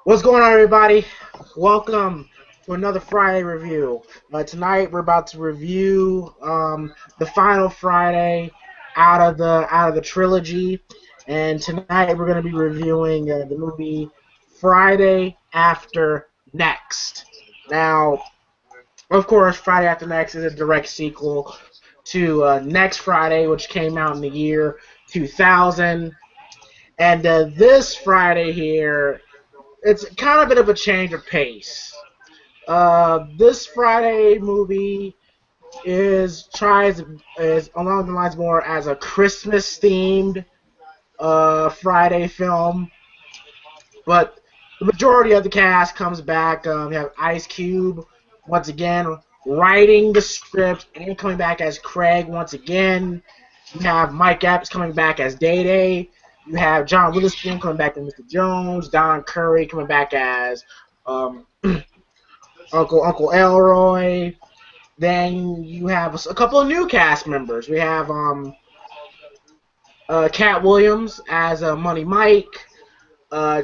What's going on, everybody? Welcome to another Friday review. Tonight we're about to review the final Friday out of the trilogy, and tonight we're going to be reviewing the movie Friday After Next. Now, of course, Friday After Next is a direct sequel to Next Friday, which came out in the year 2000. And this Friday here, it's kind of a bit of a change of pace. This Friday movie is along the lines more as a Christmas themed Friday film, but the majority of the cast comes back. You have Ice Cube once again writing the script and coming back as Craig once again. You have Mike Epps coming back as Day Day. You have John Witherspoon coming back as Mr. Jones. Don Curry coming back as um, Uncle Elroy. Then you have a couple of new cast members. We have Cat Williams as Money Mike.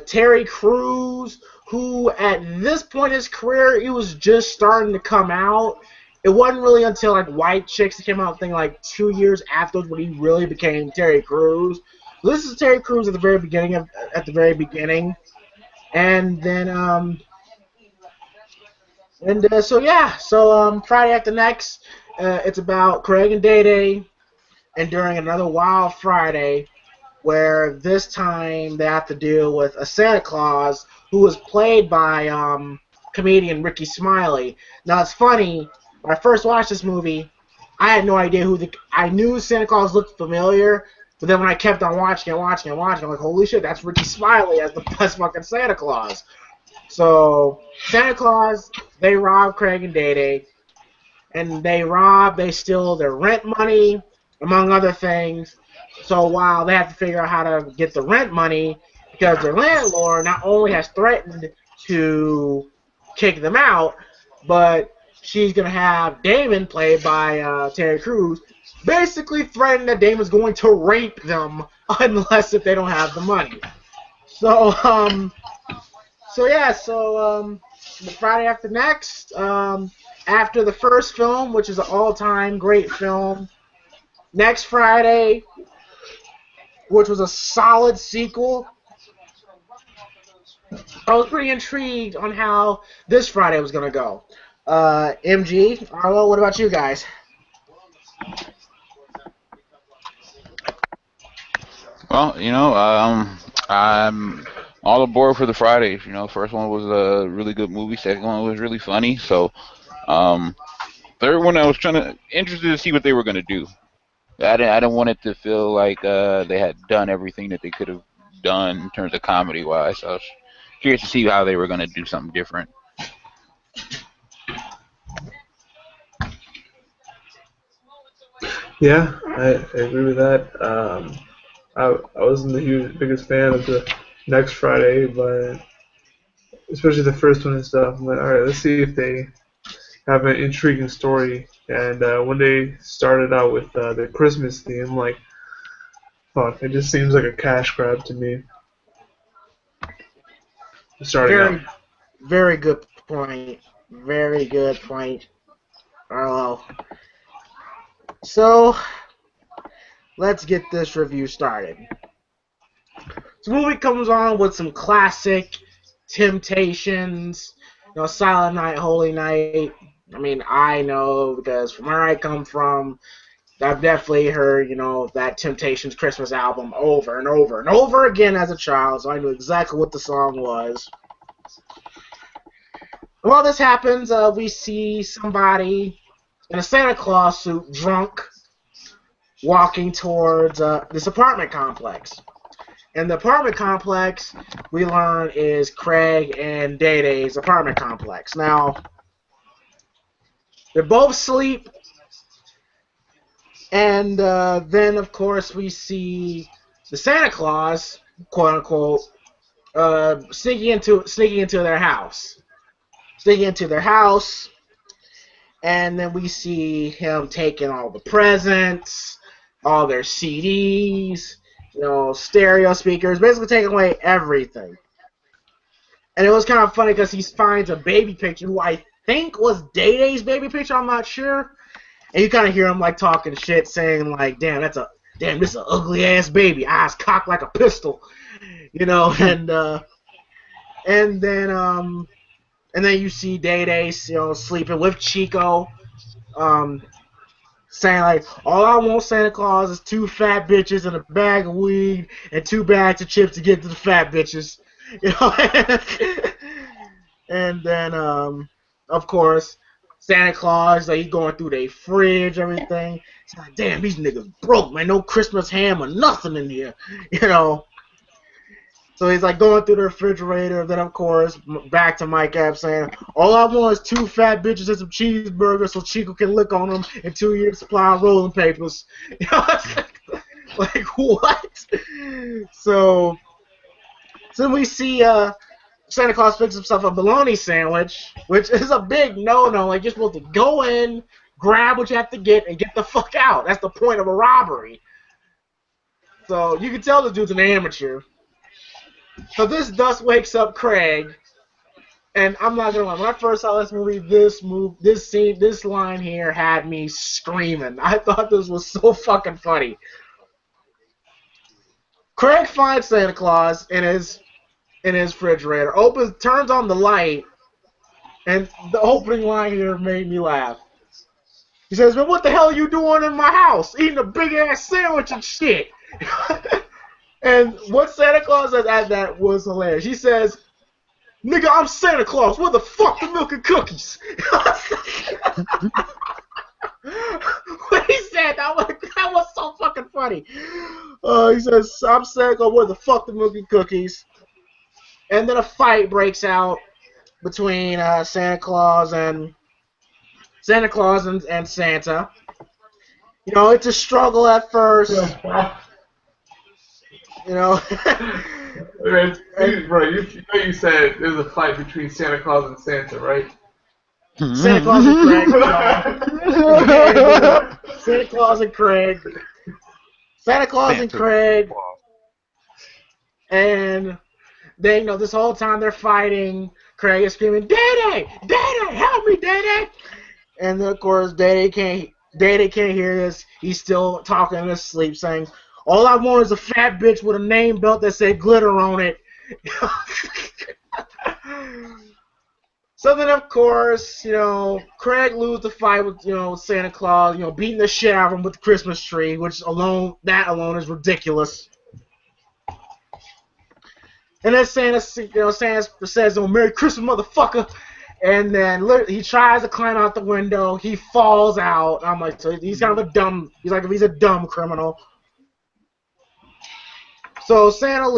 Terry Crews, who at this point in his career, he was just starting to come out. It wasn't really until like White Chicks came out, I think like 2 years afterwards, when he really became Terry Crews. So this is Terry Crews at the very beginning, and then Friday After Next, it's about Craig and Day Day enduring another wild Friday, where this time they have to deal with a Santa Claus who was played by comedian Ricky Smiley. Now it's funny, when I first watched this movie, I had no idea I knew Santa Claus looked familiar, but then when I kept on watching, I'm like, holy shit, that's Ricky Smiley as the best fucking Santa Claus. So Santa Claus, they rob Craig and Day Day, and they steal their rent money, among other things. So while they have to figure out how to get the rent money, because their landlord not only has threatened to kick them out, but she's going to have Damon, played by Terry Crews, basically threaten that Damon's going to rape them unless if they don't have the money. So, the Friday After Next, after the first film, which is an all-time great film, Next Friday, which was a solid sequel. I was pretty intrigued on how this Friday was going to go. MG, Arlo, what about you guys? Well, I'm all aboard for the Fridays. First one was a really good movie. Second one was really funny. So, um, third one I was interested to see what they were gonna do. I didn't want it to feel like they had done everything that they could have done in terms of comedy wise. I was curious to see how they were gonna do something different. Yeah, I agree with that. I wasn't the biggest fan of the next Friday, but especially the first one and stuff. I'm like, all right, let's see if they have an intriguing story. And when they started out with the Christmas theme, like, fuck, it just seems like a cash grab to me. Starting out. Very, very good point. Very good point, Arlo. So, let's get this review started. The movie comes on with some classic Temptations, Silent Night, Holy Night. I mean, I know because from where I come from, I've definitely heard, that Temptations Christmas album over and over and over again as a child, so I knew exactly what the song was. While this happens, we see somebody in a Santa Claus suit, drunk, walking towards this apartment complex. And the apartment complex, we learn, is Craig and Day Day's apartment complex. Now, they're both asleep, and then, of course, we see the Santa Claus, quote unquote, sneaking into their house. Sneaking into their house, and then we see him taking all the presents, all their CDs, stereo speakers, basically taking away everything. And it was kind of funny because he finds a baby picture who I think was Day Day's baby picture. I'm not sure. And you kind of hear him like talking shit, saying like, "Damn, this is an ugly ass baby, eyes cocked like a pistol," you know. And then you see Day Day, sleeping with Chico, saying like, "All I want, Santa Claus, is 2 fat bitches and a bag of weed and 2 bags of chips to get to the fat bitches," you know. And then, of course, Santa Claus, like, he's going through their fridge, everything. It's like, damn, these niggas broke, man. No Christmas ham or nothing in here, you know. So he's like going through the refrigerator. Then, of course, back to Mike Epps saying, "All I want is 2 fat bitches and some cheeseburgers so Chico can lick on them and 2 years supply of rolling papers." You know, it's like what? So then we see Santa Claus picks himself a bologna sandwich, which is a big no-no. Like, you're supposed to go in, grab what you have to get, and get the fuck out. That's the point of a robbery. So you can tell this dude's an amateur. So this thus wakes up Craig, and I'm not gonna lie. When I first saw this movie, this scene, this line here had me screaming. I thought this was so fucking funny. Craig finds Santa Claus in his refrigerator, turns on the light, and the opening line here made me laugh. He says, "Man, what the hell are you doing in my house? Eating a big ass sandwich and shit." And what Santa Claus says at that was hilarious. He says, "Nigga, I'm Santa Claus. Where the fuck the milk and cookies?" When he said that was so fucking funny. He says, "I'm Santa Claus. Where the fuck the milk and cookies?" And then a fight breaks out between Santa Claus and Santa. You know, it's a struggle at first. You know. Bro, you said there's a fight between Santa Claus and Santa, right? Santa Claus and Craig. Santa Claus and Craig. Santa Claus and Craig. And they, this whole time they're fighting. Craig is screaming, "Daddy! Daddy! Help me, Daddy!" And then, of course, Daddy can't hear this. He's still talking in his sleep, saying, "All I want is a fat bitch with a name belt that said glitter on it." So then, of course, Craig loses the fight with, Santa Claus, beating the shit out of him with the Christmas tree, which that alone is ridiculous. And then Santa says, "Oh, Merry Christmas, motherfucker." And then he tries to climb out the window. He falls out. I'm like, so he's kind of he's a dumb criminal. So Santa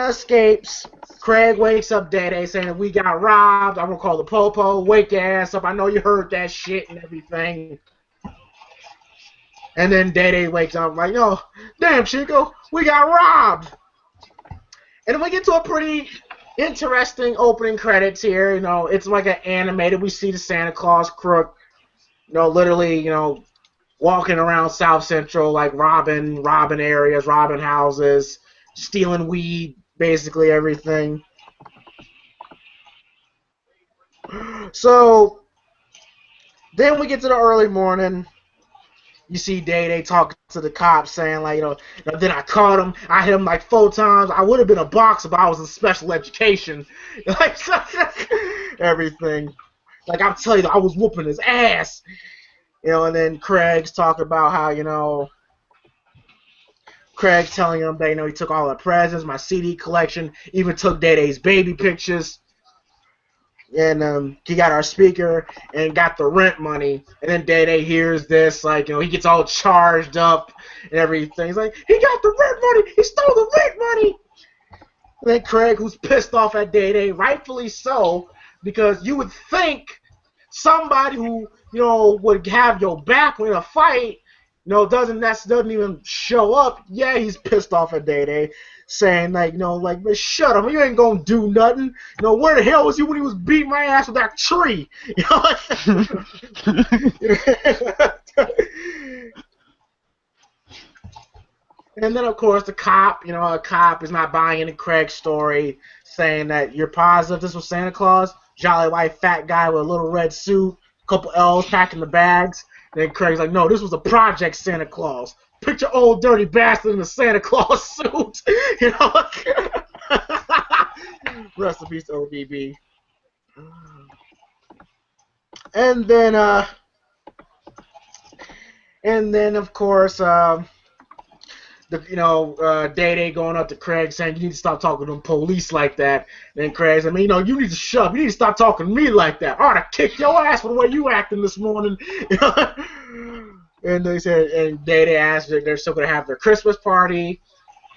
escapes. Craig wakes up Day saying, "We got robbed. I'm gonna call the popo. Wake your ass up. I know you heard that shit and everything." And then Day wakes up like, "Oh, damn, Chico, we got robbed." And then we get to a pretty interesting opening credits here. It's like an animated. We see the Santa Claus crook, literally, walking around South Central, like robbing areas, robbing houses, stealing weed, basically everything. So then we get to the early morning. You see Day talking to the cops, saying like, then I caught him. I hit him like 4 times. I would have been a boxer, but I was in special education. Like everything. Like, I'm telling you, I was whooping his ass. And then Craig's talking about how, Craig's telling him that, he took all the presents, my CD collection, even took Day baby pictures. And he got our speaker and got the rent money. And then Day hears this, like, he gets all charged up and everything. He's like, "He got the rent money! He stole the rent money!" And then Craig, who's pissed off at Day, rightfully so, because you would think somebody who, would have your back in a fight, doesn't even show up. Yeah, he's pissed off at Day, saying like, "Man, shut up, you ain't gonna do nothing. Where the hell was he when he was beating my ass with that tree?" And then, of course, the cop, a cop is not buying into Craig's story, saying that you're positive this was Santa Claus, jolly white fat guy with a little red suit, couple L's packing the bags. Then Craig's like, no, this was a project Santa Claus. Picture old dirty bastard in a Santa Claus suit. Rest in peace, ODB. And then, of course, Day Day going up to Craig saying, you need to stop talking to the police like that. And then Craig's, you need to shut up. You need to stop talking to me like that. I ought to kick your ass for the way you acting this morning. And they said, and Day Day asked if they're still going to have their Christmas party.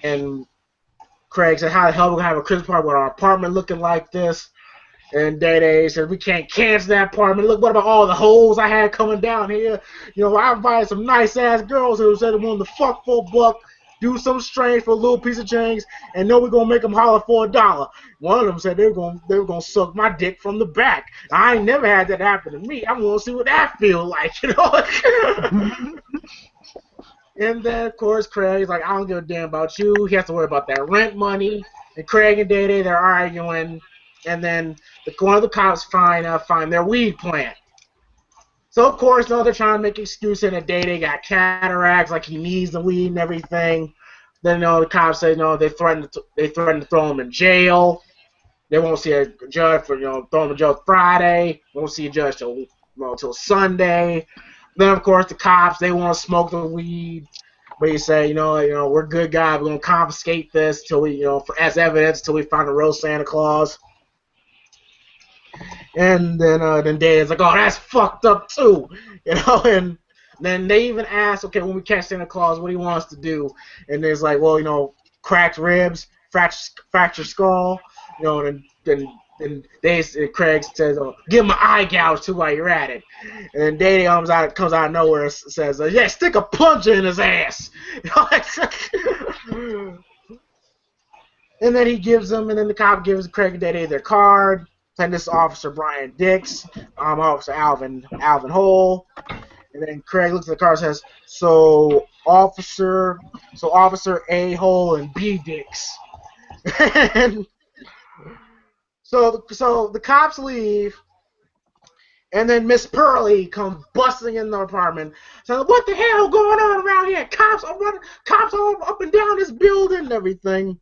And Craig said, how the hell are we going to have a Christmas party with our apartment looking like this? And Day Day said, we can't cancel that apartment. Look, what about all the hoes I had coming down here? I invited some nice-ass girls who said they wanted to fuck for a buck, do something strange for a little piece of change, and know we're going to make them holler for $1. One of them said they were gonna suck my dick from the back. I ain't never had that happen to me. I want to see what that feels like, And then, of course, Craig's like, I don't give a damn about you. He has to worry about that rent money. And Craig and Day Day, they're arguing. And then one of the cops find their weed plant. So, of course, they're trying to make excuses that Day Day got cataracts, like he needs the weed and everything. Then, the cops say, they threatened to throw him in jail. They won't see a judge for, throw him in jail Friday. Won't see a judge till Sunday. Then, of course, the cops, they want to smoke the weed. But you say, we're good guys. We're going to confiscate this till we, as evidence till we find the real Santa Claus. And then Dad's like, oh, that's fucked up too, And then they even ask, okay, when we catch Santa Claus, what do you want us to do? And there's like, well, cracked ribs, fractured skull, and Craig says, give him an eye gouge too while you're at it. And then Daddy comes out of nowhere and says, yeah, stick a plunger in his ass. And then he gives them, and then the cop gives Craig and Daddy their card. And this is Officer Brian Dix, Officer Alvin Hole, and then Craig looks at the car and says, "So Officer A Hole and B Dix." And so the cops leave, and then Miss Pearly comes busting in the apartment, saying, "What the hell going on around here? Cops all up and down this building and everything."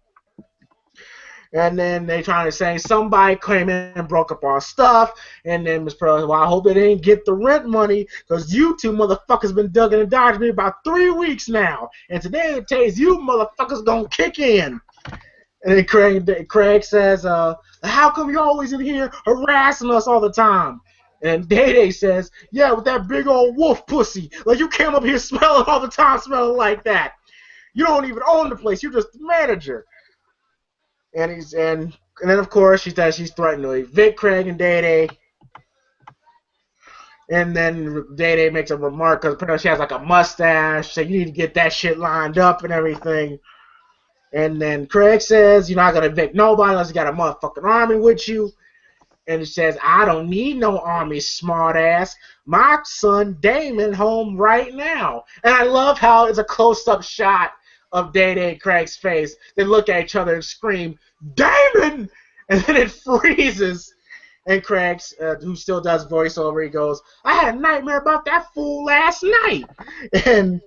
And then they trying to say somebody came in and broke up our stuff. And then Miss Pearl said, well, I hope they didn't get the rent money because you two motherfuckers been ducking and dodging me about 3 weeks now. And today it takes you motherfuckers gonna kick in. And then Craig says, how come you're always in here harassing us all the time? And Day Day says, yeah, with that big old wolf pussy. Like you came up here smelling all the time, smelling like that. You don't even own the place. You're just the manager. And then of course she says she's threatened to evict Craig and Day Day. And then Day Day makes a remark because apparently she has like a mustache, so you need to get that shit lined up and everything. And then Craig says you're not gonna evict nobody unless you got a motherfucking army with you. And he says I don't need no army, smart ass. My son Damon home right now. And I love how it's a close-up shot of Day Day and Craig's face. They look at each other and scream, Damon! And then it freezes. And Craig, who still does voiceover, he goes, I had a nightmare about that fool last night. And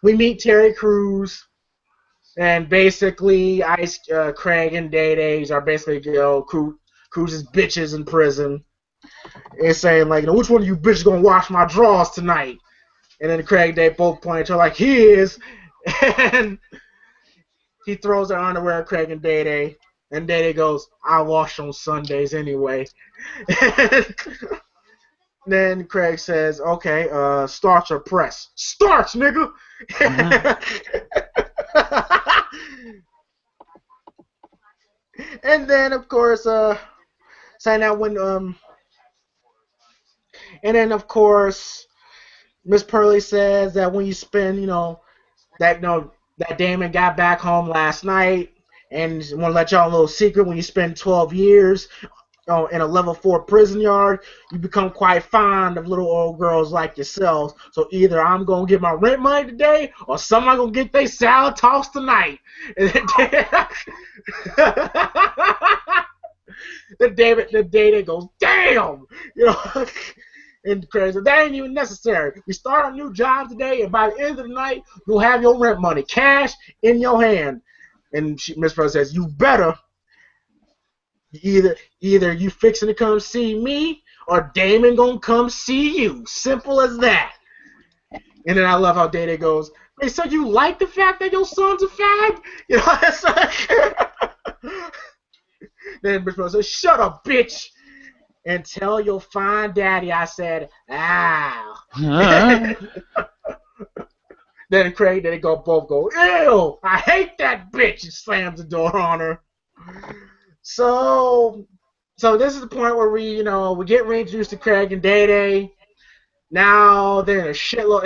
we meet Terry Crews. And basically, Craig and Day Days are basically, Cruz's bitches in prison. And saying, like, which one of you bitches gonna wash my drawers tonight? And then Craig and Day both point at each other like, he is. And he throws their underwear at Craig and Day Day. And Day Day goes, I wash on Sundays anyway. And then Craig says, okay, starch or press? Starch, nigga! And then, of course, saying that when, and then, of course, Miss Pearly says that when you spend, that Damon got back home last night, and want to let y'all a little secret, when you spend 12 years in a level 4 prison yard, you become quite fond of little old girls like yourselves. So either I'm gonna get my rent money today, or someone gonna get their salad tossed tonight. And then David goes, damn, you know. And crazy. That ain't even necessary. We start a new job today, and by the end of the night, you'll have your rent money, cash in your hand. And Miss Pearl says, "You better either you fixing to come see me, or Damon gonna come see you. Simple as that." And then I love how Day goes, "Hey, so you like the fact that your son's a fag?" You know, it's like. Then Miss Pearl says, "Shut up, bitch. And tell your fine daddy I said, ow." Then Craig, they both go, ew, I hate that bitch, and slams the door on her. So this is the point where we get reintroduced to Craig and Day Day. Now they're in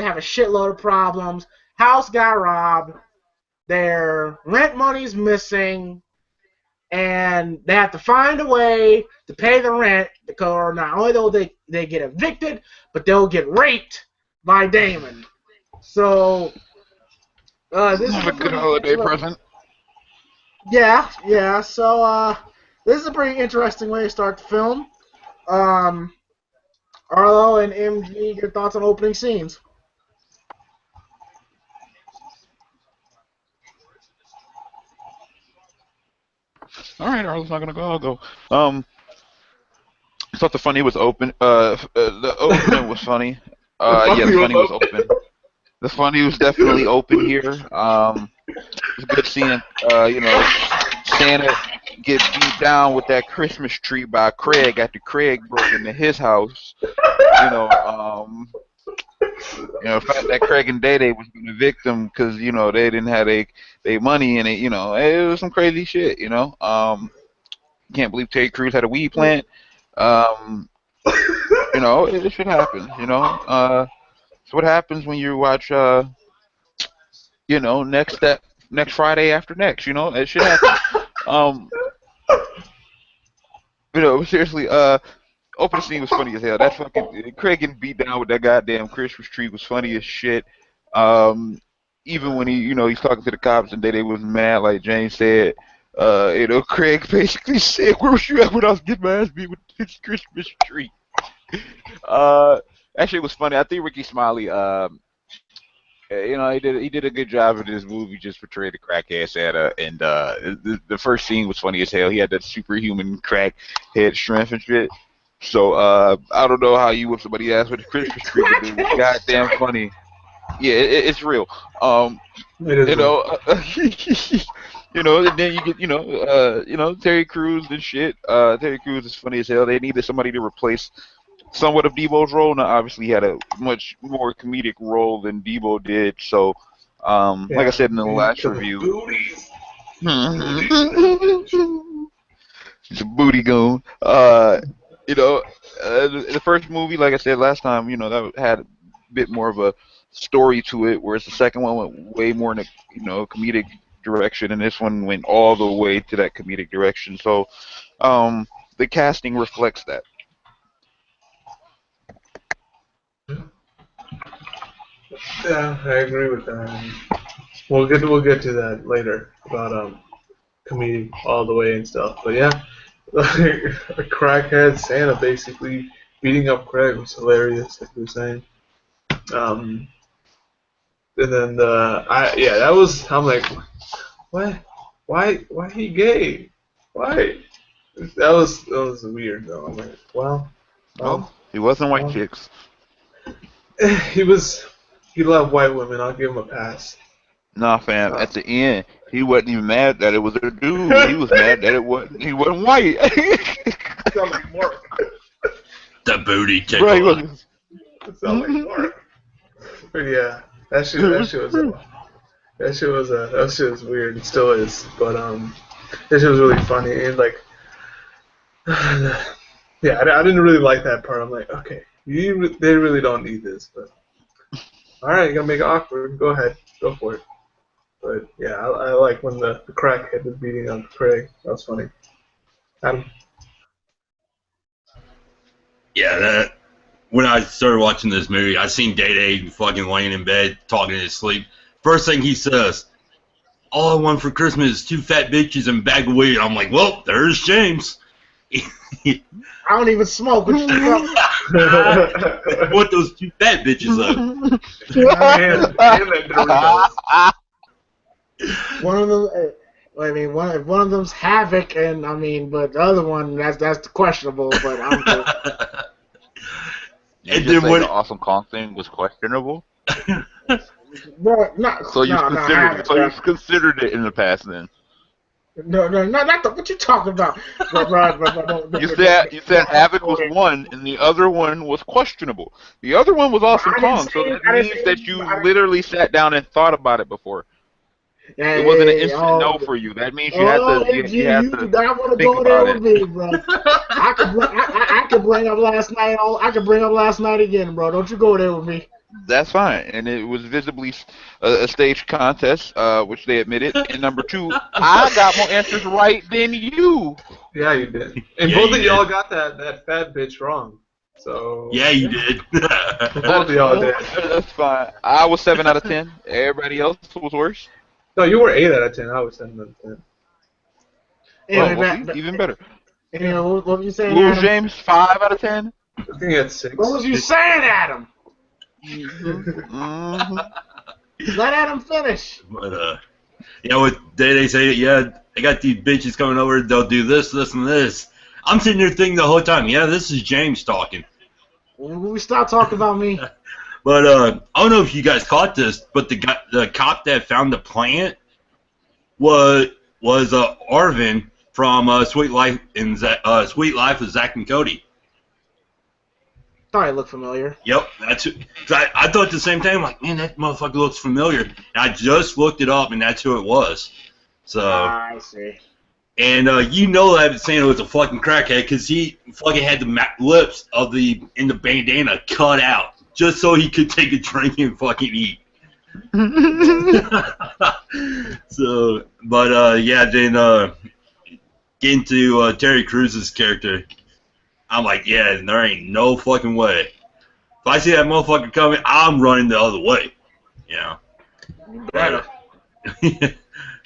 have a shitload of problems. House got robbed. Their rent money's missing. And they have to find a way to pay the rent, because not only will they get evicted, but they'll get raped by Damon. So this is a good holiday present. Yeah. So this is a pretty interesting way to start the film. Arlo and MG, your thoughts on opening scenes? All right, Arlo's not gonna go. I'll go. I thought the funny was open. The opening was funny. Yeah, the funny was open. The funny was definitely open here. It was good seeing, Santa get beat down with that Christmas tree by Craig after Craig broke into his house. The fact that Craig and Day Day was going to evict them because they didn't have their money, and it was some crazy shit. Can't believe Terry Crews had a weed plant. It should happen. It's what happens when you watch. Next Friday after next. It should happen. Seriously. Opening scene was funny as hell. That fucking Craig getting beat down with that goddamn Christmas tree was funny as shit. Even when he's talking to the cops and they was mad, like James said. Craig basically said, "Where was you at when I was getting my ass beat with this Christmas tree?" That shit was funny. I think Ricky Smiley, he did a good job in this movie, just portraying the crackhead Santa, and the first scene was funny as hell. He had that superhuman crackhead strength and shit. So I don't know how you whip somebody's ass with a Christmas tree, but it was goddamn funny. Yeah, it's real. It is real. And then you get Terry Crews and shit. Terry Crews is funny as hell. They needed somebody to replace somewhat of Debo's role. Now, obviously, he had a much more comedic role than Debo did. So, like I said in the last review, it's a booty goon. The first movie, like I said last time, that had a bit more of a story to it, whereas the second one went way more in a comedic direction, and this one went all the way to that comedic direction. So, the casting reflects that. Yeah, I agree with that. We'll get to that later about comedic all the way and stuff. But yeah, a crackhead Santa basically beating up Craig was hilarious, like you were saying. And then I'm like, what? Why he gay? Why? That was weird though. I'm like, well, He wasn't white chicks. He loved white women. I'll give him a pass. Nah, fam. At the end, he wasn't even mad that it was a dude. He was mad that he wasn't white. Sound like Mark. The booty tickle. Right, Sound like Mark. But yeah, that shit was weird. It still is. But that shit was really funny, and like, yeah, I didn't really like that part. I'm like, okay, they really don't need this, but all right, you gotta make it awkward. Go ahead, go for it. But yeah, I like when the crackhead was beating on Craig. That was funny. Adam. Yeah, that when I started watching this movie, I seen Day Day fucking laying in bed talking in his sleep. First thing he says, "All I want for Christmas is 2 fat bitches and a bag of weed." I'm like, well, there's James. I don't even smoke. What you What those 2 fat bitches up? and that Doritos. One of them, I mean, one of them's Havoc, and I mean, but the other one that's questionable. But I'm good. You And just then say when the Awesome Kong thing was questionable. Bro, not So you no considered, Havoc, bro. it in the past then. No, not the, what you talking about, bro, You said Havoc was one, and the other one was questionable. The other one was Awesome I didn't Kong, say so that I didn't means say that you literally sat down and thought about it before. It wasn't an Hey, instant no for you. That means you had oh, to you do not want to think go there about with it. me, bro. I could bring up last night. I could bring up last night again, bro. Don't you go there with me. That's fine, and it was visibly a staged contest, which they admitted. And number two, I got more answers right than you. Yeah, you did. And Yeah, both you of y'all did. got that fat bitch wrong. So yeah, you did. both of y'all did. That's fine. I was 7 out of 10. Everybody else was worse. No, you were 8 out of 10. I was 7 out of 10. Oh, Anyway, well, see, even better. anyway, what were you saying, What was Adam? James? 5 out of 10. I think he had 6. What was you saying, Adam? Mm-hmm. Let Adam finish. But with Day Day say, yeah, I got these bitches coming over. They'll do this, this, and this. I'm sitting there thinking the whole time, yeah, this is James talking. We stop talking about me. But I don't know if you guys caught this, but the cop that found the plant was Arvin from Sweet Life Sweet Life of Zack and Cody. Thought it looked familiar. Yep, that's it. I thought the same thing. I'm like, man, that motherfucker looks familiar. And I just looked it up, and that's who it was. So, I see. and you know I've been saying it was a fucking crackhead because he fucking had the lips in the bandana cut out just so he could take a drink and fucking eat. So, but yeah, then getting to Terry Cruz's character, I'm like, yeah, there ain't no fucking way. If I see that motherfucker coming, I'm running the other way. You know. Better.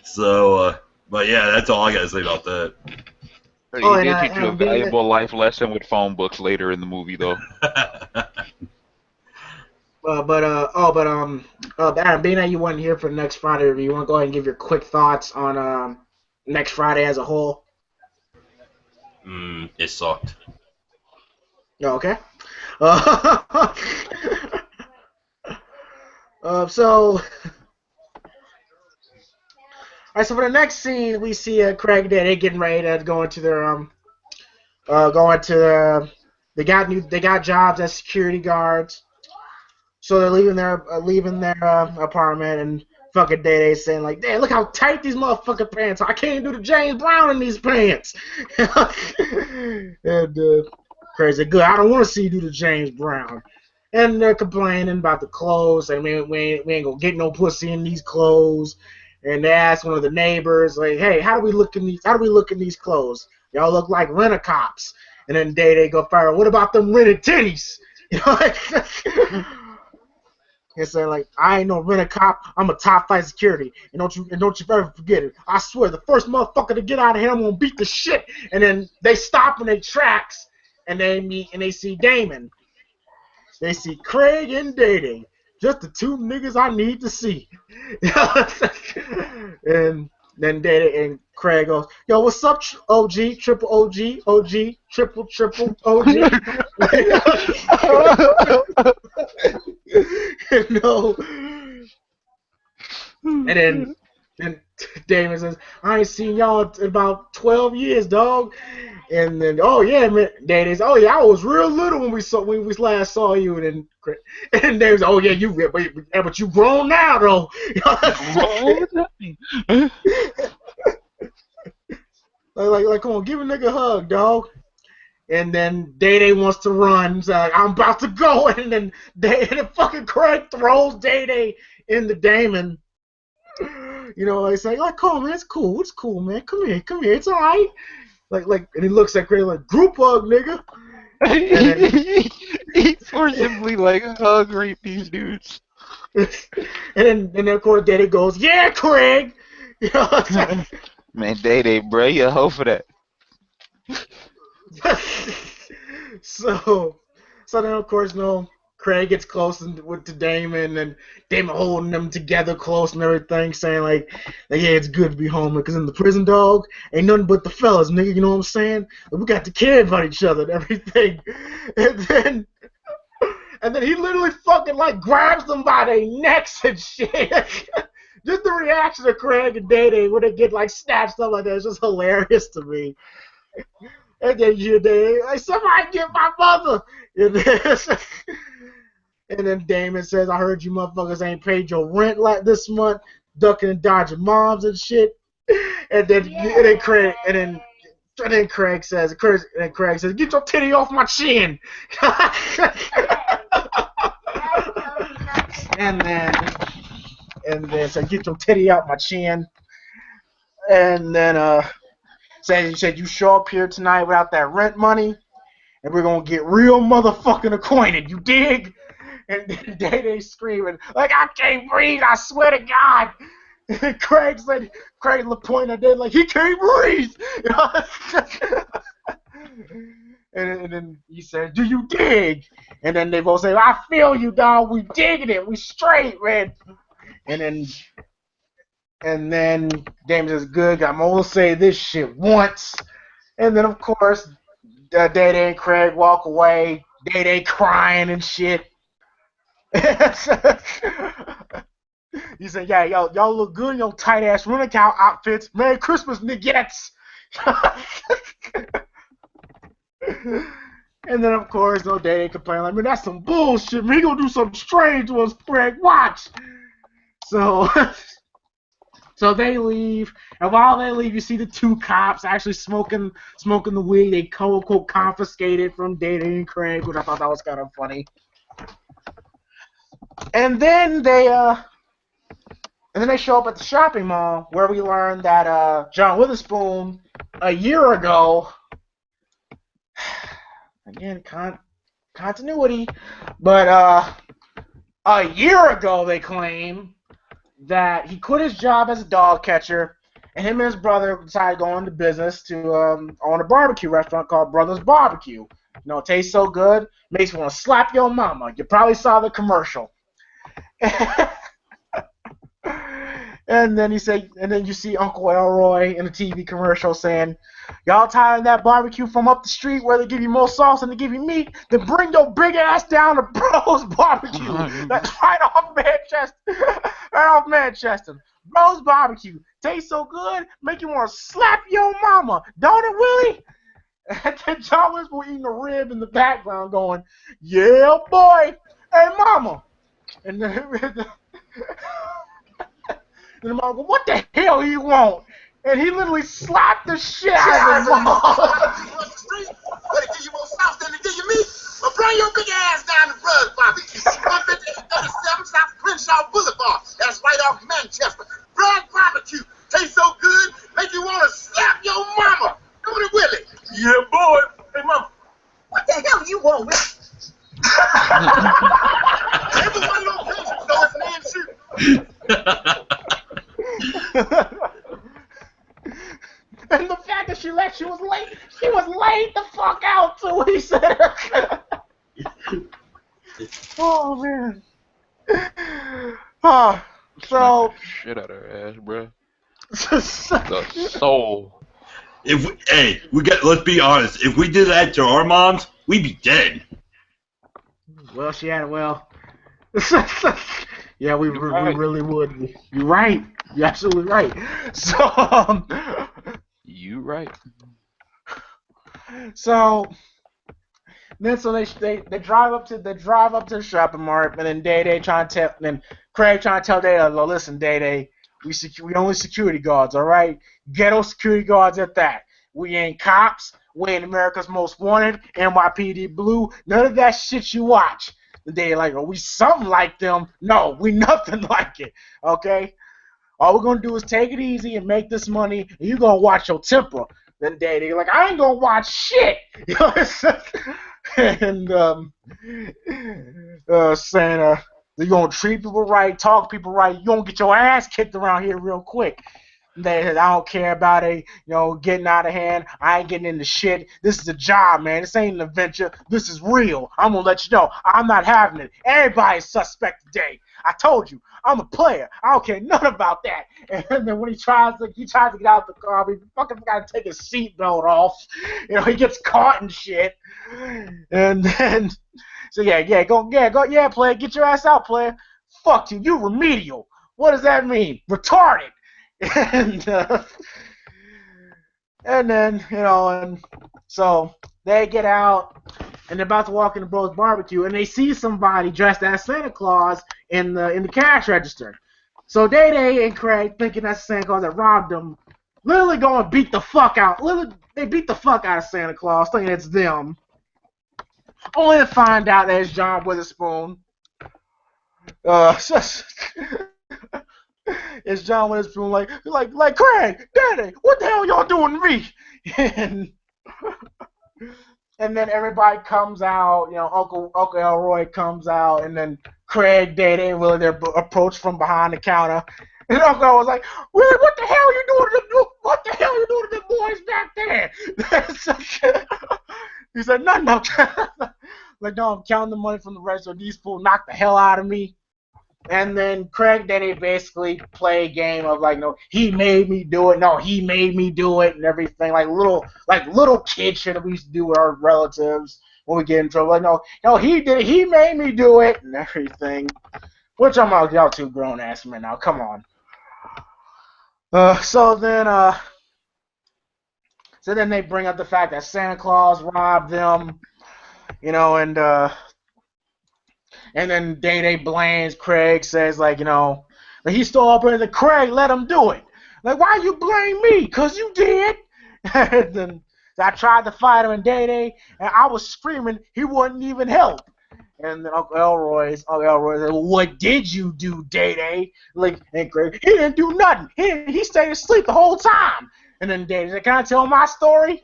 So, but yeah, that's all I gotta say about that. He Oh, did and, teach you a being valuable life lesson with phone books later in the movie, though. Adam, being that you weren't here for next Friday review, you want to go ahead and give your quick thoughts on next Friday as a whole? It sucked. Oh, okay. Uh, so, all right. So for the next scene, we see Craig. They're getting ready to go into their they got jobs as security guards. So they're leaving their apartment, and fucking Day saying like, "Damn, look how tight these motherfucking pants are. I can't do the James Brown in these pants." And crazy good. I don't want to see you do the James Brown. And they're complaining about the clothes, and we ain't gonna get no pussy in these clothes. And they ask one of the neighbors like, "Hey, how do we look in these clothes? Y'all look like rent-a-cops." And then Day go fire. What about them rented titties? You know, like. And say like, I ain't no rent-a-cop. I'm a top flight security, and don't you ever forget it. I swear, the first motherfucker to get out of here, I'm gonna beat the shit. And then they stop in their tracks, and they see Damon. They see Craig and Day, just the two niggas I need to see. And then Day and Craig goes, "Yo, what's up, OG, triple OG, OG, triple OG." No. And then Damon says, "I ain't seen y'all in about 12 years, dog." And then, "Oh yeah, man." Danny says, "Oh yeah, I was real little when we last saw you." And then Damon says, "Oh yeah, but you grown now though." like, come on, give a nigga a hug, dog. And then Day wants to run. So like, I'm about to go. And then fucking Craig throws Day into Damon. You know, I say, like, "Come on, man, it's cool, man. Come here, it's all right." Like, and he looks at Craig like, "Group hug, nigga." And then He forcibly like hug rape these dudes. and then of course Daddy goes, "Yeah, Craig." You know what I'm Man, Day, bro, you a hoe for that. saying? So then of course Craig gets close to Damon, and Damon holding them together close and everything, saying like yeah, it's good to be home because in the prison, dog, ain't nothing but the fellas, nigga. You know what I'm saying? Like, we got to care about each other and everything. And then and then he literally fucking like grabs them by their necks and shit. Just the reaction of Craig and Day when they get like snatched up like that is just hilarious to me. And then you there, like somebody get my mother. And then, and then Damon says, "I heard you motherfuckers ain't paid your rent like this month, ducking and dodging moms and shit." And then Craig says, "Get your titty off my chin." and then so "Get your titty out my chin." And then said, "You show up here tonight without that rent money, and we're gonna get real motherfucking acquainted. You dig?" And then Day screaming like, "I can't breathe! I swear to God!" And Craig pointed at Day like, "He can't breathe!" And then he said, "Do you dig?" And then they both say, "I feel you, dog. We digging it. We straight, man." And then Damon says, "Good. I'm gonna say this shit once." And then of course, Day and Craig walk away. Day crying and shit. He said, "Yeah, y'all look good in your tight ass running cow outfits. Merry Christmas, niggas." And then of course, Day complain like, "Man, that's some bullshit. Man, he gonna do something strange to us, Craig. Watch." So So they leave, and while they leave, you see the two cops actually smoking the weed they quote unquote confiscated from Data and Craig, which I thought that was kind of funny. And then they show up at the shopping mall where we learn that John Witherspoon a year ago, again continuity, but a year ago they claim that he quit his job as a dog catcher, and him and his brother decided to go into business to own a barbecue restaurant called Brothers Barbecue. You know, it tastes so good, makes you want to slap your mama. You probably saw the commercial. And then you see Uncle Elroy in the TV commercial saying, "Y'all tired of that barbecue from up the street where they give you more sauce than they give you meat? Then bring your big ass down to Bros Barbecue." That's right off Manchester. Bros Barbecue. Tastes so good, make you want to slap your mama. Don't it, Willie? And then John Witherspoon eating a rib in the background going, "Yeah, boy. Hey, mama." And then the mom goes, "What the hell you want?" And he literally slapped the shit out of his mom. But they give you more sauce than they give you meat. Well, bring your big ass down to Brothers Barbecue. 15837 South Crenshaw Boulevard. That's right off Manchester. Brothers Barbecue. Tastes so good, make you want to slap your mama. Come to Willie. Yeah, boy. Hey, mama. What the hell you want, Willie? Every one of those pictures, so it's man shooting. And the fact that she was late. She was laid the fuck out too. He said, "Oh man." So Shit out her ass, bro. The soul. Let's be honest. If we did that to our moms, we'd be dead. Well, yeah, we really would. You're right. You're absolutely right. So, You right. So then they drive up to the shopping mart, and then Day trying to tell, and then Craig trying to tell Day, "Listen, Day, we only security guards, all right? Ghetto security guards at that. We ain't cops. We ain't America's Most Wanted, NYPD Blue, none of that shit you watch." And Day like, "Are we something like them?" "No, we nothing like it. Okay. All we're gonna do is take it easy and make this money, and you gonna watch your temper." Then Day like, "I ain't gonna watch shit." and saying, you're gonna treat people right, talk to people right, you gonna get your ass kicked around here real quick. They said, I don't care about it, getting out of hand. I ain't getting into shit. This is a job, man. This ain't an adventure. This is real. I'm gonna let you know. I'm not having it. Everybody's suspect today. I told you, I'm a player. I don't care nothing about that. And then when he tries to get out the car, he fucking got to take his seatbelt off. He gets caught and shit. And then, so go, player, get your ass out, player. Fuck you, you remedial. What does that mean? Retarded. And then and so they get out and they're about to walk into Bro's barbecue and they see somebody dressed as Santa Claus in the cash register. So Day and Craig, thinking that's Santa Claus that robbed them, literally go and beat the fuck out. They beat the fuck out of Santa Claus, thinking it's them. Only to find out that it's John Witherspoon. It's John Witherspoon like Craig, Daddy, what the hell y'all doing to me? And then everybody comes out, Uncle Elroy comes out, and then Craig, Daddy, and Willie, they're approached from behind the counter. And Uncle was like, Willie, what the hell are you doing to the boys back there? He said, no. Like, no, I'm counting the money from the register. These fools knocked the hell out of me. And then Craig Denny basically play a game of like, no, he made me do it. No, he made me do it, and everything. Like little kid shit that we used to do with our relatives when we get in trouble. Like, no, he did it. He made me do it, and everything. Which I'm like, y'all two grown ass men now. Come on. So then they bring up the fact that Santa Claus robbed them, and then Day blames Craig, says like, he stole up here. Craig, let him do it. Like, why you blame me? 'Cause you did. And then I tried to fight him and Day, and I was screaming. He wouldn't even help. And then Uncle Elroy said, well, what did you do, Day? Like, and Craig, he didn't do nothing. He stayed asleep the whole time. And then Day said, can I tell my story?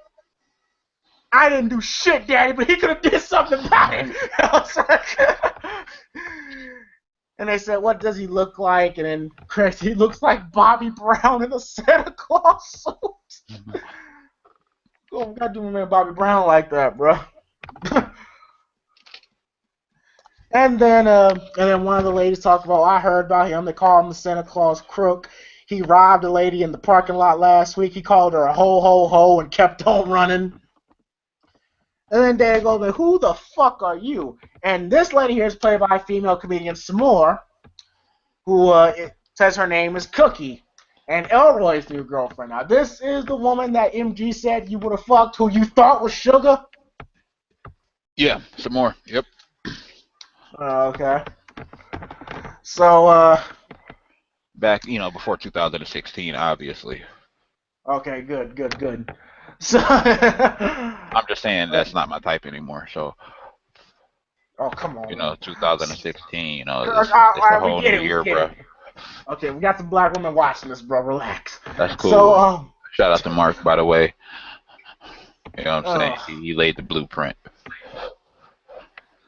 I didn't do shit, Daddy, but he could have did something about it. And they said, what does he look like? And then Craig said, he looks like Bobby Brown in a Santa Claus suit. Oh, we gotta do my man Bobby Brown like that, bro. And then one of the ladies talked about, I heard about him. They call him the Santa Claus crook. He robbed a lady in the parking lot last week. He called her a ho and kept on running. And then Dad goes, like, who the fuck are you? And this lady here is played by female comedian S'more, who says her name is Cookie, and Elroy's new girlfriend. Now, this is the woman that MG said you would have fucked, who you thought was Sugar? Yeah, S'more. Yep. Okay. So, back, before 2016, obviously. Okay, good. So, I'm just saying that's not my type anymore, so. Oh, come on. 2016, It's a whole new year, bro. Okay, we got some black women watching this, bro. Relax. That's cool. So, shout out to Mark, by the way. You know what I'm saying? He laid the blueprint.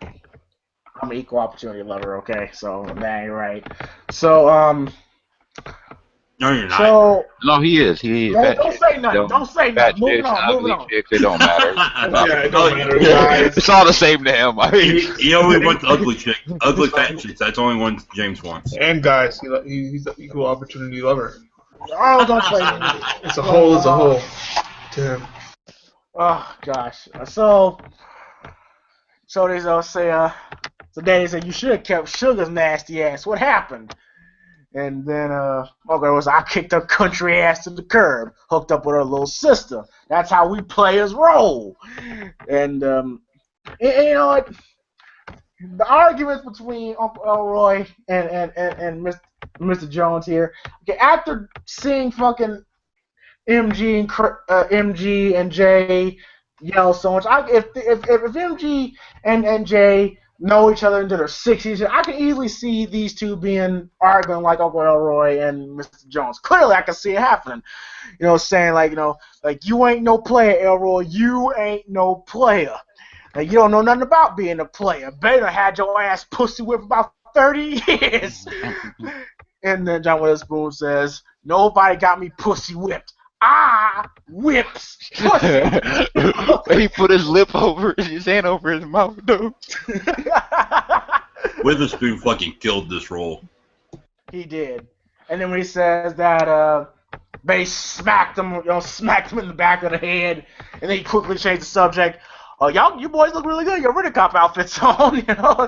I'm an equal opportunity lover, okay? So, that ain't right. So, No, you're not. So, no, he is. Don't say nothing. Don't say nothing. Moving on. Chicks, it don't matter. Yeah, it don't matter, guys. It's all the same to him. I mean, He only wants ugly chicks. Ugly fat chicks. That's the only one James wants. And guys, he's an equal opportunity lover. Oh, don't play me. It's a whole. Damn. Oh, gosh. So they say, so Daddy said, you should have kept Sugar's nasty ass. What happened? And then, I kicked her country ass to the curb, hooked up with her little sister. That's how we players roll. And you know what? The arguments between Uncle Elroy and Mr. Jones here. Okay, after seeing fucking MG and Jay yell so much, if MG and Jay know each other into their 60s, I can easily see these two arguing like Uncle Elroy and Mr. Jones. Clearly, I can see it happening. Saying like you ain't no player, Elroy. You ain't no player. Like, you don't know nothing about being a player. Better had your ass pussy whipped about 30 years. And then John Witherspoon says, nobody got me pussy whipped. I whips pussy. He put his hand over his mouth, though. Witherspoon fucking killed this role. He did. And then when he says that they smacked him in the back of the head, and then he quickly changed the subject. Oh, y'all, you boys look really good. Your Rent-A-Cop outfits on, you know.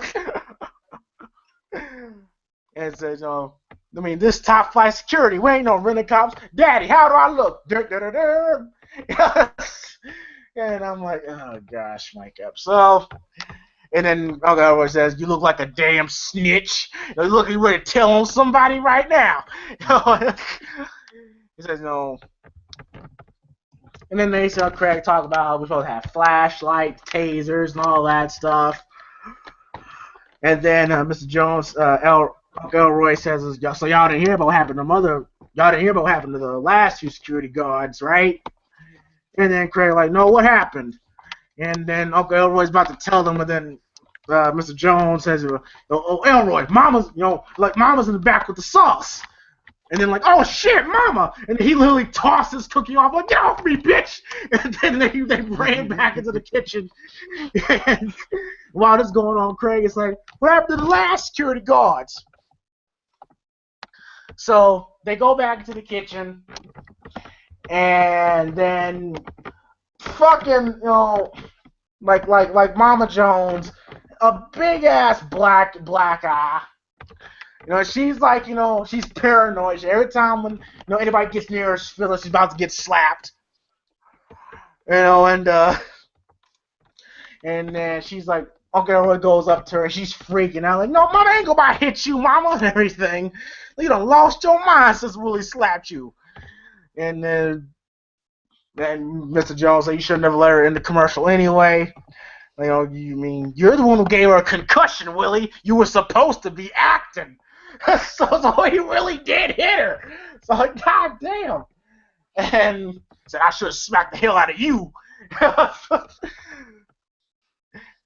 And it says, I mean, this top flight security, we ain't no Rent-A-Cops. Daddy, how do I look? And I'm like, oh gosh, Mike Epps. So, and then Uncle Elroy says, you look like a damn snitch. You look, you ready to tell on somebody right now. He says, no. And then they saw Craig talk about how we're supposed to have flashlights, tasers, and all that stuff. And then Mr. Jones, Uncle Elroy says, so y'all didn't hear about what happened to y'all didn't hear about what happened to the last two security guards, right? And then Craig like, no, what happened? And then Uncle Elroy's about to tell them, and then Mr. Jones says, oh, Elroy, mama's in the back with the sauce. And then like, oh shit, mama! And he literally tossed his cookie off, like, get off me, bitch! And then they ran back into the kitchen. And while this is going on, Craig is like, what happened to the last security guards? So they go back into the kitchen, and then fucking, like Mama Jones, a big ass black eye. She's like, she's paranoid. Every time when anybody gets near her, she feels like she's about to get slapped. And then she's like, Uncle Elroy goes up to her and she's freaking out, like, no, Mama ain't gonna hit you, Mama, and everything. You done lost your mind since Willie slapped you. And then Mr. Jones said, you should have never let her in the commercial anyway. You mean you're the one who gave her a concussion, Willie? You were supposed to be acting. so he really did hit her. So like, god damn. And said, I should have smacked the hell out of you.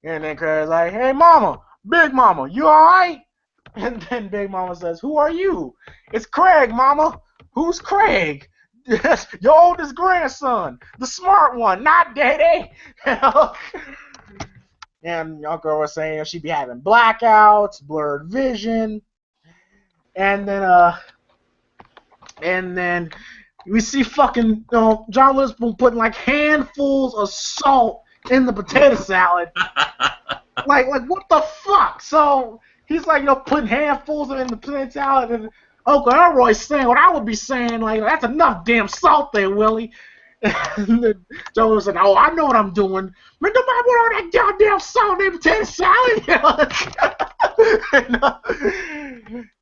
And then Craig's like, hey, Mama, Big Mama, you all right? And then Big Mama says, who are you? It's Craig, Mama. Who's Craig? Your oldest grandson, the smart one, not Daddy. And Uncle was saying she'd be having blackouts, blurred vision. And then we see fucking John Witherspoon putting like handfuls of salt in the potato salad. like what the fuck? So he's like putting handfuls of it in the potato salad, and Uncle Elroy's saying what I would be saying, like, that's enough damn salt there, Willie. And then Joe was like, oh, I know what I'm doing. Man, nobody put all that goddamn salt in potato salad.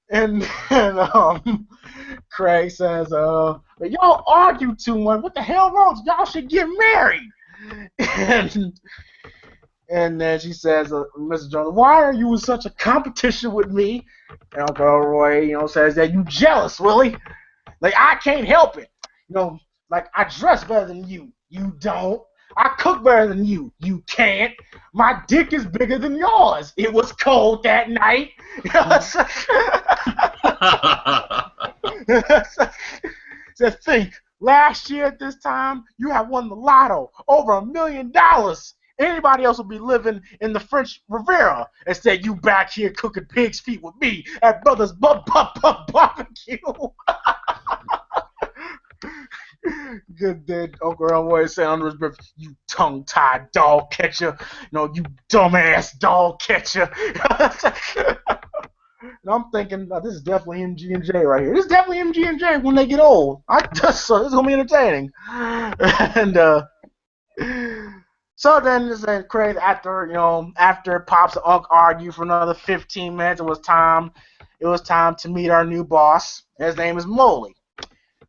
And Craig says, y'all argue too much. What the hell wrong? Y'all should get married. And then she says, Mr. Jones, why are you in such a competition with me? And Uncle Elroy, says that you jealous, Willie. Like, I can't help it. Like, I dress better than you. You don't. I cook better than you. You can't. My dick is bigger than yours. It was cold that night. So think, last year at this time, you have won the lotto, over $1 million. Anybody else would be living in the French Riviera. Instead, you back here cooking pig's feet with me at Brothers Barbecue. Good then, Uncle Elroy said under his breath, you tongue-tied dog catcher. You dumbass dog catcher. And I'm thinking, this is definitely MG&J right here. This is definitely MG&J when they get old. So this is going to be entertaining. And, so then Craig, after Pops and Unc argue for another 15 minutes, it was time to meet our new boss. His name is Moley.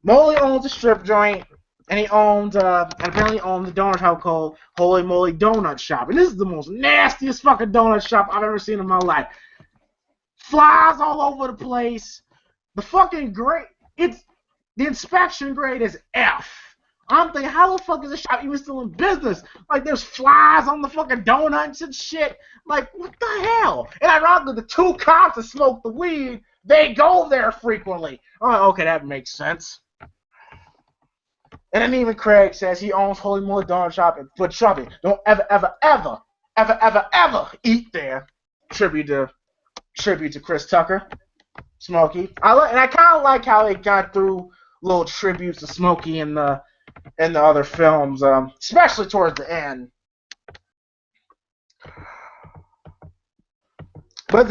Moley owns a strip joint, and he apparently owns a donut shop called Holy Moly Donut Shop. And this is the most nastiest fucking donut shop I've ever seen in my life. Flies all over the place. The fucking grade, the inspection grade is F. I'm thinking, how the fuck is this shop even still in business? Like, there's flies on the fucking donuts and shit. Like, what the hell? And ironically, the two cops that smoke the weed, they go there frequently. Oh, okay, that makes sense. And then even Craig says he owns Holy Moly Donut Shop and Foot Shopping. Don't ever eat there. Tribute to Chris Tucker, Smokey. I kind of like how they got through little tributes to Smokey in the other films, especially towards the end. But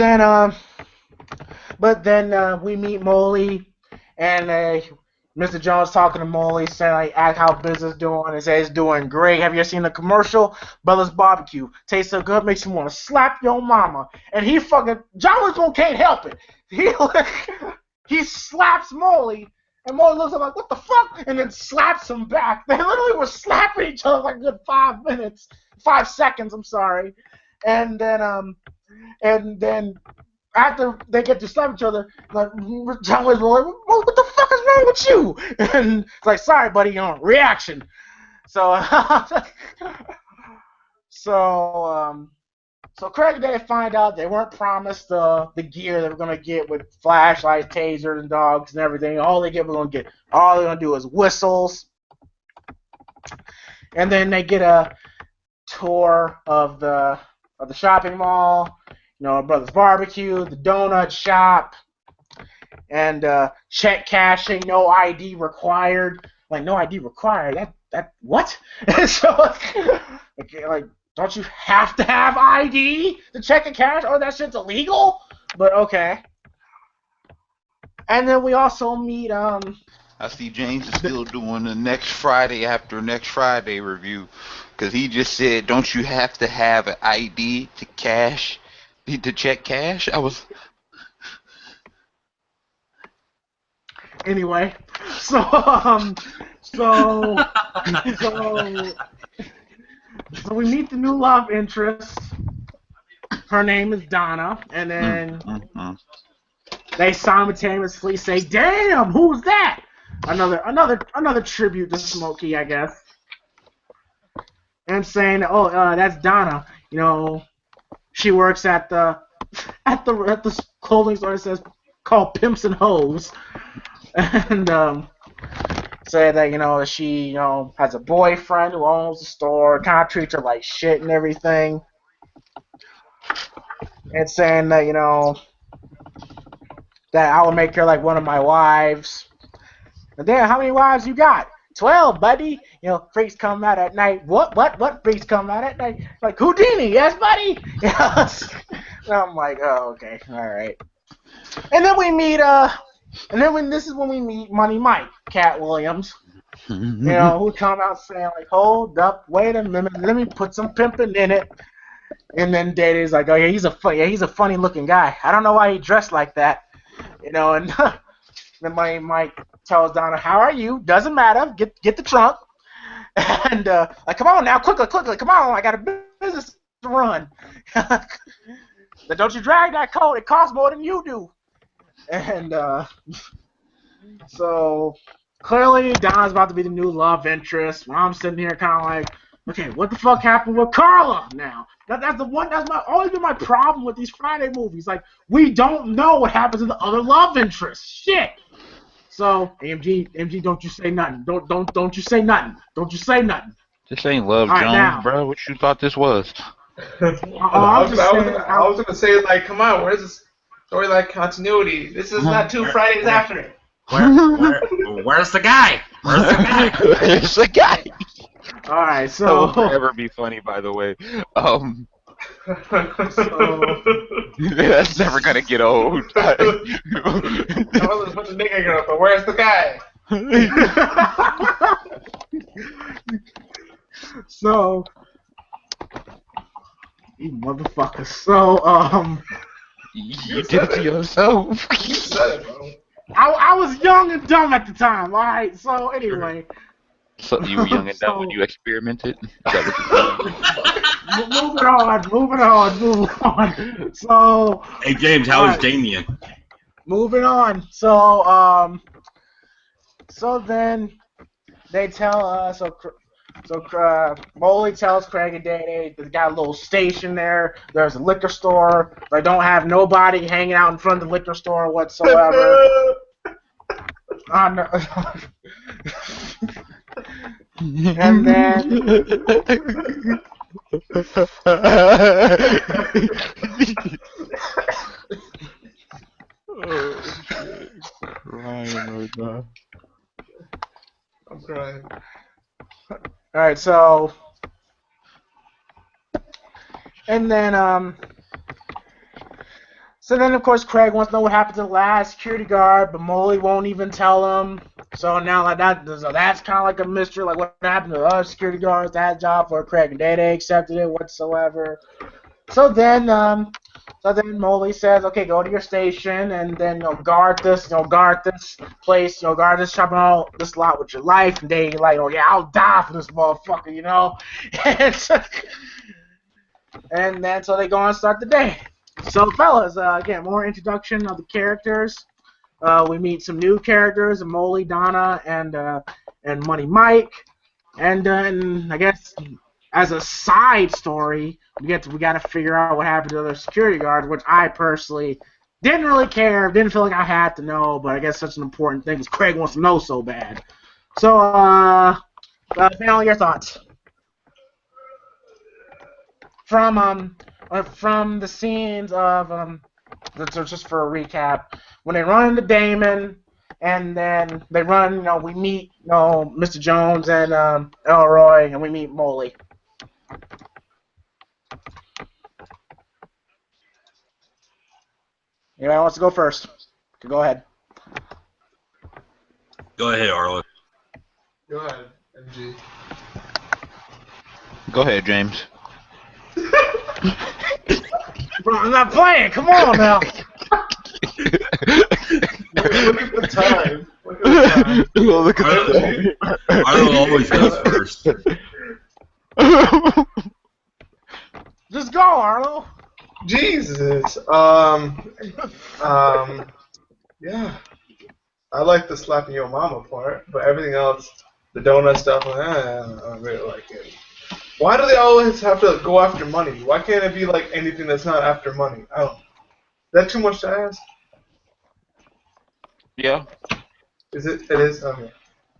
then we meet Molly, and Mr. Jones talking to Molly, saying like, "Ask how business doing." And says it's doing great. Have you ever seen the commercial? Bella's barbecue tastes so good, makes you want to slap your mama. And he fucking John Witherspoon can't help it. He slaps Molly, and Molly looks at him like, "What the fuck?" And then slaps him back. They literally were slapping each other like a good 5 seconds. I'm sorry, and then after they get to slap each other, like John was like, "What the fuck is wrong with you?" And it's like, "Sorry, buddy, reaction." So, so Craig and Dave find out they weren't promised the gear they were gonna get with flashlights, tasers, and dogs and everything. All they're gonna do is whistles, and then they get a tour of the shopping mall. Brothers Barbecue, the donut shop, and check cashing, no ID required. Like, no ID required? That what? And so, like, don't you have to have ID to check and cash? Oh, that shit's illegal? But okay. And then we also meet I see James is still doing the next Friday after next Friday review, because he just said, "Don't you have to have an ID to cash?" To check cash? Anyway, so we meet the new love interest. Her name is Donna, and then they simultaneously say, "Damn, who's that?" Another tribute to Smokey, I guess. And saying, "Oh, that's Donna. She works at the clothing store that says called Pimps and Hoes," and say that she has a boyfriend who owns the store, kind of treats her like shit and everything, and saying that that I will make her like one of my wives. And then, how many wives you got? 12, buddy. Freaks come out at night. What freaks come out at night? Like Houdini, yes, buddy. Yes. And I'm like, oh, okay, all right. And then we meet this is when we meet Money Mike, Cat Williams. Who come out saying like, "Hold up, wait a minute, let me put some pimping in it." And then Day's like, "Oh yeah, he's a funny looking guy. I don't know why he dressed like that." And then Money Mike tells Donna, "How are you? Doesn't matter. Get the trunk." And like, "Come on now, quickly, come on! I got a business to run." But don't you drag that coat? It costs more than you do. And so clearly Donna's about to be the new love interest. When I'm sitting here, kind of like, okay, what the fuck happened with Carla now? That's always been my problem with these Friday movies. Like, we don't know what happens to the other love interest. Shit. So AMG, don't you say nothing. Don't you say nothing. Don't you say nothing. This ain't Love Jones, now, bro. What you thought this was? I was gonna say, like, come on, where's this storyline continuity? This is not 2 Fridays after it. Where's the guy? Where's the guy? Where's the guy? All right, so that will forever be funny, by the way. That's never gonna get old. I was put the nigga girl, but where's the guy? So, you motherfuckers. So, you did it to yourself. You said it, bro. I was young and dumb at the time. All right. So anyway. So you were young and dumb when you experimented? Moving on. So. Hey James, how is Damien? Moving on. So then they tell Molly tells Craig and Day they got a little station there. There's a liquor store. They don't have nobody hanging out in front of the liquor store whatsoever. And then Oh shit! Crying right now. I'm crying. all right, so and then so then of course Craig wants to know what happened to the last security guard, but Molly won't even tell him. So now like that's kind of like a mystery, like what happened to the other security guards that job for Craig and Day accepted it whatsoever. So then Molly says, okay, go to your station and then guard this place, guard this shopping mall, this lot with your life. And they like, oh yeah, I'll die for this motherfucker, and then so they go and start the day. So fellas, again, more introduction of the characters. We meet some new characters: Molly, Donna, and Money Mike. And I guess as a side story, we got to figure out what happened to the other security guards, which I personally didn't really care, didn't feel like I had to know, but I guess such an important thing because Craig wants to know so bad. So, Daniel, your thoughts from the scenes of so just for a recap, when they run into Damon. And then they run, we meet, Mr. Jones and Elroy, and we meet Molly. Anybody wants to go first? Go ahead. Go ahead, Arlo. Go ahead, MG. Go ahead, James. Bro, I'm not playing. Come on now. Look at the time. Look at the time. Arlo always goes first. Just go, Arlo. Jesus. Yeah. I like the slapping your mama part, but everything else, the donut stuff, I don't really like it. Why do they always have to go after money? Why can't it be like anything that's not after money? I don't know. Is that too much to ask? Yeah. Is it? It is? Okay.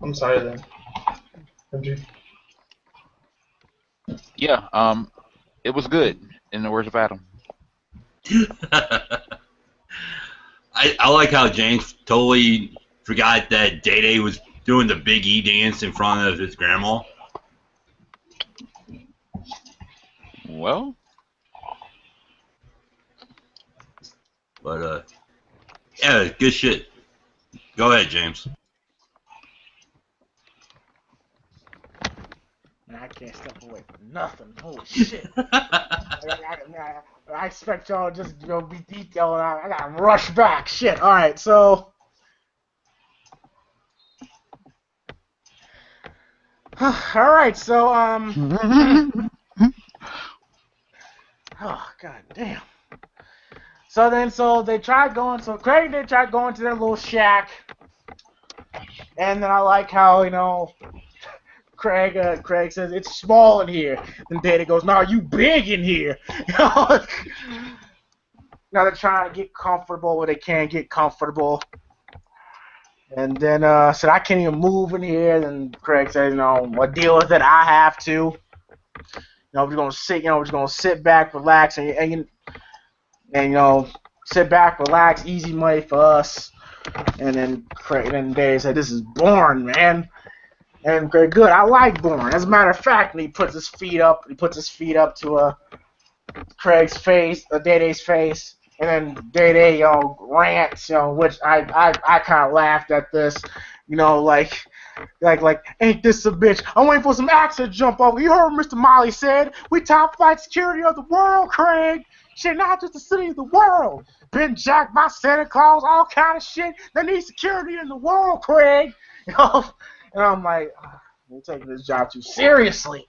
I'm sorry then. MG. Yeah. It was good, in the words of Adam. I like how James totally forgot that Day was doing the Big E dance in front of his grandma. Well. But, yeah, good shit. Go ahead, James. Man, I can't step away from nothing. Holy shit. I expect y'all to just be detailed. I gotta rush back. Shit. All right, so. All right, so oh god damn. So they tried going. So Craig they tried going to their little shack, and then I like how Craig says it's small in here. And Data goes, "No, you big in here." Now they're trying to get comfortable where they can't get comfortable. And then said I can't even move in here. And Craig said, "I'll deal with it. I have to. We're gonna sit. We're just gonna sit back, relax, and sit back, relax, easy money for us." And then Dave said, "This is boring, man." And Craig, good. I like boring. As a matter of fact, and he puts his feet up to Craig's face, Day-Day's face, and then Day-Day, rants, which I kind of laughed at this, like, ain't this a bitch? I'm waiting for some axe to jump over. You heard what Mr. Molly said. We top flight security of the world, Craig. Shit, not just the city of the world. Been jacked by Santa Claus, all kind of shit. They need security in the world, Craig. And I'm like, you're taking this job too seriously.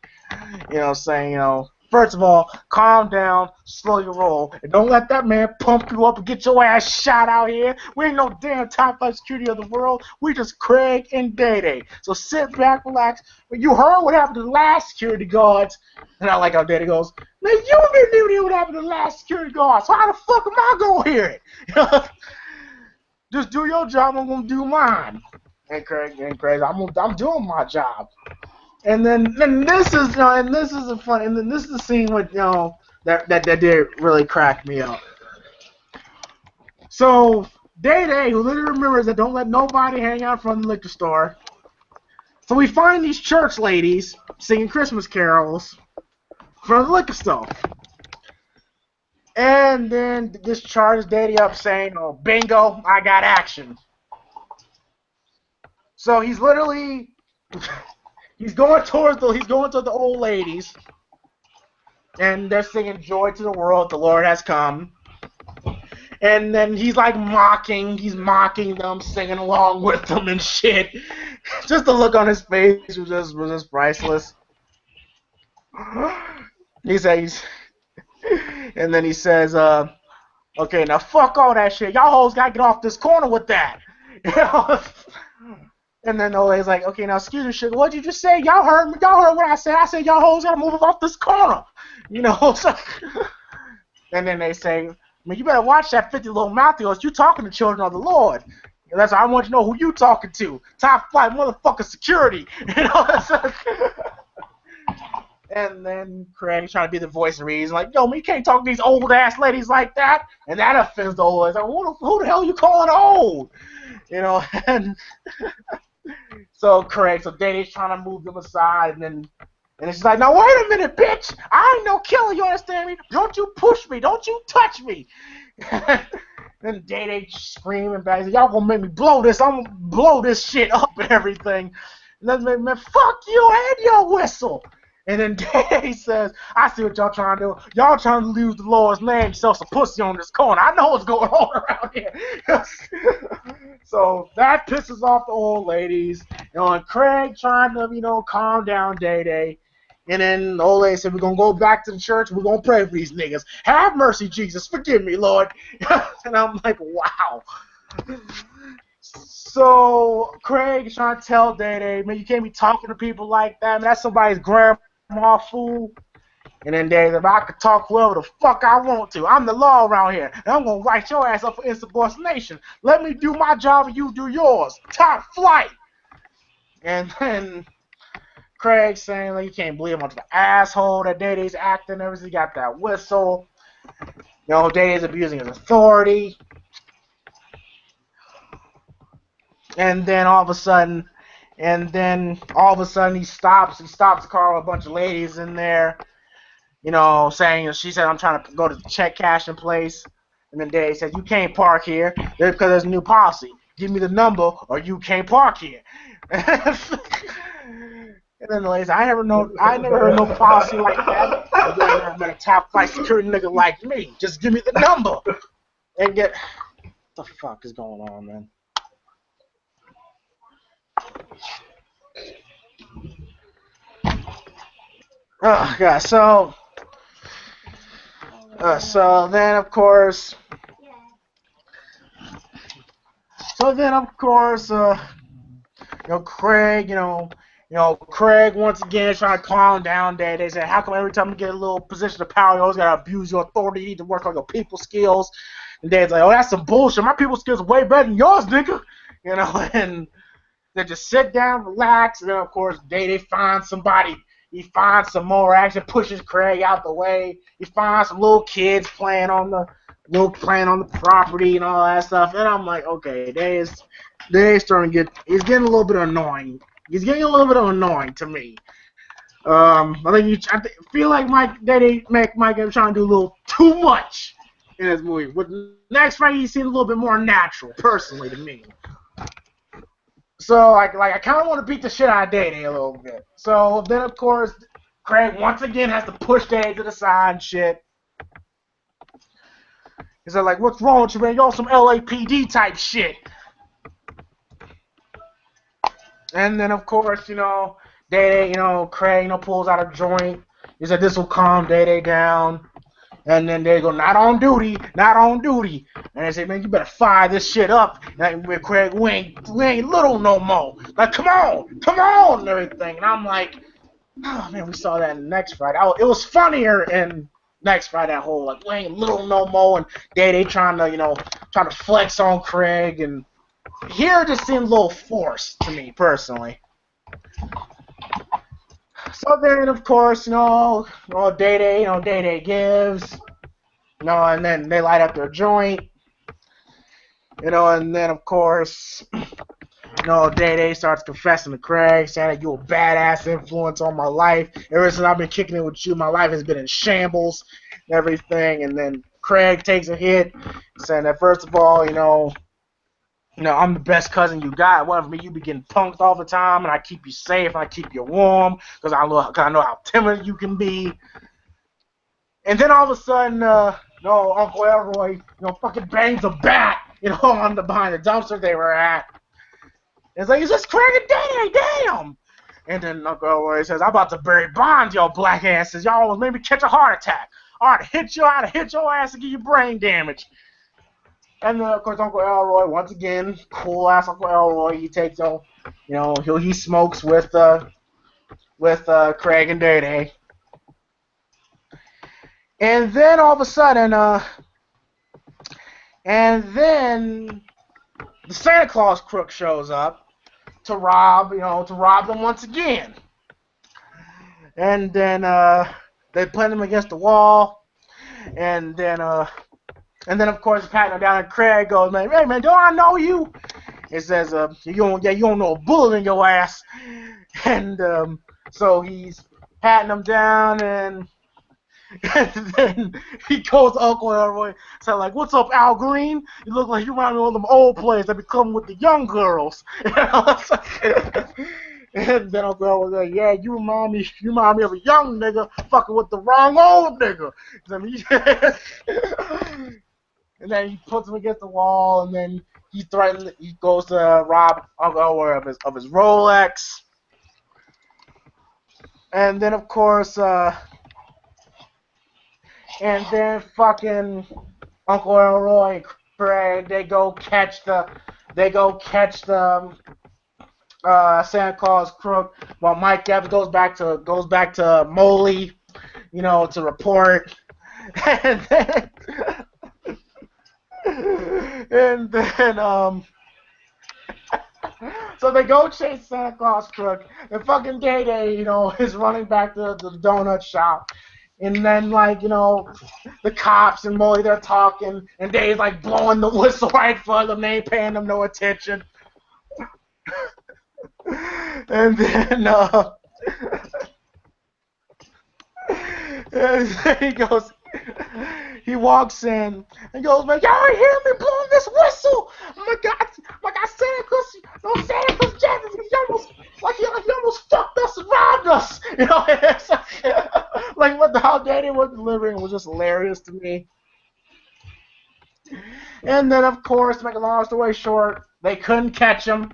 Saying, First of all, calm down, slow your roll, and don't let that man pump you up and get your ass shot out here. We ain't no damn top 5 security of the world. We just Craig and Day Day. So sit back, relax. You heard what happened to the last security guards. And I like how Day Day goes, man, you didn't hear what happened to the last security guards. So how the fuck am I gonna hear it? Just do your job. I'm gonna do mine. And Craig, I'm doing my job. And then this is this is the scene with that did really crack me up. So Day Day, who literally remembers that don't let nobody hang out from the liquor store. So we find these church ladies singing Christmas carols from the liquor store. And then this charges Day Day up saying, "Oh, bingo, I got action." So he's literally he's going towards the old ladies, and they're singing "Joy to the World, the Lord has come." And then he's like mocking them, singing along with them and shit. Just the look on his face was just priceless. He says, and then he says, "Okay, now fuck all that shit. Y'all hoes gotta get off this corner with that." You know? And then the old lady's like, "Okay, now excuse me, sugar, what'd you just say? Y'all heard me. Y'all heard what I said. I said y'all hoes gotta move off this corner." You know? And then they say, "Man, you better watch that 50 little mouth of yours. You talking to children of the Lord." And that's why I want you to know who you talking to. Top flight motherfucker security. You know? And then Craig's trying to be the voice of reason, like, "Yo, man, you can't talk to these old ass ladies like that." And that offends the old ladies. Like, who the hell are you calling old? You know? And so Day's trying to move them aside, and she's like, "Now wait a minute, bitch! I ain't no killer, you understand me? Don't you push me, don't you touch me!" Then Day screaming back, "Y'all gonna make me blow this? I'm gonna blow this shit up and everything." And then man, "Fuck you and your whistle." And then Day says, "I see what y'all trying to do. Y'all trying to use the Lord's name, sell some pussy on this corner. I know what's going on around here." So that pisses off the old ladies. And Craig trying to, calm down Day. And then the old lady said, "We're going to go back to the church. We're going to pray for these niggas. Have mercy, Jesus. Forgive me, Lord." And I'm like, wow. So Craig is trying to tell Day, "Man, you can't be talking to people like that. Man, that's somebody's grandma, fool." And then Day's like, "I could talk whoever the fuck I want to. I'm the law around here. And I'm going to write your ass up for insubordination. Let me do my job and you do yours. Top flight." And then Craig's saying, like, you can't believe how much of an asshole that Day's acting and everything. He got that whistle. Day's abusing his authority. And then all of a sudden he stops the car with a bunch of ladies in there, saying, she said, "I'm trying to go to the check cashing place." And then Day says, "You can't park here because there's a new policy. Give me the number or you can't park here." And then the lady said, I never heard no policy like that. You never met a top flight security nigga like me. Just give me the number and get. What the fuck is going on, man? Oh yeah, so then of course, Craig once again trying to calm down Day. They said, "How come every time you get a little position of power, you always gotta abuse your authority? You need to work on your people skills." And Dad's like, "Oh, that's some bullshit. My people skills are way better than yours, nigga." And they just sit down, relax, and then of course Day finds somebody. He finds some more action, pushes Craig out the way. He finds some little kids playing on the property and all that stuff. And I'm like, okay, Day's starting to he's getting a little bit annoying. He's getting a little bit annoying to me. I feel like Mike Epps trying to do a little too much in this movie. With next fight, he seemed a little bit more natural, personally, to me. So I kind of want to beat the shit out of Day a little bit. So then of course Craig once again has to push Day to the side and shit. He's like, "What's wrong with you, man? You're some LAPD type shit." And then of course Day Craig pulls out a joint. He said this will calm Day Day down. And then they go, not on duty, not on duty. And they say, man, you better fire this shit up. And with Craig, we ain't little no more. Like, come on, and everything. And I'm like, oh man, we saw that in Next Friday. It was funnier in Next Friday, that whole like, we ain't little no more. And they trying to flex on Craig. And here it just seems a little forced to me personally. So then, of course, Day Day gives. And then they light up their joint, and then of course, Day Day starts confessing to Craig, saying that you're a badass influence on my life. Ever since I've been kicking it with you, my life has been in shambles, and everything. And then Craig takes a hit, saying that first of all, I'm the best cousin you got. One of me, you be getting punked all the time, and I keep you safe, and I keep you warm, because I know how timid you can be. And then all of a sudden, Uncle Elroy, fucking bangs a bat, behind the dumpster they were at. And it's like, is this Craig and Day Day? Damn! And then Uncle Elroy says, I'm about to bury Bonds, y'all black asses. Y'all almost made me catch a heart attack. I'd have hit your ass and give you brain damage. And then, of course, Uncle Elroy, once again, cool ass Uncle Elroy, he takes, he smokes with Craig and Day Day. And then all of a sudden, the Santa Claus crook shows up to rob them once again. And then they put him against the wall, and then of course patting him down, and Craig goes, man, hey man, don't I know you? It says, you don't know a bullet in your ass. And so he's patting him down, and then he goes to Uncle Elroy, said like, what's up, Al Green? You look like you remind me of them old players that be coming with the young girls. And then Uncle Elroy was like, yeah, you remind me of a young nigga fucking with the wrong old nigga. And then he puts him against the wall, and then he goes to rob Uncle Elroy of his Rolex. And then of course, and then fucking Uncle Elroy and Craig, they go catch the Santa Claus crook, while Mike Epps goes back to Moley, to report. And then so they go chase Santa Claus crook, and fucking Day Day, is running back to the donut shop. And then, the cops and Molly, they're talking, and Dave's, blowing the whistle right in front of them. They ain't paying them no attention. And then, he walks in and goes, man, y'all ain't hear me blowing this whistle? Oh my God, Santa Claus, Santa Claus Jackson, he almost fucked us and robbed us. It's how Daddy was delivering was just hilarious to me. And then, of course, to make a long story short, they couldn't catch him.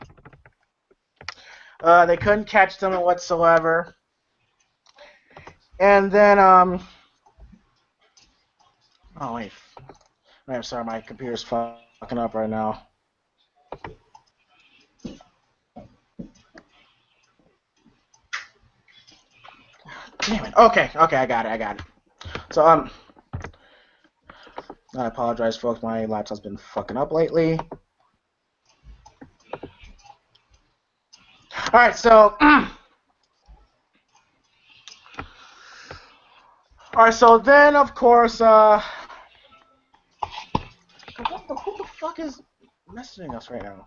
They couldn't catch them whatsoever. And then, oh wait, I'm sorry, my computer's fucking up right now. Damn it. Okay, I got it. So, I apologize, folks. My laptop's been fucking up lately. All right, so, then, of course, who the fuck is messaging us right now?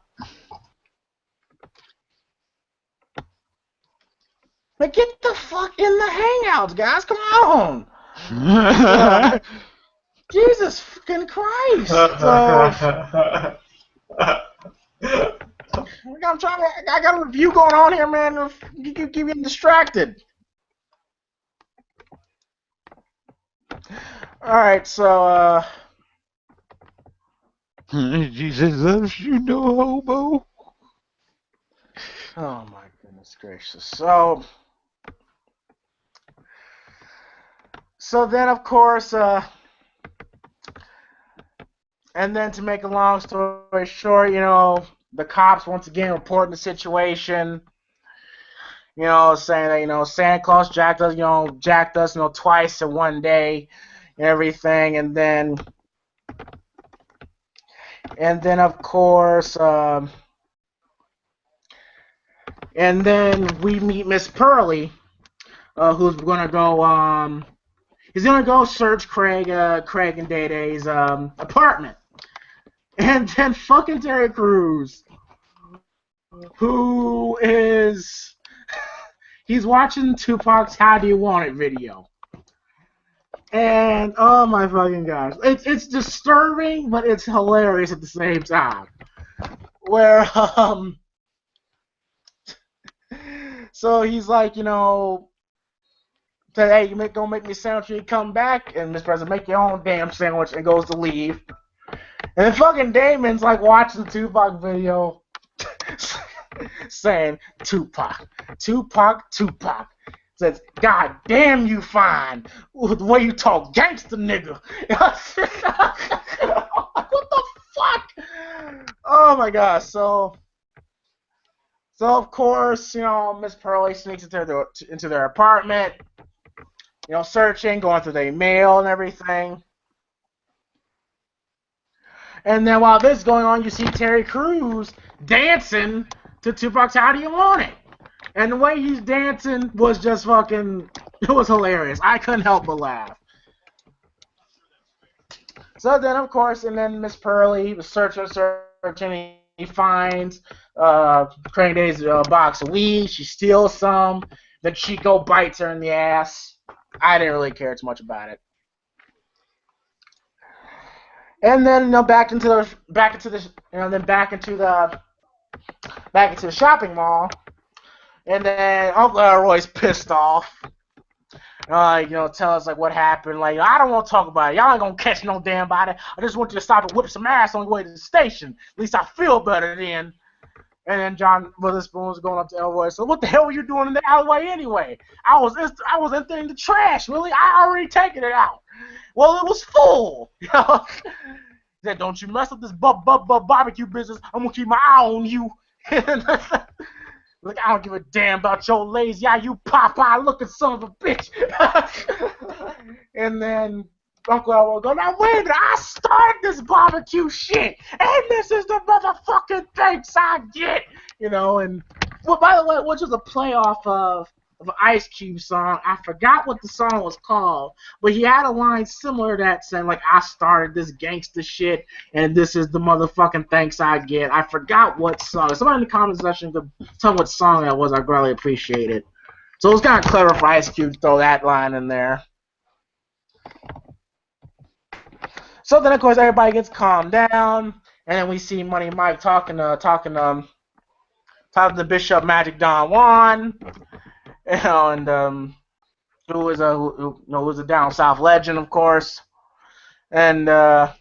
Like, get the fuck in the Hangouts, guys. Come on. Jesus fucking Christ. I got a review going on here, man. You keep getting distracted. Alright, so, Jesus loves you, no hobo. Oh my goodness gracious. So, So then, of course, and then to make a long story short, the cops once again reporting the situation, saying that, Santa Claus jacked us, twice in one day and everything. And then of course, and then we meet Miss Pearly, who's gonna go, he's gonna go search Craig and Day Day's apartment. And then fucking Terry Crews, who is, he's watching Tupac's "How Do You Want It" video. And oh my fucking gosh, it's disturbing, but it's hilarious at the same time. Where so he's like, said, "Hey, don't make me a sandwich when you come back," and Mr. President, "Make your own damn sandwich," and goes to leave. And then fucking Damon's like watching the Tupac video, saying, "Tupac, Tupac, Tupac." Says, "God damn you fine. Ooh, the way you talk gangster nigga." What the fuck? Oh my gosh. So of course, Miss Pearly sneaks into their apartment, searching, going through their mail and everything. And then while this is going on, you see Terry Crews dancing to Tupac's "How Do You Want It?" And the way he's dancing was just fucking, it was hilarious. I couldn't help but laugh. So then, of course, and then Miss Pearly was searching, and he finds Craig Day's box of weed. She steals some. Then Chico bites her in the ass. I didn't really care too much about it. And then back into the shopping mall. And then Uncle Elroy's pissed off. Tell us like what happened. Like, I don't want to talk about it. Y'all ain't gonna catch no damn body. I just want you to stop and whip some ass on your way to the station. At least I feel better then. And then John Witherspoon was going up to Elroy. So what the hell were you doing in the alleyway anyway? I was emptying the trash. Really? I already taken it out. Well, it was full. He said, "Don't you mess up this barbecue business. I'm gonna keep my eye on you." Look, I don't give a damn about your lazy eye, you Popeye looking son of a bitch. And then Uncle Elroy goes, "Now wait a minute, I started this barbecue shit, and this is the motherfucking thanks I get." And well, by the way, which was a playoff of an Ice Cube song. I forgot what the song was called, but he had a line similar to that saying, like, "I started this gangster shit, and this is the motherfucking thanks I get." I forgot what song. Somebody in the comment section could tell me what song that was. I'd really appreciate it. So it was kind of clever for Ice Cube to throw that line in there. So then, of course, everybody gets calmed down, and then we see Money Mike talking to Bishop Magic Don Juan. And who was a down south legend, of course, and then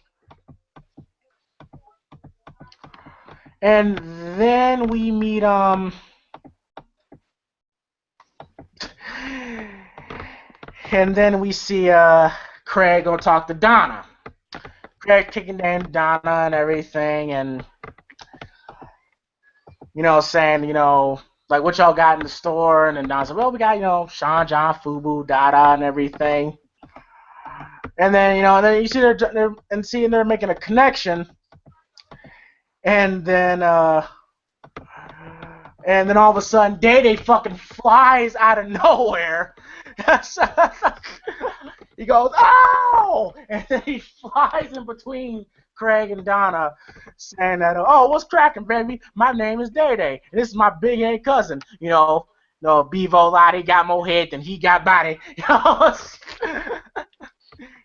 we meet and then we see Craig go talk to Donna. Craig kicking down Donna and everything, and saying like, what y'all got in the store? And then Don said, "Well, we got, Sean, John, Fubu, Dada, and everything." And then, you see they're making a connection. And then all of a sudden, Day fucking flies out of nowhere. He goes, "Oh!" And then he flies in between Craig and Donna, saying that, "Oh, what's cracking, baby? My name is Day Day, and this is my big head cousin. Bevo Lottie got more head than he got body."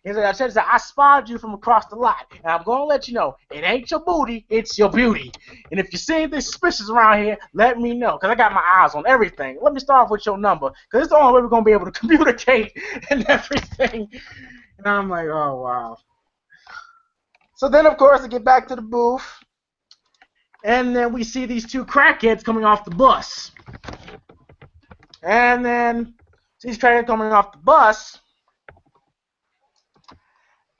He said, "I spotted you from across the lot, and I'm going to let you know, it ain't your booty, it's your beauty. And if you see anything suspicious around here, let me know, because I got my eyes on everything. Let me start off with your number, because it's the only way we're going to be able to communicate and everything." And I'm like, oh, wow. So then, of course, I get back to the booth, and then we see these two crackheads coming off the bus. And then these crackheads coming off the bus,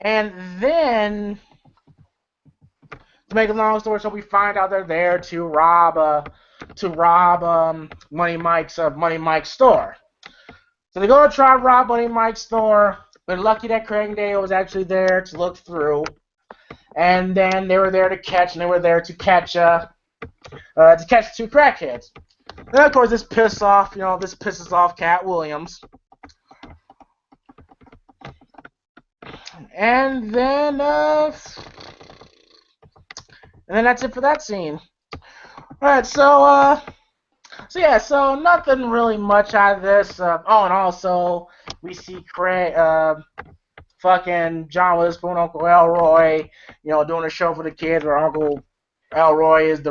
And then, to make a long story short, we find out they're there to rob Money Mike's store. So they go to try to rob Money Mike's store. They're lucky that Craig and Dale was actually there to look through. And then they were there to catch two crackheads. And of course, this pisses off Cat Williams. And then that's it for that scene. Alright, so nothing really much out of this. And also, we see Craig, fucking John Witherspoon, Uncle Elroy, doing a show for the kids where Uncle Elroy is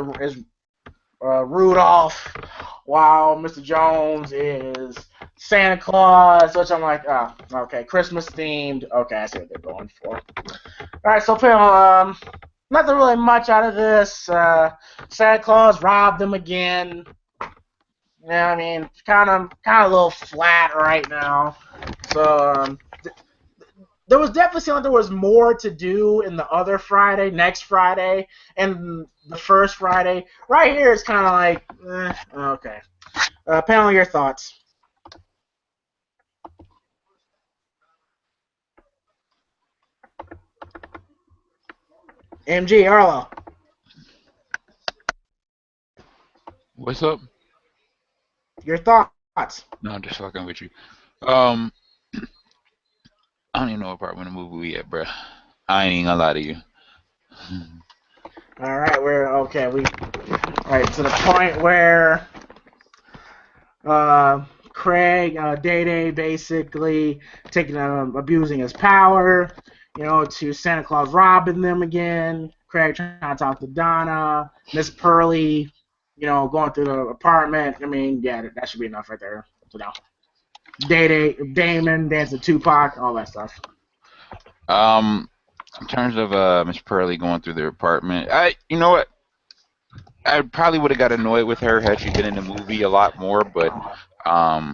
Rudolph, while Mr. Jones is Santa Claus, which I'm like, oh, okay, Christmas themed. Okay, I see what they're going for. Alright, so nothing really much out of this. Santa Claus robbed them again. Yeah, I mean, kind of a little flat right now. So there was definitely seemed like there was more to do in the other Friday, next Friday, and the first Friday. Right here, it's kind of like, okay. Panel, your thoughts. MG, Arlo. What's up? Your thoughts. No, I'm just fucking with you. I don't even know what part of the movie we at, bruh. I ain't even gonna lie to you. All right, to the point where Craig, Day basically abusing his power, to Santa Claus robbing them again. Craig trying to talk to Donna, Miss Pearly, going through the apartment. I mean, yeah, that should be enough right there. So now, Damon dancing Tupac, all that stuff. In terms of Miss Pearly going through their apartment, you know what? I probably would have got annoyed with her had she been in the movie a lot more, but I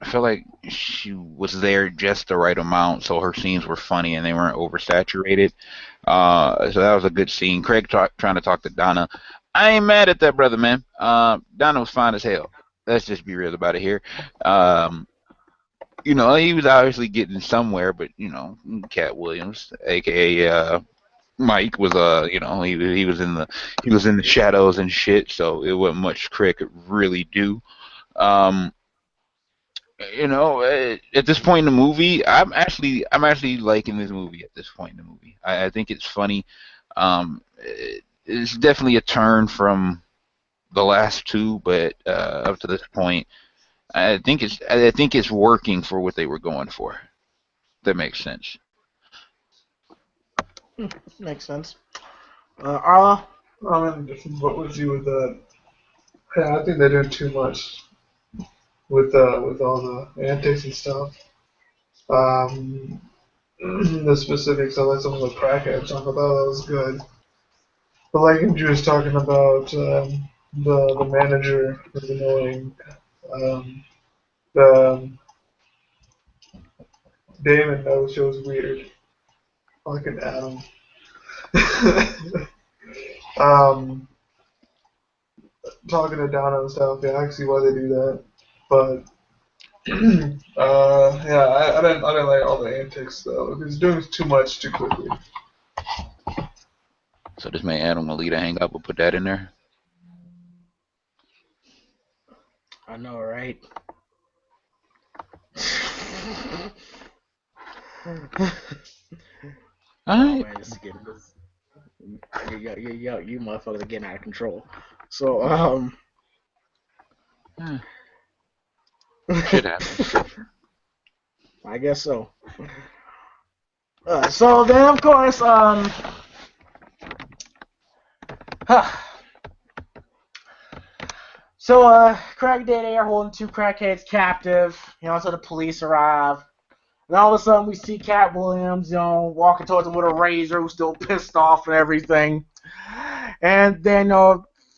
feel like she was there just the right amount, so her scenes were funny and they weren't oversaturated. So that was a good scene. Craig trying to talk to Donna. I ain't mad at that, brother, man. Donna was fine as hell. Let's just be real about it here. He was obviously getting somewhere, but Cat Williams, aka Mike, was he was in the shadows and shit, so it wasn't much Craig could really do. At this point in the movie, I'm actually liking this movie at this point in the movie. I think it's funny. It's definitely a turn from the last two, but up to this point, I think it's working for what they were going for. That makes sense. Makes sense. Arla? I'm in a different boat with you with that. Yeah, I think they're doing too much with all the antics and stuff. The specifics, I like some of the crackhead talk about. That was good. But like Andrew was talking about, the manager was annoying. The Damon knows shows weird. Fucking Adam. Talking to Donna and stuff, yeah, I can see why they do that. But yeah, I didn't like all the antics though. He's doing too much too quickly. So this made Adam Alita hang up and put that in there. I know, right? Alright. Man, you motherfuckers are getting out of control. So, Shit happens. I guess so. So then, of course, Craig and Day are holding two crackheads captive, so the police arrive. And all of a sudden, we see Cat Williams, walking towards him with a razor, who's still pissed off and everything. And then,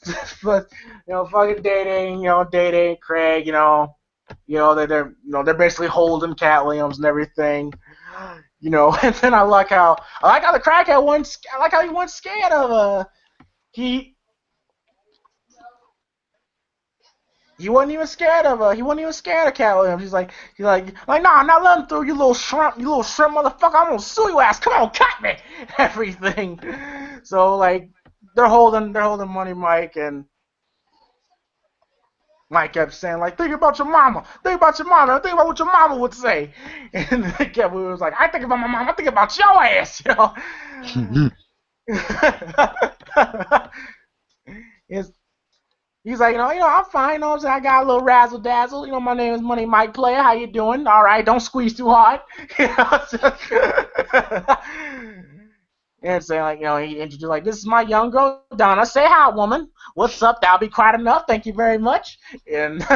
fucking Day and Craig, they're basically holding Cat Williams and everything. And then I like how the crackhead wasn't. I like how he wasn't scared of he wasn't even scared of Cat Williams. He's like, nah, let him through, you little shrimp motherfucker. I'm gonna sue your ass. Come on, cut me. Everything. So like, they're holding Money Mike, and Mike kept saying like, think about your mama, think about what your mama would say. And Cat Williams was like, I think about my mama, I think about your ass, He's like, I'm fine. I got a little razzle dazzle. My name is Money Mike Player. How you doing? All right, don't squeeze too hard. And saying like, he introduced like, this is my young girl Donna. Say hi, woman. What's up? That'll be quite enough. Thank you very much. And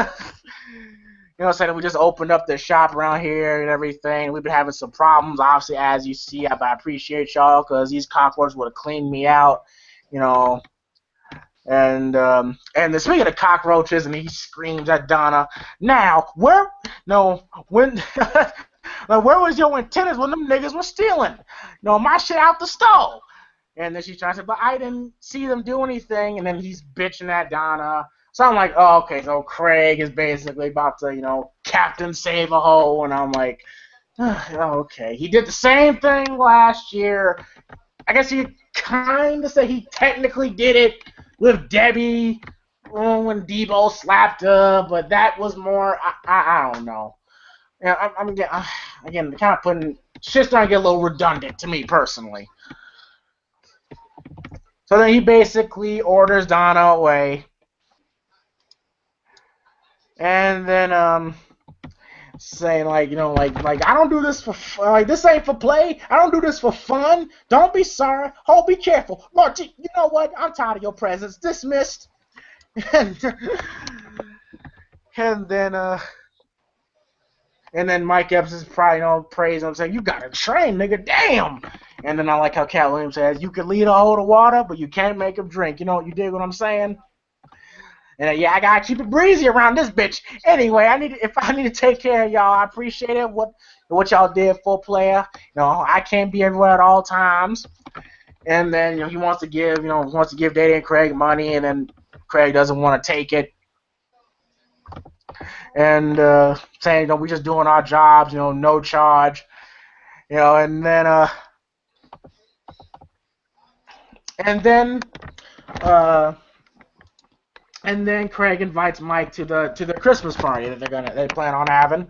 saying we just opened up the shop around here and everything. We've been having some problems, obviously, as you see. I appreciate y'all because these cockroaches would have cleaned me out, And speaking of cockroaches, and he screams at Donna. Now, where was your antennas when them niggas were stealing? My shit out the stove. And then she's trying to say, but I didn't see them do anything. And then he's bitching at Donna. So I'm like, oh, okay, so Craig is basically about to, Captain Save a Hoe. And I'm like, oh, okay. He did the same thing last year. I guess you kind of say he technically did it with Debbie when Debo slapped her, but that was more, I don't know. I'm again, kind of putting, shit's starting to get a little redundant to me personally. So then he basically orders Donna away. And then, saying like, I don't do this for this ain't for play. I don't do this for fun. Don't be sorry. Oh, be careful. Lord, you know what? I'm tired of your presence. Dismissed. And then Mike Epps is probably praising him, saying, "You got to train, nigga. Damn." And then I like how Cat Williams says, "You can lead a hoe to water, but you can't make him drink." You dig what I'm saying? And yeah, I gotta keep it breezy around this bitch. Anyway, if I need to take care of y'all, I appreciate it. What y'all did for player. I can't be everywhere at all times. And then he wants to give Data and Craig money, and then Craig doesn't want to take it. And saying we just doing our jobs, no charge. And then Craig invites Mike to the Christmas party that they plan on having,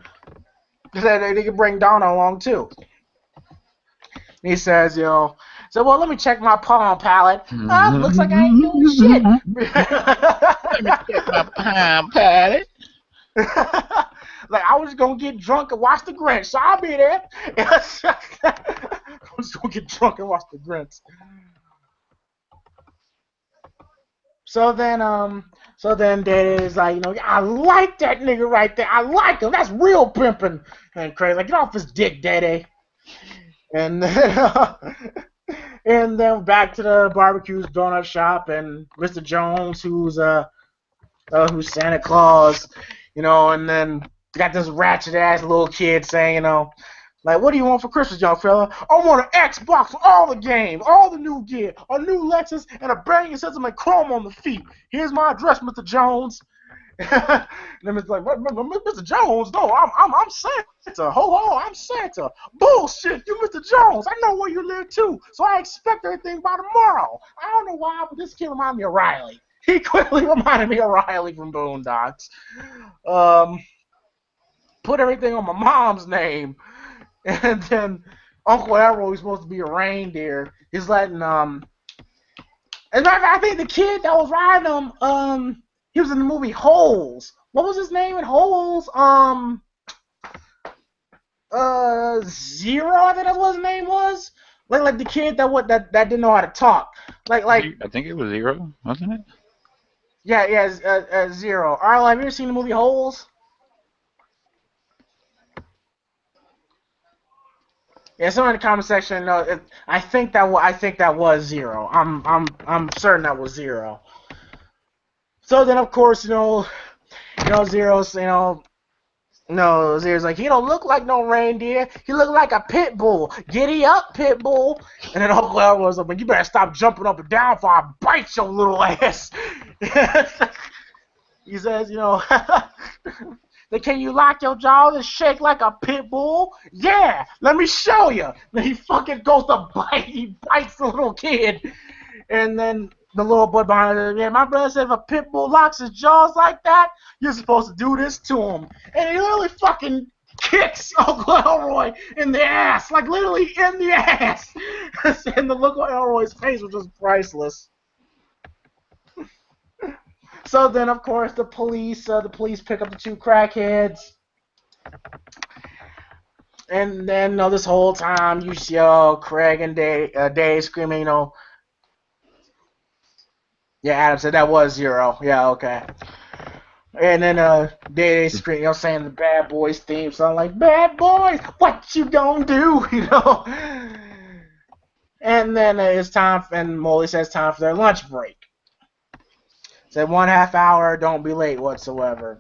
because they can bring Donna along too. And he says, so well, let me check my Palm palette. Looks like I ain't doing shit. Let me check my Palm palette. Like, I was gonna get drunk and watch the Grinch, so I'll be there. I was gonna get drunk and watch the Grinch. So then Data's like, I like that nigga right there. I like him. That's real pimping. And Craig's like, get off his dick, Data. And then back to the barbecue's donut shop, and Mr. Jones, who's Santa Claus, and then got this ratchet ass little kid saying, like, what do you want for Christmas, young fella? I want an Xbox for all the games, all the new gear, a new Lexus, and a banging system and chrome on the feet. Here's my address, Mr. Jones. And then it's like, Mr. Jones? No, I'm Santa. Ho ho, I'm Santa. Bullshit, you Mr. Jones. I know where you live too, so I expect everything by tomorrow. I don't know why, but this kid reminded me of Riley. He quickly reminded me of Riley from Boondocks. Put everything on my mom's name. And then Uncle Elroy, who's supposed to be a reindeer, is letting and I think the kid that was riding him, he was in the movie Holes. What was his name in Holes? Zero, I think that's what his name was. Like the kid that didn't know how to talk. Like I think it was Zero, wasn't it? Yeah, Zero. Arlo, have you ever seen the movie Holes? Yeah, someone in the comment section. No, I think that was Zero. I'm certain that was Zero. So then, of course, Zero's No, Zier's like, he don't look like no reindeer. He look like a pit bull. Giddy up, pit bull. And then Uncle Elroy's like, you better stop jumping up and down before I bite your little ass. He says, then can you lock your jaw and shake like a pit bull? Yeah, let me show you. Then he fucking goes to bite. He bites the little kid. And then the little boy behind him, yeah, my brother said if a pit bull locks his jaws like that, you're supposed to do this to him. And he literally fucking kicks Uncle Elroy in the ass. Like, literally in the ass. And the look on Elroy's face was just priceless. So then, of course, the police pick up the two crackheads. And then, this whole time, you see Craig and Dave screaming, Yeah, Adam said that was Zero. Yeah, okay. And then they scream, saying the Bad Boys theme song, like, Bad Boys, what you gonna do? And then it's time, and Molly says time for their lunch break. Said 1/2 hour, don't be late whatsoever.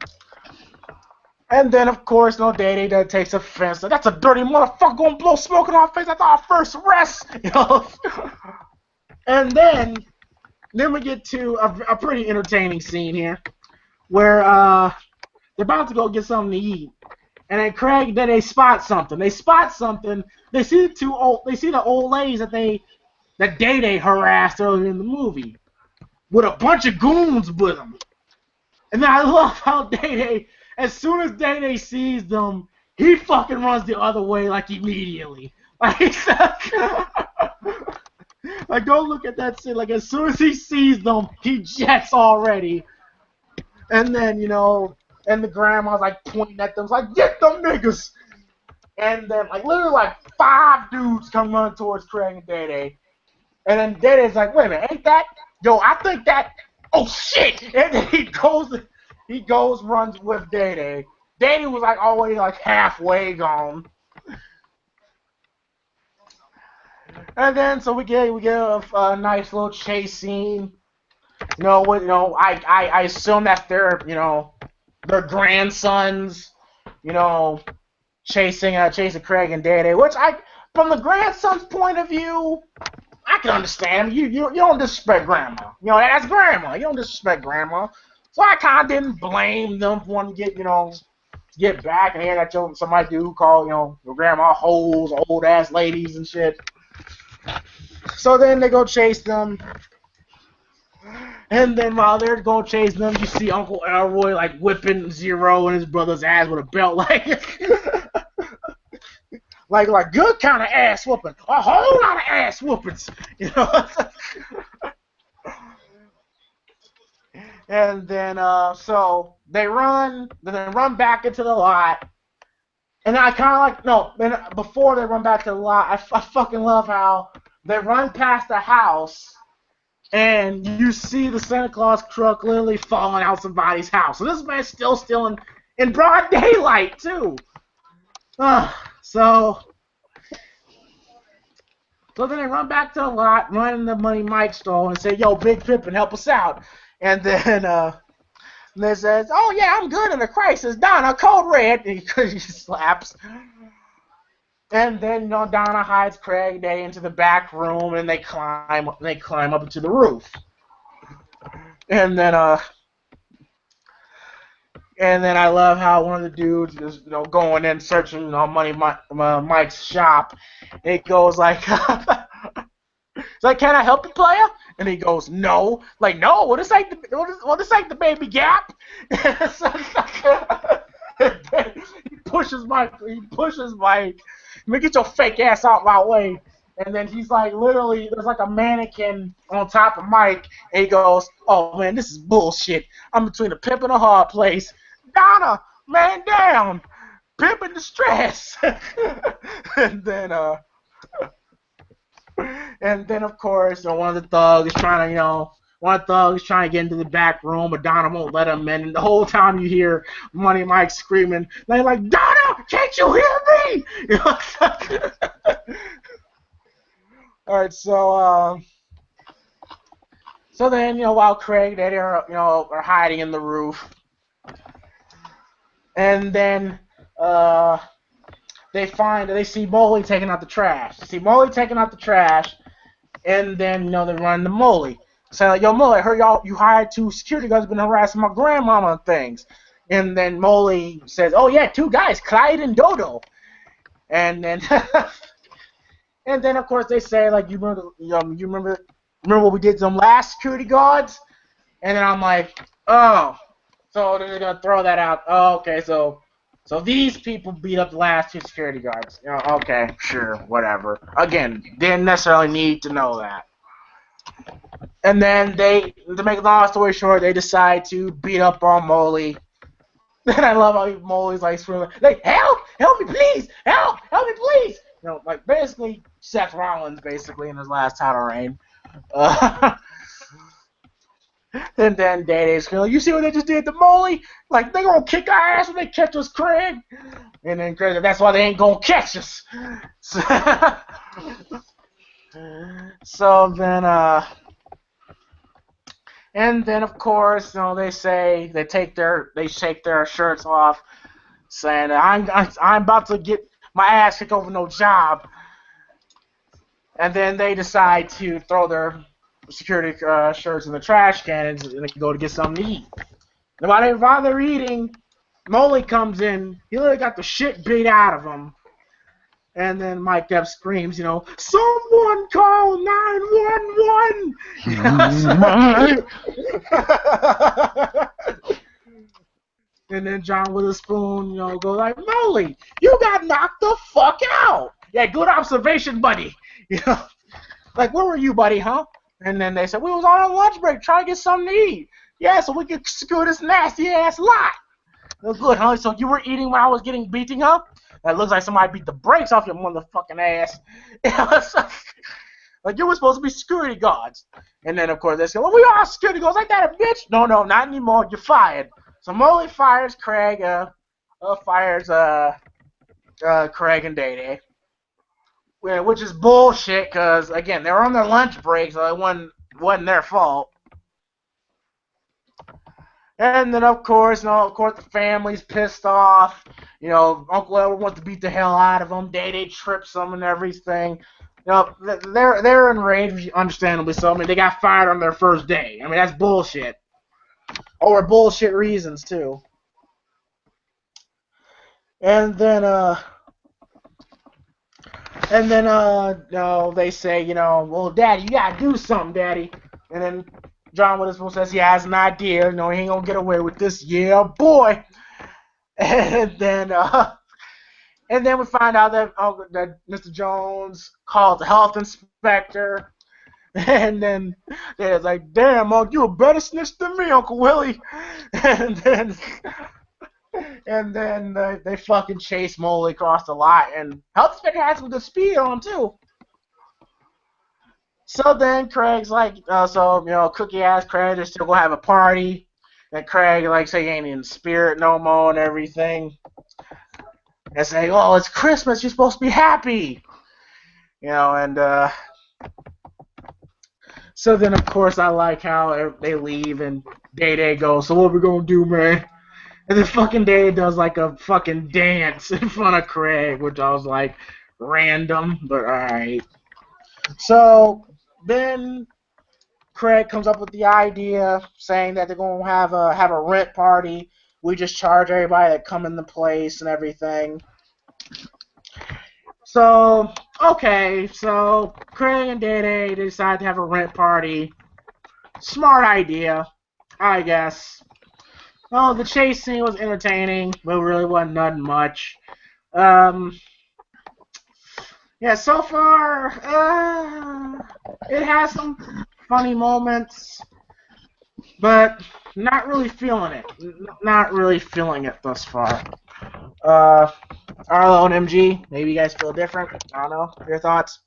And then, of course, Day that takes offense. That's a dirty motherfucker gonna blow smoke in our face after our first arrest. And then we get to a pretty entertaining scene here, where they're about to go get something to eat, and then Craig, then they spot something. They see the old ladies that Day harassed earlier in the movie, with a bunch of goons with them. And then I love how Day, as soon as Day sees them, he fucking runs the other way, like, immediately. Like, go look at that scene. Like, as soon as he sees them, he jets already. And then, and the grandma's, like, pointing at them. It's like, get them niggas! And then, like, literally, like, 5 dudes come running towards Craig and Day. And then Day's like, wait a minute, ain't that? Yo, I think that... Oh, shit! And then he goes, runs with Day. Day was, like, already, like, halfway gone. And then, so we get a nice little chase scene. I assume that's their grandsons, chasing Craig and Day. Which from the grandson's point of view, I can understand. You don't disrespect grandma. That's grandma. You don't disrespect grandma. So I kind of didn't blame them for wanting to get back and hear that somebody do call your grandma hoes, old ass ladies and shit. So then they go chase them. And then while they're going chasing them, you see Uncle Elroy, like, whipping Zero and his brother's ass with a belt, like good kind of ass whooping. A whole lot of ass whoopings. And then, so they run back into the lot. And I kind of before they run back to the lot, I fucking love how they run past the house, and you see the Santa Claus truck literally falling out somebody's house. So this man's still in broad daylight, too. So then they run back to the lot, run in the money Mike stole, and say, yo, Big Pippin, help us out. And then they says, oh, yeah, I'm good in the crisis. Donna, code red. And he slaps. And then Donna hides Craig Day into the back room, and they climb up into the roof. And then I love how one of the dudes is going in searching Money Mike's shop. It goes like, it's like, can I help you, player? And he goes, no. Like, no. What is like the baby gap? He pushes Mike. Man, get your fake ass out my way. And then he's like, literally, there's like a mannequin on top of Mike. And he goes, oh, man, this is bullshit. I'm between a pimp and a hard place. Donna, man down. Pimp in distress. And then, of course, one of the thugs is trying to get into the back room, but Donna won't let him in. And the whole time you hear Money Mike screaming, like, Donna, can't you hear me? All right, so then while Craig are hiding in the roof, and then they see Molly taking out the trash. They see Molly taking out the trash, and then they run to Molly. Say like, yo, Molly, I heard you hired 2 security guards been harassing my grandmama and things. And then Molly says, oh yeah, 2 guys, Clyde and Dodo. And then and then of course they say like, you remember what we did to them last security guards? And then I'm like, oh, so they're gonna throw that out. Oh, okay, so these people beat up the last 2 security guards. Okay, sure, whatever. Again, didn't necessarily need to know that. And then to make a long story short, they decide to beat up on Molly. And I love how Molly's like screaming, like, help me, please, help me, please. Like basically Seth Rollins, basically in his last title reign. And then Day-Day's going, you see what they just did to Molly? Like, they gonna kick our ass when they catch us, Craig. And then Craig, that's why they ain't gonna catch us. So then, and then of course, they say they take their shirts off, saying I'm about to get my ass kicked over no job. And then they decide to throw their security shirts in the trash can and go to get something to eat. And while they're eating, Molly comes in. He literally got the shit beat out of him. And then Mike Epps screams, someone call 911! And then John Witherspoon, goes like, Molly, you got knocked the fuck out. Yeah, good observation, buddy. Like, where were you, buddy, huh? And then they said, we was on our lunch break trying to get something to eat. Yeah, so we could secure this nasty-ass lot. Well, good, huh? So you were eating when I was getting beating up? That looks like somebody beat the brakes off your motherfucking ass. Like, you were supposed to be security guards. And then, of course, they say, well, we are security guards. Like that, a bitch? No, not anymore. You're fired. So Molly fires Craig, Craig and Day-Day. Which is bullshit, because, again, they were on their lunch break, so it wasn't their fault. And then, of course, the family's pissed off. Uncle Edward wants to beat the hell out of them. Day-Day trips them and everything. They're enraged, understandably so. I mean, they got fired on their first day. I mean, that's bullshit. Or bullshit reasons, too. And then, they say, well, Daddy, you gotta do something, Daddy. And then John Witherspoon says he has an idea. He ain't gonna get away with this. Yeah, boy. And then we find out that Mr. Jones called the health inspector. And then they're like, damn, Uncle, you a better snitch than me, Uncle Willie. And then they fucking chase Molly across the lot, and health inspector has some good speed on him too. So then Craig's like, Cookie ass Craig, they're still gonna have a party, and Craig say he ain't in spirit no more and everything, and say, oh, it's Christmas, you're supposed to be happy, and so then of course I like how they leave and Day-Day goes, so what we gonna do, man? And then fucking Day does like a fucking dance in front of Craig, which I was like, random, but alright. So then Craig comes up with the idea, saying that they're gonna have a rent party. We just charge everybody that come in the place and everything. So so Craig and Day decide to have a rent party. Smart idea, I guess. Well, the chase scene was entertaining, but really wasn't nothing much. Yeah, so far, it has some funny moments, but not really feeling it. Not really feeling it thus far. Arlo and MG, maybe you guys feel different. I don't know. Your thoughts?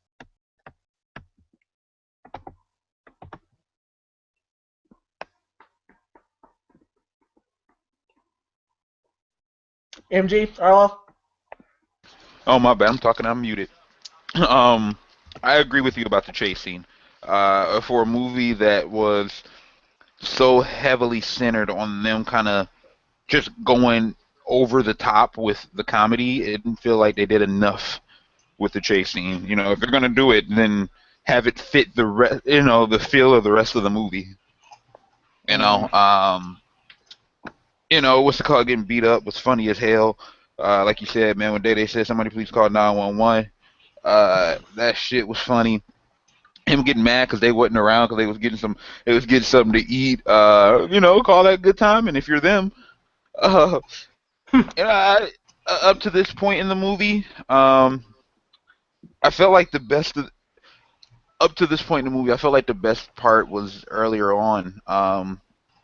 MG, Arlo? Oh, my bad. I'm talking. I'm muted. I agree with you about the chase scene. For a movie that was so heavily centered on them kind of just going over the top with the comedy. It didn't feel like they did enough with the chase scene. You know, if they're gonna do it, then have it fit the feel of the rest of the movie. You know, what's the call getting beat up was funny as hell. Like you said, man, when Day said somebody please call 911, that shit was funny. Him getting mad because they wasn't around because they was getting something to eat. Call that good time. And if you're them, uh, up to this point in the movie, I felt like the best up to this point in the movie. I felt like the best part was earlier on. And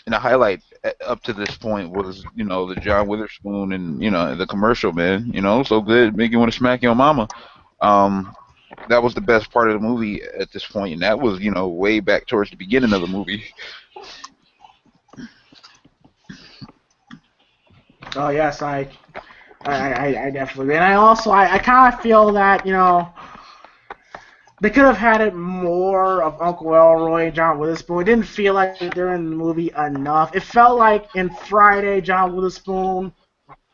the highlight up to this point was, the John Witherspoon and the commercial, man. So good, make you want to smack your mama. That was the best part of the movie at this point, and that was, way back towards the beginning of the movie. Oh yes, I definitely, and I kind of feel that they could have had it more of Uncle Elroy, John Witherspoon. It didn't feel like they're in the movie enough. It felt like in Friday, John Witherspoon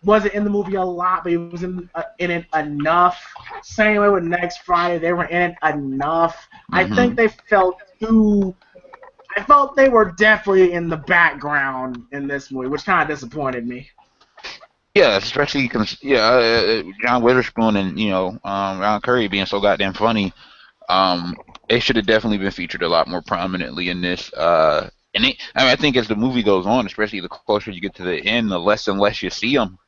wasn't in the movie a lot, but he was in it enough. Same way with Next Friday, they were in it enough. I think they felt too. I felt they were definitely in the background in this movie, which kind of disappointed me. Yeah, especially because John Witherspoon and Ron Curry being so goddamn funny. It should have definitely been featured a lot more prominently in this. I think as the movie goes on, especially the closer you get to the end, the less and less you see them.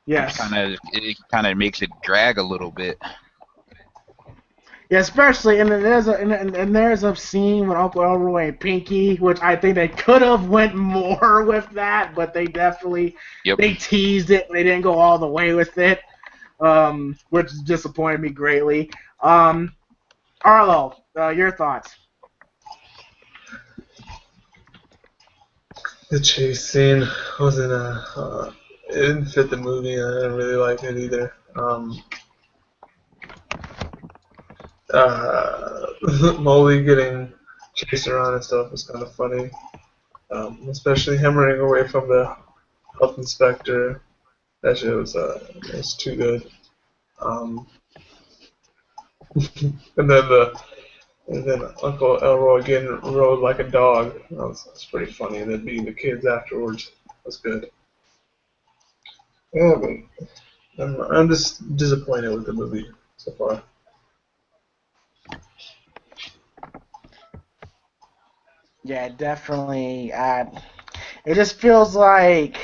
Yes. It kind of makes it drag a little bit. Yeah, especially and there's a scene with Uncle Elroy and Pinky, which I think they could have went more with that, but they definitely they teased it. They didn't go all the way with it, which disappointed me greatly. Arlo, your thoughts? The chase scene wasn't it didn't fit the movie, and I didn't really like it either. Molly getting chased around and stuff was kind of funny, especially him running away from the health inspector. That shit was too good. And then Uncle Elroy getting rode like a dog. That's pretty funny. And then beating the kids afterwards was good. Yeah, but I'm just disappointed with the movie so far. Yeah, definitely. It just feels like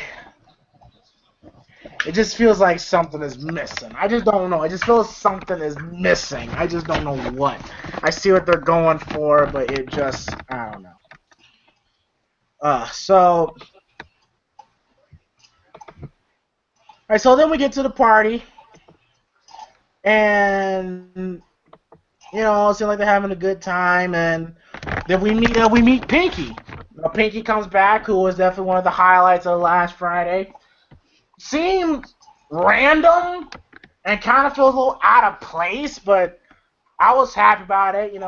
something is missing. I just don't know. I just feel something is missing. I just don't know what. I see what they're going for, but it just I don't know. So alright, so then we get to the party, and it seems like they're having a good time, and then we meet Pinky. Pinky comes back, who was definitely one of the highlights of last Friday. Seemed random and kind of feels a little out of place, but I was happy about it.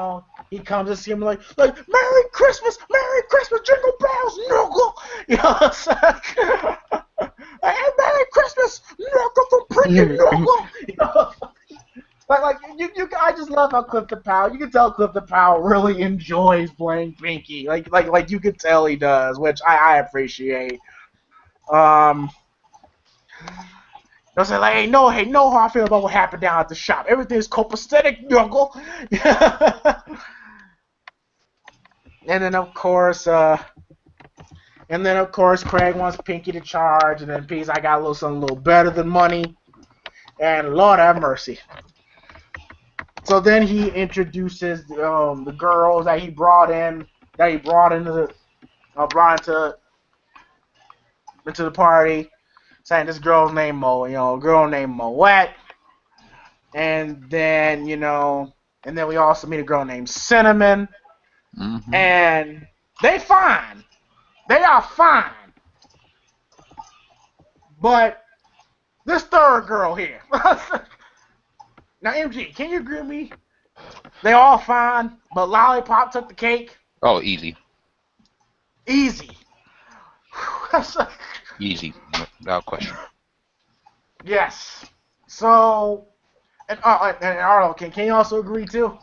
He comes to see him like Merry Christmas, Jingle Bells, Nuggle. It's like, hey, Merry Christmas, Nuggle from Pretty Nuggle. I just love how Clifton Powell. You can tell Clifton Powell really enjoys playing Pinky. Like you can tell he does, which I appreciate. They'll say like, hey, know how I feel about what happened down at the shop. Everything's copacetic, Nuggle. And then of course, Craig wants Pinky to charge, and then Pete's, I got something a little better than money, and Lord have mercy. So then he introduces the girls that he brought into the party, saying this girl's named a girl named Moet, and then we also meet a girl named Cinnamon, and they are fine, but this third girl here. Now, MG, can you agree with me? They all fine, but Lollipop took the cake. Oh, easy. Easy. Easy, without question. Yes. So, and Arlo, can you also agree too?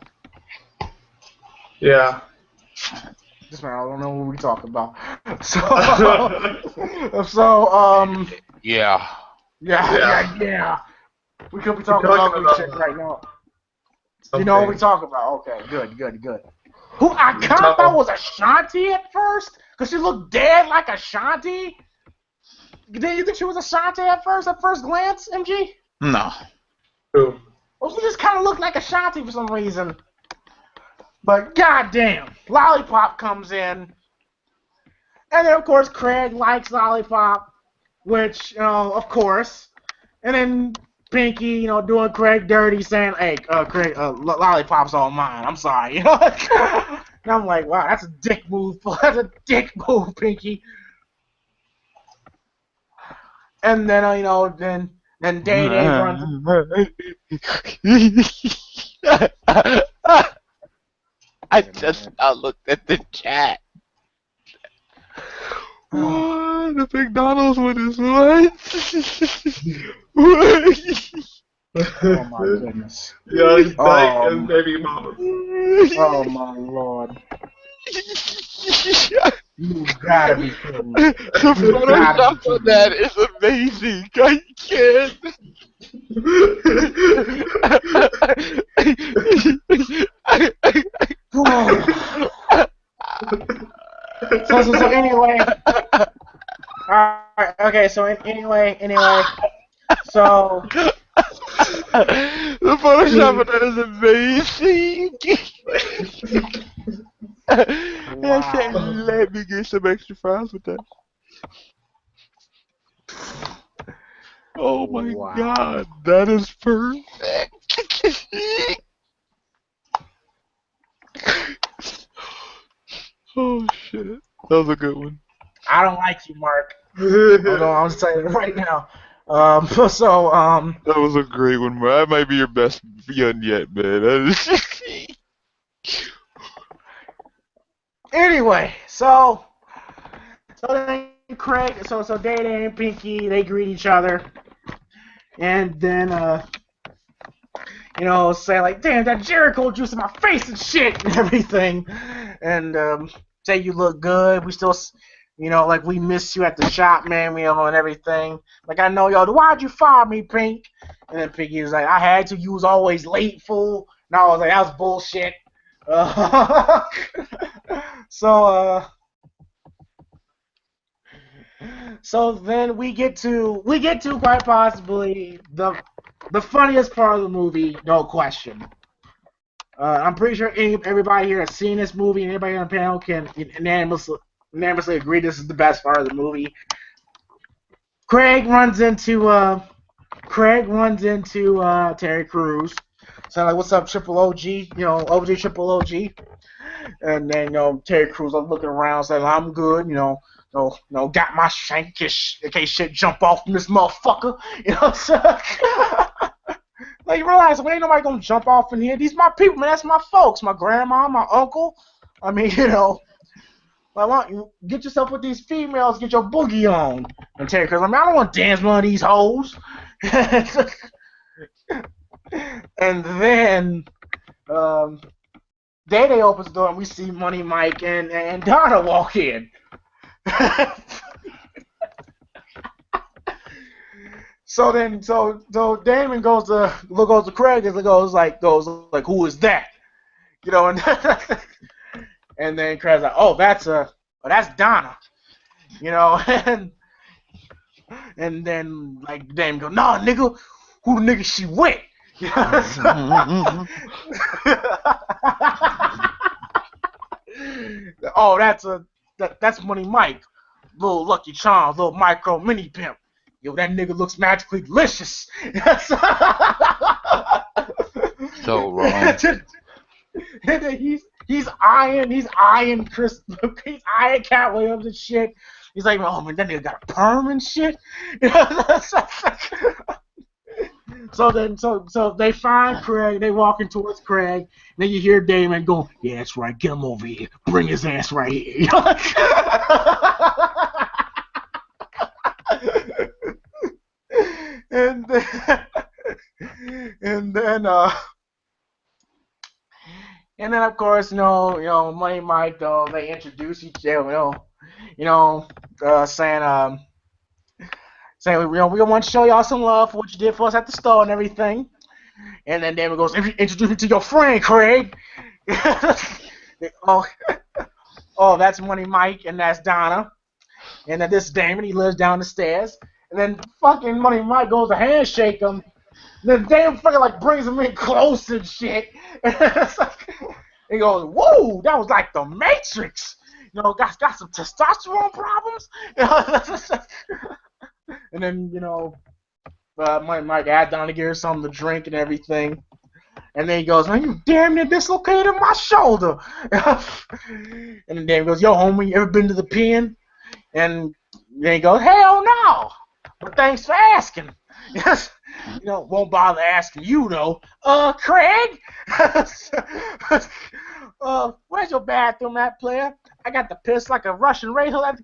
Yeah. Just man, I don't know what we talking about. So, Yeah. yeah. We could be talking talking ugly about shit right now. You something. know what we talking about? Okay, good. Who I We kind of talk- thought was Ashanti at first, cause she looked dead like Ashanti. Did you think she was Ashanti at first glance, MG? No. Who? Well, she just kind of looked like Ashanti for some reason. But goddamn, Lollipop comes in, and then of course Craig likes Lollipop, which of course, and then Pinky, doing Craig dirty, saying, "Hey, Craig, Lollipop's all mine. I'm sorry." And I'm like, wow, that's a dick move. That's a dick move, Pinky. And then then Day Day runs. I just now looked at the chat. Oh What? The McDonald's one is what? my goodness. Young Dyke Oh, and Baby Mama. oh my lord. You gotta be kidding me. The Photoshop on that is amazing. I can't. So anyway. Alright, okay, so anyway. So The Photoshop on that is amazing. And I said, wow. let me get some extra fries with that. Oh my Wow. god, that is perfect. Oh shit, that was a good one. I don't like you, Mark. I'm just telling you right now. So That was a great one, man. That might be your best one yet, man. That is... anyway, so then Craig, so Day Day and Pinky, they greet each other, and then say like, damn, that Jericho juice in my face and shit and everything, and say you look good. We still, like we miss you at the shop, man, and everything. Like I know, yo, why'd you fire me, Pink? And then Pinky was like, I had to. You was always late, fool. And I was like, that was bullshit. So so then we get to quite possibly the funniest part of the movie, no question. I'm pretty sure everybody here has seen this movie, and everybody on the panel can unanimously agree this is the best part of the movie. Craig runs into Terry Crews. So like, what's up, Triple OG? OG Triple OG. And then Terry Crews looking around, saying, "I'm good." Got my shank in case shit jump off from this motherfucker. Like, you realize, ain't nobody gonna jump off in here. These my people, man. That's my folks, my grandma, my uncle. I mean, why don't you get yourself with these females, get your boogie on? And Terry Crews, I don't want to dance with one of these hoes. And then, Day opens the door and we see Money Mike and Donna walk in. So Damon goes to Craig and goes like, who is that? And and then Craig's like, oh, that's Donna. And then like Damon goes, nah, nigga, who the nigga she with? Oh, that's Money Mike, little Lucky Charms, little micro mini pimp. Yo, that nigga looks magically delicious. So wrong. And then he's eyeing Chris, he's eyeing Cat Williams and shit. He's like, oh man, that nigga got a perm and shit. So they find Craig, they walking towards Craig, and then you hear Damon go, yeah, that's right, get him over here. Bring his ass right here. and then, and then, and then of course, Money Mike, though, they introduce each other, saying, we want to show y'all some love for what you did for us at the store and everything. And then Damon goes, introduce me to your friend, Craig. oh, that's Money Mike, and that's Donna. And then this Damon, he lives down the stairs. And then fucking Money Mike goes to handshake him. And then Damon fucking like brings him in close and shit. He goes, whoa, that was like the Matrix. Got some testosterone problems. And then, Mike asked Don to give her something to drink and everything. And then he goes, man, you damn near dislocated my shoulder. And then Damon goes, yo, homie, you ever been to the pen? And then he goes, hell no. But thanks for asking. Yes. Won't bother asking you, though. Craig? Where's your bathroom at, player? I got to piss like a Russian racehorse at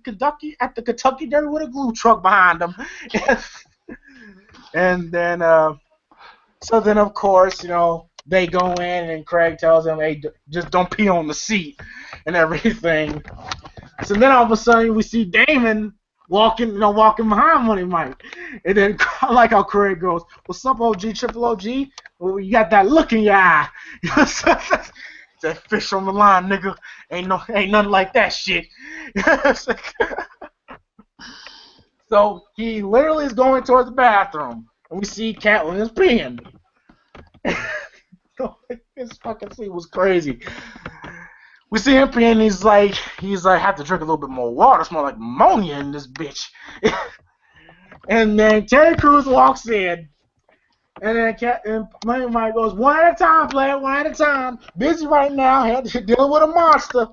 the Kentucky Derby with a glue truck behind him. And then, so then of course, they go in and Craig tells them, hey, just don't pee on the seat and everything. So then all of a sudden we see Damon walking behind Money Mike. And then I like how Craig goes, what's up, OG, Triple OG? Well, you got that look in your eye. That fish on the line, nigga. Ain't nothing like that shit. So he literally is going towards the bathroom, and we see Cat Williams peeing. This fucking scene was crazy. We see him peeing, and he's like, have to drink a little bit more water. It smells like ammonia in this bitch. And then Terry Crews walks in. And then Money Mike goes, one at a time, player, one at a time. Busy right now, dealing with a monster.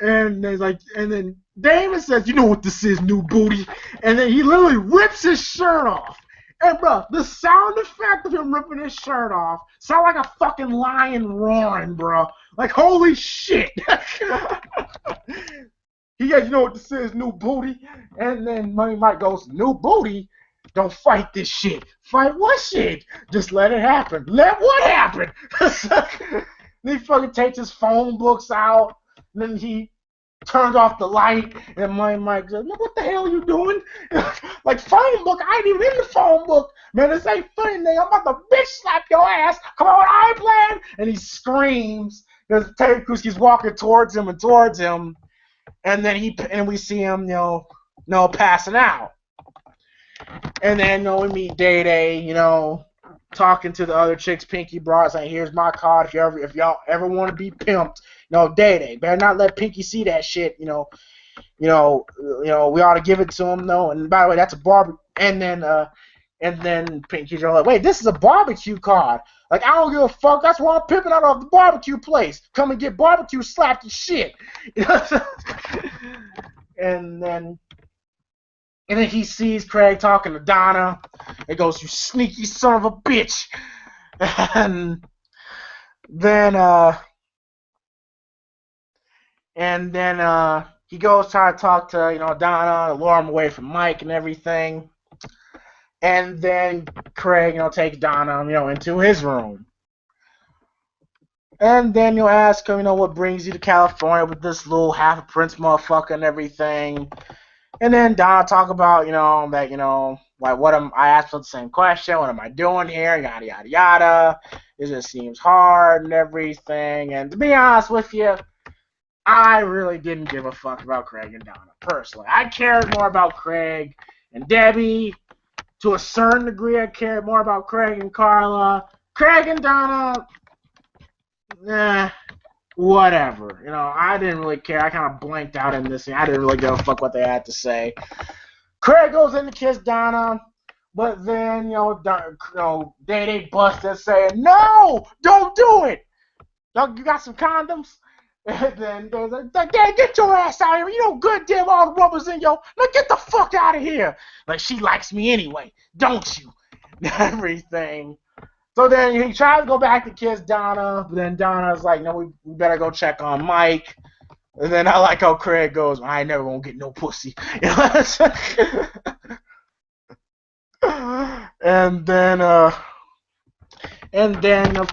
And then Damon says, you know what this is, new booty. And then he literally rips his shirt off. And bro, the sound effect of him ripping his shirt off sound like a fucking lion roaring, bro. Like, holy shit. He goes, you know what this is, new booty. And then Money Mike goes, new booty? Don't fight this shit. Fight what shit? Just let it happen. Let what happen? Then he fucking takes his phone books out. And then he turns off the light. And Money Mike goes, what the hell are you doing? Like, phone book? I ain't even in the phone book. Man, this ain't funny, nigga. I'm about to bitch slap your ass. Come on, I ain't playing. And he screams. Because Terry Crews keeps walking towards him. And then we see him, passing out. And then we meet Day Day, talking to the other chicks Pinky brought, saying, "Here's my card if y'all ever want to be pimped." Day Day better not let Pinky see that shit. We ought to give it to him. No, and by the way, that's a barbecue. And then Pinky's like, "Wait, this is a barbecue card. Like, I don't give a fuck. That's why I'm pimping out of the barbecue place. Come and get barbecue slapped and shit." And then he sees Craig talking to Donna. He goes, "You sneaky son of a bitch." And then he goes trying to talk to Donna, lure him away from Mike and everything. And then Craig takes Donna into his room. And then you'll ask him what brings you to California with this little half-prince motherfucker and everything. And then Donna talk about, I asked him the same question, what am I doing here, yada, yada, yada. It just seems hard and everything. And to be honest with you, I really didn't give a fuck about Craig and Donna, personally. I cared more about Craig and Debbie. To a certain degree, I cared more about Craig and Carla. Craig and Donna, whatever. I didn't really care. I kind of blanked out in this thing. I didn't really give a fuck what they had to say. Craig goes in to kiss Donna, but then, Day busted saying, "No, don't do it. You got some condoms?" And then they're like, "Dad, get your ass out of here. You know good damn all the rubbers in your... Like, get the fuck out of here. Like, she likes me anyway, don't you?" Everything. So then he tries to go back to kiss Donna, but then Donna's like, "No, we better go check on Mike." And then I like how Craig goes, "I ain't never gonna get no pussy." and then of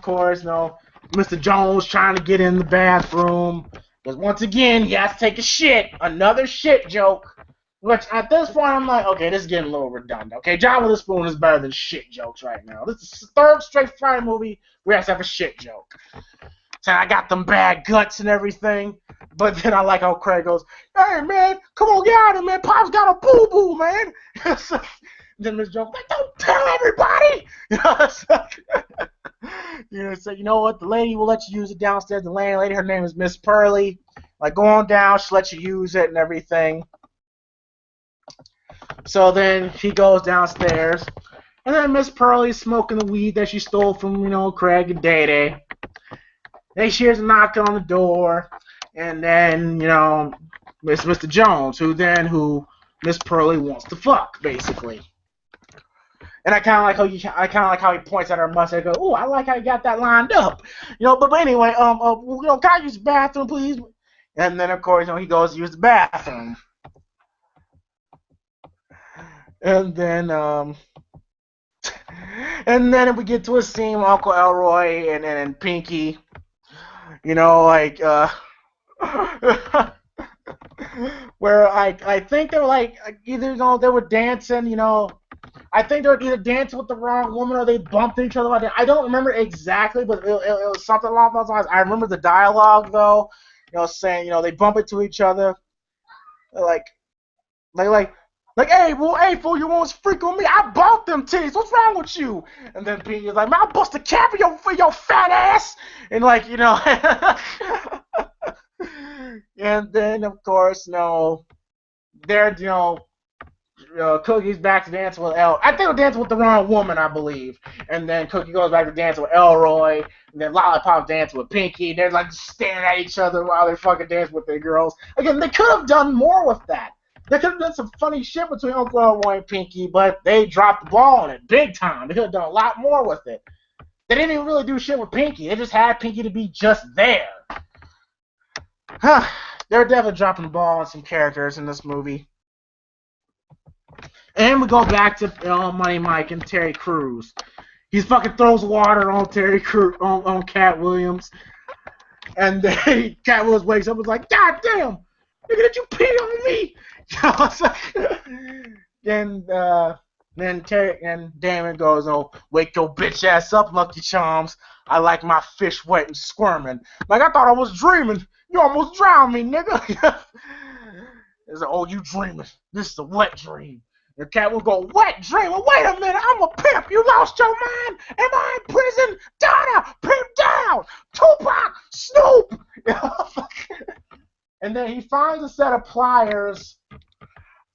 course, Mr. Jones trying to get in the bathroom. Because once again, he has to take a shit. Another shit joke. Which at this point, I'm like, okay, this is getting a little redundant. Okay, John with a Spoon is better than shit jokes right now. This is the third straight Friday movie we have to have a shit joke. So I got them bad guts and everything. But then I like how Craig goes, hey, man, come on, get out of here, man. Pop's got a boo-boo, man. Then Miss Jones like, don't tell everybody. So you know what? The lady will let you use it downstairs. The landlady, her name is Miss Pearly. Like, go on down. She'll let you use it and everything. So then he goes downstairs. And then Miss Pearly's smoking the weed that she stole from, Craig and Day Day. Then she hears a knock on the door. And then, Mr. Jones, who Miss Pearly wants to fuck, basically. And I kind of like how he points at her mustache and goes, "Ooh, I like how you got that lined up." But anyway, can I use the bathroom, please? And then of course, he goes to use the bathroom. And then we get to a scene with Uncle Elroy and Pinky. Where I think they were like either they were dancing, I think they were either dancing with the wrong woman or they bumped each other. I don't remember exactly, but it was something along those lines. I remember the dialogue though, saying they bump into each other, like, hey, fool, you want to freak on me? I bought them titties. What's wrong with you? And then Pinky's like, man, I'll bust a cap in your fat ass. And and then of course, they're Cookie's back to dancing with I think they're dancing with the wrong woman, I believe. And then Cookie goes back to dancing with Elroy. And then Lollipop's dancing with Pinky. They're like staring at each other while they're fucking dancing with their girls. Again, they could have done more with that. They could have done some funny shit between Uncle Elroy and Pinky, but they dropped the ball on it big time. They could have done a lot more with it. They didn't even really do shit with Pinky. They just had Pinky to be just there. They're definitely dropping the ball on some characters in this movie. And we go back to Money Mike and Terry Crews. He fucking throws water on Terry Crews on Cat Williams, and then Cat Williams wakes up and is like, "God damn, nigga, did you pee on me?" Then Terry and Damon goes, "Oh, wake your bitch ass up, Lucky Charms. I like my fish wet and squirming. Like I thought I was dreaming. You almost drowned me, nigga." It's like, "Oh, you dreaming? This is a wet dream." The cat will go, "Wet dream? Well, wait a minute, I'm a pimp. You lost your mind? Am I in prison? Donna, pimp down. Tupac, Snoop." And then he finds a set of pliers,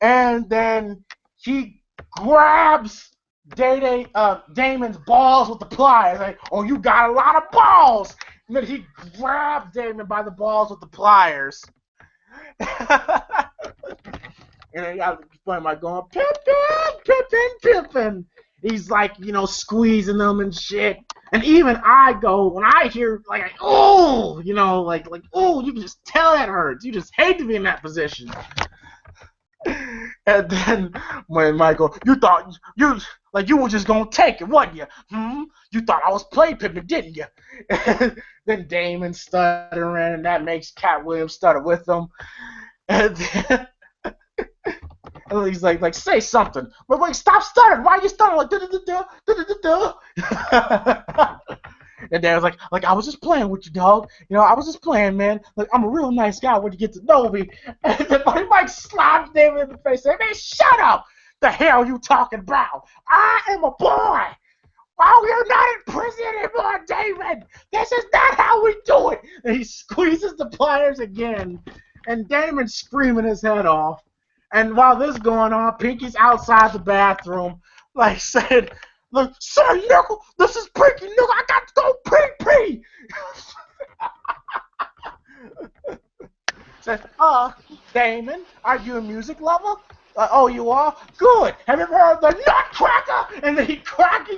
and then he grabs Damon's balls with the pliers. Like, "Oh, you got a lot of balls." And then he grabs Damon by the balls with the pliers. And then got playing like going, pimpin'. He's like, squeezing them and shit. And even I go, when I hear, like, oh, oh, you can just tell that hurts. You just hate to be in that position. And then when Michael, you thought, you were just going to take it, wasn't you? You thought I was play pimping, didn't you? And then Damon stuttering, and that makes Cat Williams stutter with him. And then... And he's like, say something. But wait, stop stuttering. Why are you stuttering? Like, da-da-da-da. And Dad's like, I was just playing with you, dog. I was just playing, man. Like, I'm a real nice guy when you get to know me. And then Mike slaps David in the face, saying, "Man, shut up. The hell are you talking about? I am a boy. Oh, you're not in prison anymore, David. This is not how we do it." And he squeezes the pliers again. And Damon's screaming his head off. And while this is going on, Pinky's outside the bathroom, like saying, "Look, sir, nickel, this is Pinky, nickel. I got to go pee." Says, Damon, are you a music lover? Oh, you are? Good. Have you ever heard of the Nutcracker? And then he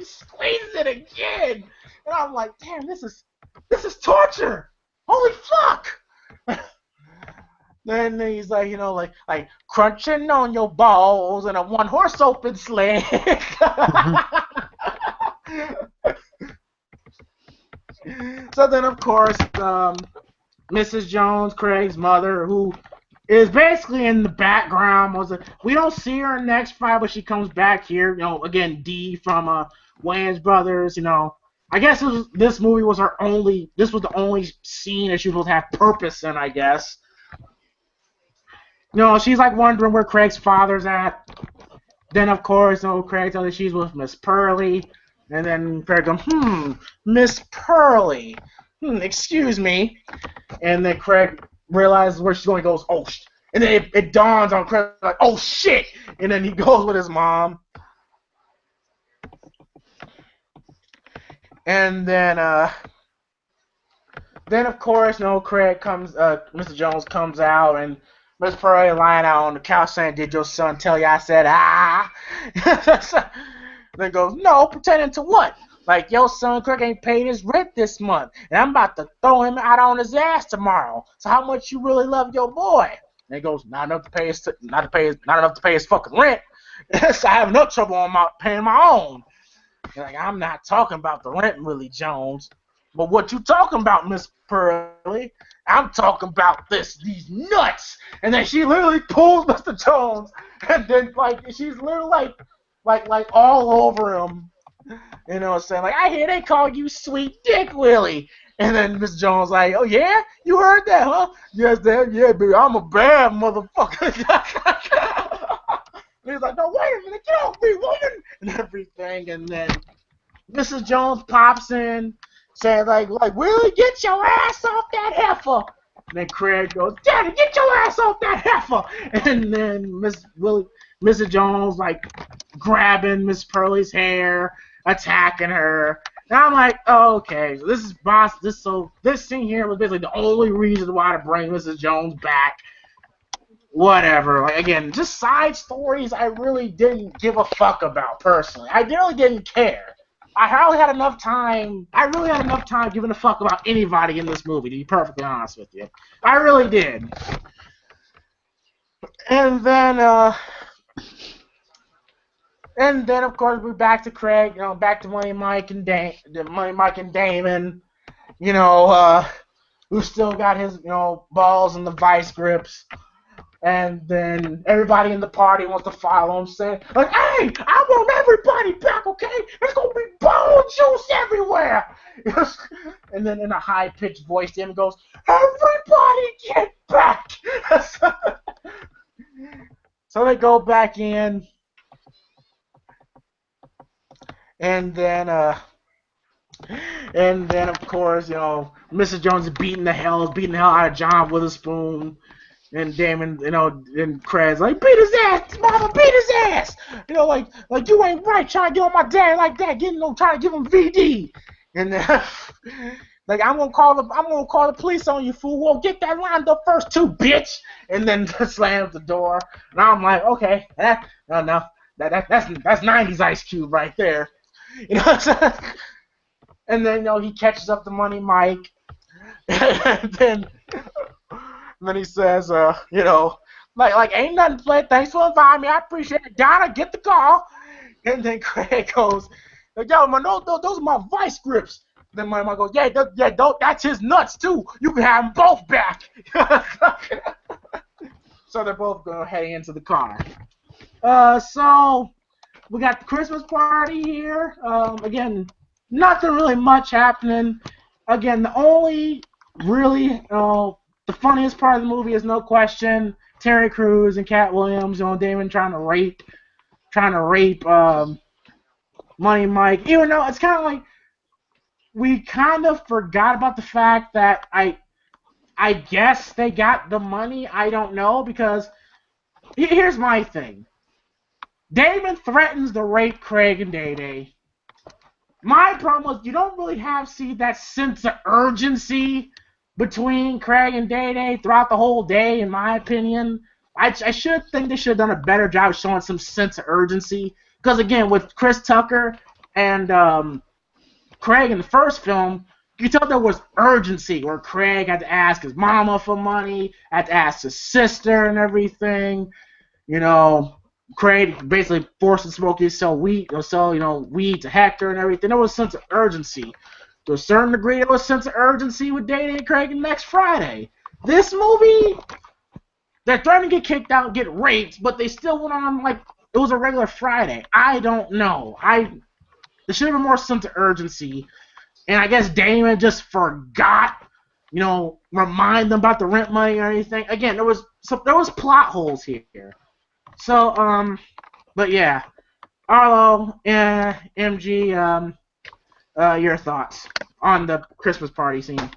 squeezes it again. And I'm like, damn, this is torture. Holy fuck. Then he's like, like crunching on your balls in a one-horse open sleigh. So then, of course, Mrs. Jones, Craig's mother, who is basically in the background, we don't see her in the next fight, but she comes back here. Again, Dee from Wayans Brothers. I guess this movie was This was the only scene that she was supposed to have purpose in, I guess. She's like wondering where Craig's father's at. Then, of course, Craig tells her she's with Miss Pearly. And then Craig goes, Miss Pearly. Excuse me. And then Craig realizes where she's going and goes, oh, and then it dawns on Craig, like, oh, shit. And then he goes with his mom. And then of course, Craig comes, Mr. Jones comes out, and Miss Pearly lying out on the couch saying, did your son tell you I said, ah? Then goes, no, pretending to what? Like, your son Craig ain't paid his rent this month, and I'm about to throw him out on his ass tomorrow. So how much you really love your boy? And he goes, not enough to pay his fucking rent. So I have enough trouble on paying my own. And like, I'm not talking about the rent, Willie Jones. But what you talking about, Miss Pearly? I'm talking about these nuts. And then she literally pulls Mr. Jones, and then she's literally like all over him. Saying like, I hear they call you Sweet Dick Willie. And then Miss Jones like, oh yeah, you heard that, huh? Yes, Dad. Yeah, baby, I'm a bad motherfucker. And he's like, no, wait a minute, get off me, woman, and everything. And then Mrs. Jones pops in, saying like, Willie, get your ass off that heifer. And then Craig goes, Daddy, get your ass off that heifer. And then Mrs. Jones grabbing Miss Pearly's hair, attacking her. And I'm like, oh, okay, so this scene here was basically the only reason why to bring Mrs. Jones back. Whatever. Again, just side stories I really didn't give a fuck about personally. I really didn't care. I really had enough time giving a fuck about anybody in this movie, to be perfectly honest with you. I really did. And then of course we're back to Craig, back to Money Mike and Damon, who still got his, balls in the vice grips. And then everybody in the party wants to follow him, saying, like, hey, I want everybody back, okay? There's going to be bone juice everywhere. And then in a high-pitched voice, Damon goes, everybody get back. So they go back in. And then of course, Mrs. Jones is beating the hell out of John Witherspoon. And Damon, and Craig's like, beat his ass, mama, beat his ass. Like you ain't right trying to get on my dad like that, trying to give him VD. And I'm gonna call the police on you, fool. Well, get that lined up first too, bitch. And then slams the door. And I'm like, okay, that's 90s Ice Cube right there. And then he catches up to Money Mike. And then he says, ain't nothing to play. Thanks for inviting me. I appreciate it. Donna, get the call. And then Craig goes, yo, man, those are my vice grips. Then Money Mike goes, that's his nuts too. You can have them both back. So they're both going heading into the car. So we got the Christmas party here. Again, nothing really much happening. Again, the only really, the funniest part of the movie is no question Terry Crews and Cat Williams, Damon trying to rape Money Mike. Even though it's kind of like we kind of forgot about the fact that I guess they got the money. I don't know, because here's my thing. Damon threatens to rape Craig and Day Day. My problem was you don't really see that sense of urgency between Craig and Day Day throughout the whole day, in my opinion. I should think they should have done a better job of showing some sense of urgency. Because again, with Chris Tucker and Craig in the first film, you tell there was urgency where Craig had to ask his mama for money, had to ask his sister and everything. You know, Craig basically forced to smoke to sell weed or sell, weed to Hector and everything. There was a sense of urgency. To a certain degree, there was a sense of urgency with Dana and Craig next Friday. This movie, they're threatening to get kicked out, get raped, but they still went on like it was a regular Friday. I don't know. There should have been more sense of urgency. And I guess Damon just forgot, remind them about the rent money or anything. Again, there was plot holes here. So, but yeah, Arlo and MG, your thoughts on the Christmas party scene?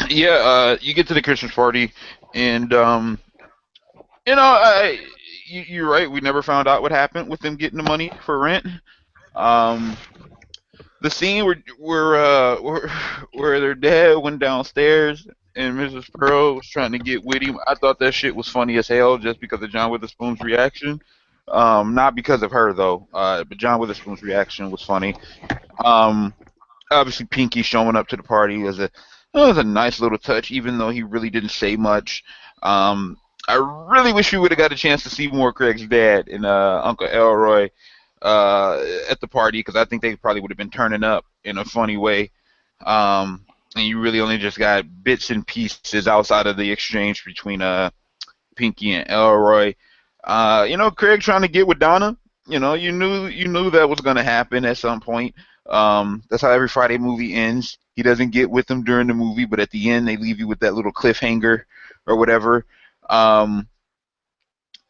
You get to the Christmas party, and you're right. We never found out what happened with them getting the money for rent. The scene where their dad went downstairs and Mrs. Pearl was trying to get with him. I thought that shit was funny as hell just because of John Witherspoon's reaction. Not because of her though. But John Witherspoon's reaction was funny. Obviously Pinky showing up to the party was a nice little touch, even though he really didn't say much. I really wish we would have got a chance to see more Craig's dad and Uncle Elroy at the party, because I think they probably would have been turning up in a funny way. And you really only just got bits and pieces outside of the exchange between Pinky and Elroy. Craig trying to get with Donna. You knew that was gonna happen at some point. That's how every Friday movie ends. He doesn't get with them during the movie, but at the end they leave you with that little cliffhanger or whatever. And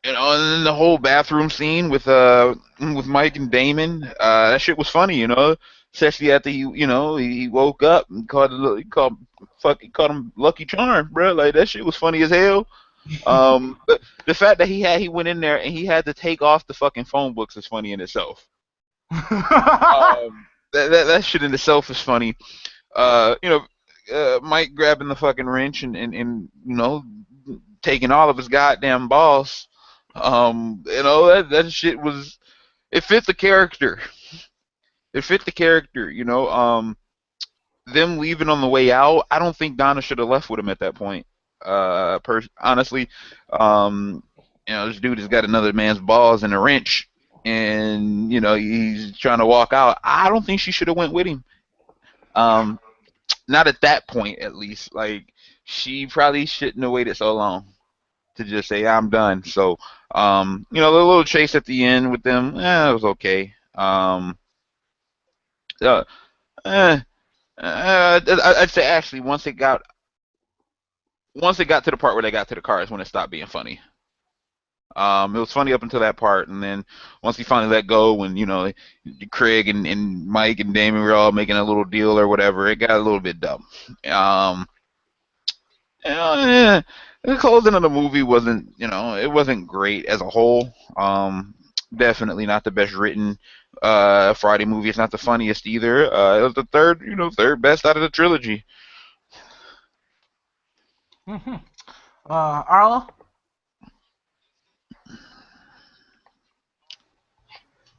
then the whole bathroom scene with Mike and Damon, that shit was funny, especially after he woke up and called him Lucky Charm, bro. Like that shit was funny as hell. The fact that he went in there and he had to take off the fucking phone books is funny in itself. That shit in itself is funny. Mike grabbing the fucking wrench and taking all of his goddamn balls. That shit it fit the character. It fit the character, them leaving on the way out. I don't think Donna should have left with him at that point. Honestly, this dude has got another man's balls and a wrench, and he's trying to walk out. I don't think she should have went with him. Not at that point, at least. Like she probably shouldn't have waited so long to just say I'm done. So, the little chase at the end with them, it was okay. I'd say actually once it got to the part where they got to the car is when it stopped being funny. It was funny up until that part, and then once he finally let go, when Craig and Mike and Damon were all making a little deal or whatever, it got a little bit dumb. The closing of the movie wasn't, it wasn't great as a whole. Definitely not the best written Friday movie. It's not the funniest either. It was the third best out of the trilogy. Mm-hmm. Arlo?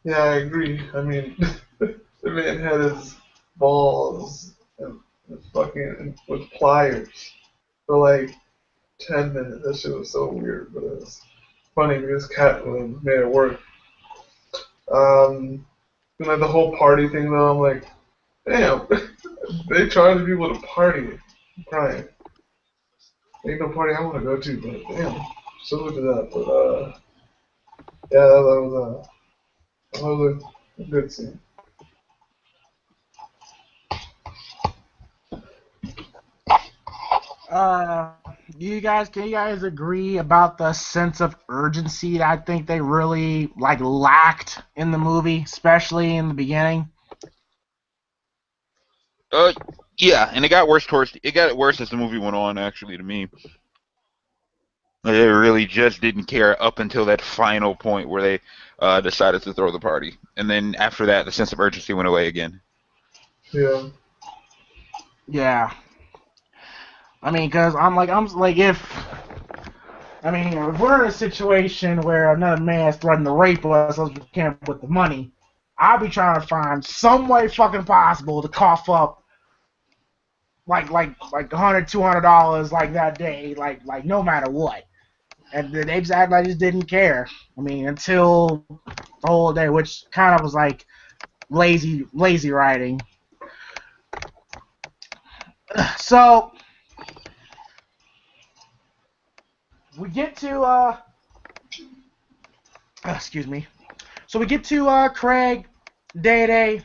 Yeah, I agree. I mean, the man had his balls and fucking with pliers for like 10 minutes. That shit was so weird, but it was funny because Catwoman made it work. And like the whole party thing though, I'm like, damn, they charge people to party. I'm crying. Ain't no party I want to go to, but damn, salute to that. But yeah, that was a good scene. Can you guys agree about the sense of urgency that I think they really lacked in the movie, especially in the beginning? Yeah, and it got worse as the movie went on. Actually, to me, they really just didn't care up until that final point where they decided to throw the party, and then after that, the sense of urgency went away again. Yeah. Yeah. I mean, because if we're in a situation where another man is threatening to rape us, we can't put the money. I'll be trying to find some way fucking possible to cough up like $100, $200 like that day, like no matter what. And they just act like they just didn't care. I mean, until the whole day, which kind of was like lazy writing. So we get to excuse me. So we get to Craig, Day,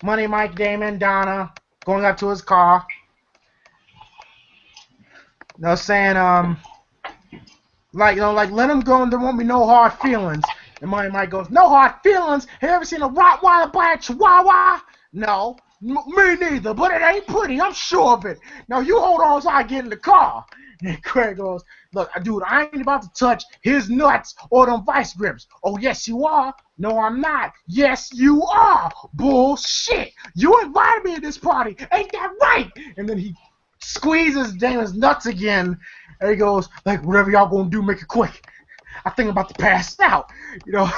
Money Mike, Damon, Donna going up to his car. Saying like let him go and there won't be no hard feelings. And Money Mike goes, no hard feelings? Have you ever seen a Rottweiler by a Chihuahua? No. Me neither, but it ain't pretty, I'm sure of it. Now you hold on so I get in the car. And Craig goes, look, dude, I ain't about to touch his nuts or them vice grips. Oh, yes, you are. No, I'm not. Yes, you are. Bullshit. You invited me to this party. Ain't that right? And then he squeezes Damon's nuts again. And he goes, like, whatever y'all gonna do, make it quick. I think I'm about to pass out. You know,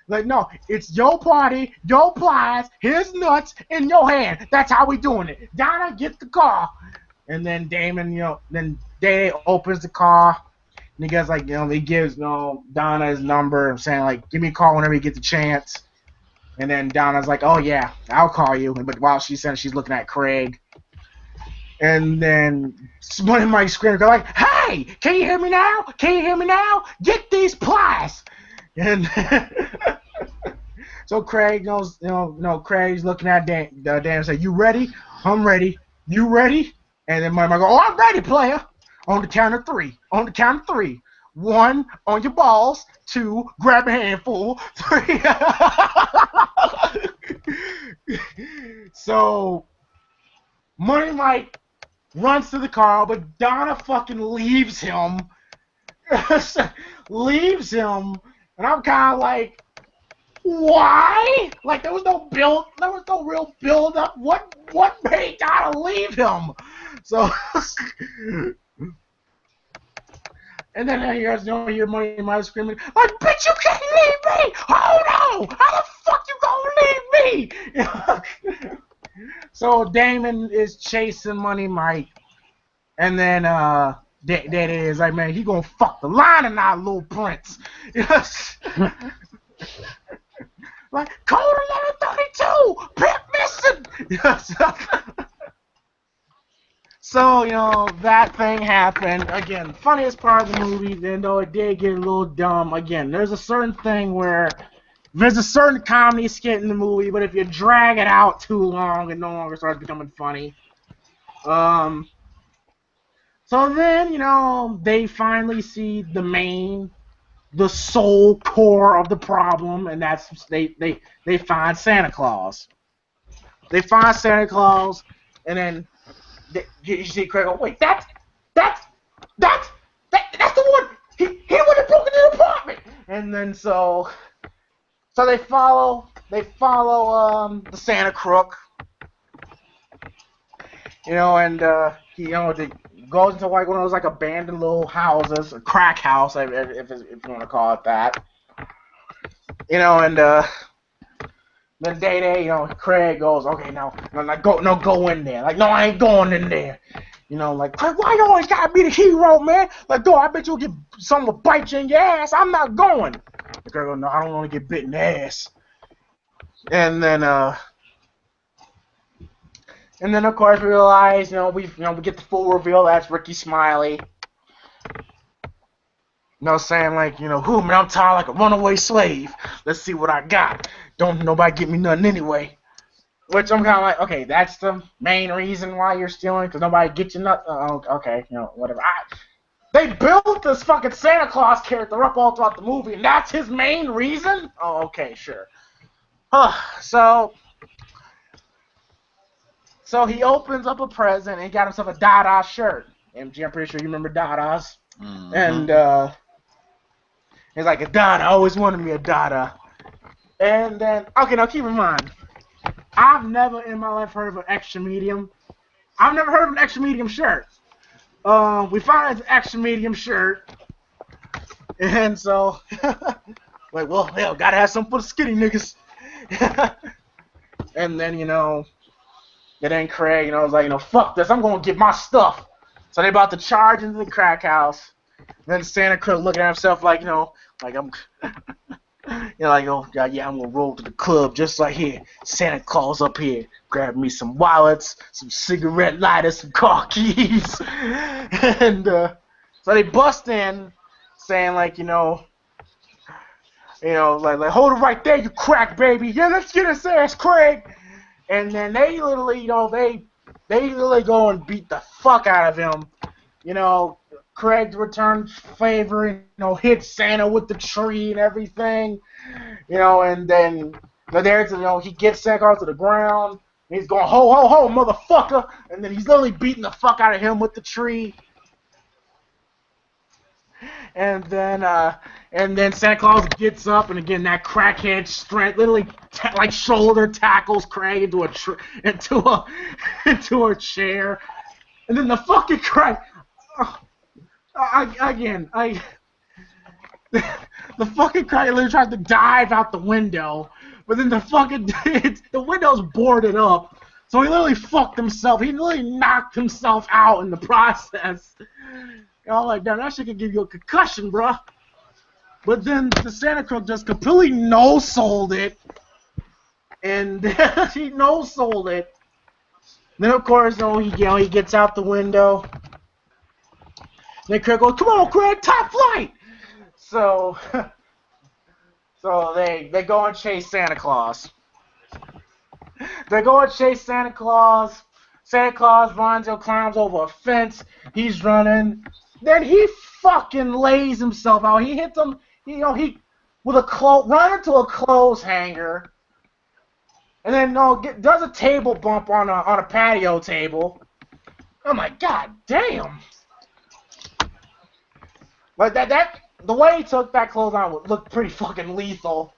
like, no, it's your party, your plies, his nuts in your hand. That's how we doing it. Donna, get the car. And then Damon, then Day opens the car. And he gets, like, he gives, Donna his number, saying, like, give me a call whenever you get the chance. And then Donna's like, oh, yeah, I'll call you. But while she's saying she's looking at Craig. And then Money Mike screaming, like, hey, can you hear me now? Can you hear me now? Get these plies. And so Craig knows, Craig's looking at Dan and say, you ready? I'm ready. You ready? And then Money Mike goes, oh, I'm ready, player. On the count of three. On the count of three. 1, on your balls. 2, grab a handful. 3. So Money Mike runs to the car, but Donna fucking leaves him. Leaves him. And I'm kind of like, why? Like, there was no real build up. What made Donna leave him? So, and then you hear Money Mike screaming, like, bitch, you can't leave me! Oh no! How the fuck you gonna leave me? So Damon is chasing Money Mike, and then Daddy is like, man, he gonna fuck the line in our little prince. Like, code 1132, Pimp missing. So, that thing happened. Again, funniest part of the movie, even though it did get a little dumb. Again, there's a certain thing where there's a certain comedy skit in the movie, but if you drag it out too long, it no longer starts becoming funny. So then, they finally see the sole core of the problem, and that's they find Santa Claus. They find Santa Claus, and then you see Craig go, wait, that's the one. He would have broken the apartment. And then so they follow the Santa crook, and he they goes into like one of those like abandoned little houses, a crack house, if you want to call it that, and then Day, Craig goes, okay, go in there. Like, no, I ain't going in there. Like, Craig, why you always gotta be the hero, man? Like, go, I bet you'll get someone will bite you in your ass. I'm not going. The Craig goes, no, I don't want to get bit in the ass. And then of course we realize, we get the full reveal that's Ricky Smiley. Saying like, who, man, I'm tired like a runaway slave. Let's see what I got. Don't nobody get me nothing anyway. Which I'm kind of like, okay, that's the main reason why you're stealing, because nobody gets you nothing. Okay, whatever. They built this fucking Santa Claus character up all throughout the movie, and that's his main reason? Oh, okay, sure. So he opens up a present and he got himself a Dada shirt. MG, I'm pretty sure you remember Dadas. Mm-hmm. And he's like, a Dada, I always wanted me a Dada. And then, okay, now keep in mind, I've never in my life heard of an extra medium. I've never heard of an extra medium shirt. We found it's an extra medium shirt. And so, like, well, hell, gotta have something for the skinny niggas. And then, and then Craig, was like, fuck this, I'm gonna get my stuff. So they about to charge into the crack house. And then Santa Claus looking at himself like, like I'm, like, oh god, yeah, I'm gonna roll to the club just like here. Santa Claus up here, grab me some wallets, some cigarette lighters, some car keys, and so they bust in, saying like, like hold it right there, you crack baby. Yeah, let's get his ass, Craig. And then they literally, they literally go and beat the fuck out of him. Craig returns favor, hits Santa with the tree and everything. And then there's, he gets Santa Claus to the ground. And he's going, ho, ho, ho, motherfucker. And then he's literally beating the fuck out of him with the tree. And then Santa Claus gets up, and again that crackhead strength literally like shoulder tackles Craig into a chair, and then the fucking Craig, the fucking Craig literally tries to dive out the window, but then the window's boarded up, so he literally fucked himself. He literally knocked himself out in the process. I'm like, damn, that shit could give you a concussion, bruh. But then the Santa Crook just completely no-sold it. And he no-sold it. Then, of course, he gets out the window. Then Craig goes, come on, Craig, top flight! So they go and chase Santa Claus. They go and chase Santa Claus. Santa Claus runs and climbs over a fence. He's running. Then he fucking lays himself out. He hits him, he with run into a clothes hanger, and then does a table bump on a patio table. I'm like, god damn! Like that the way he took that clothes on looked pretty fucking lethal.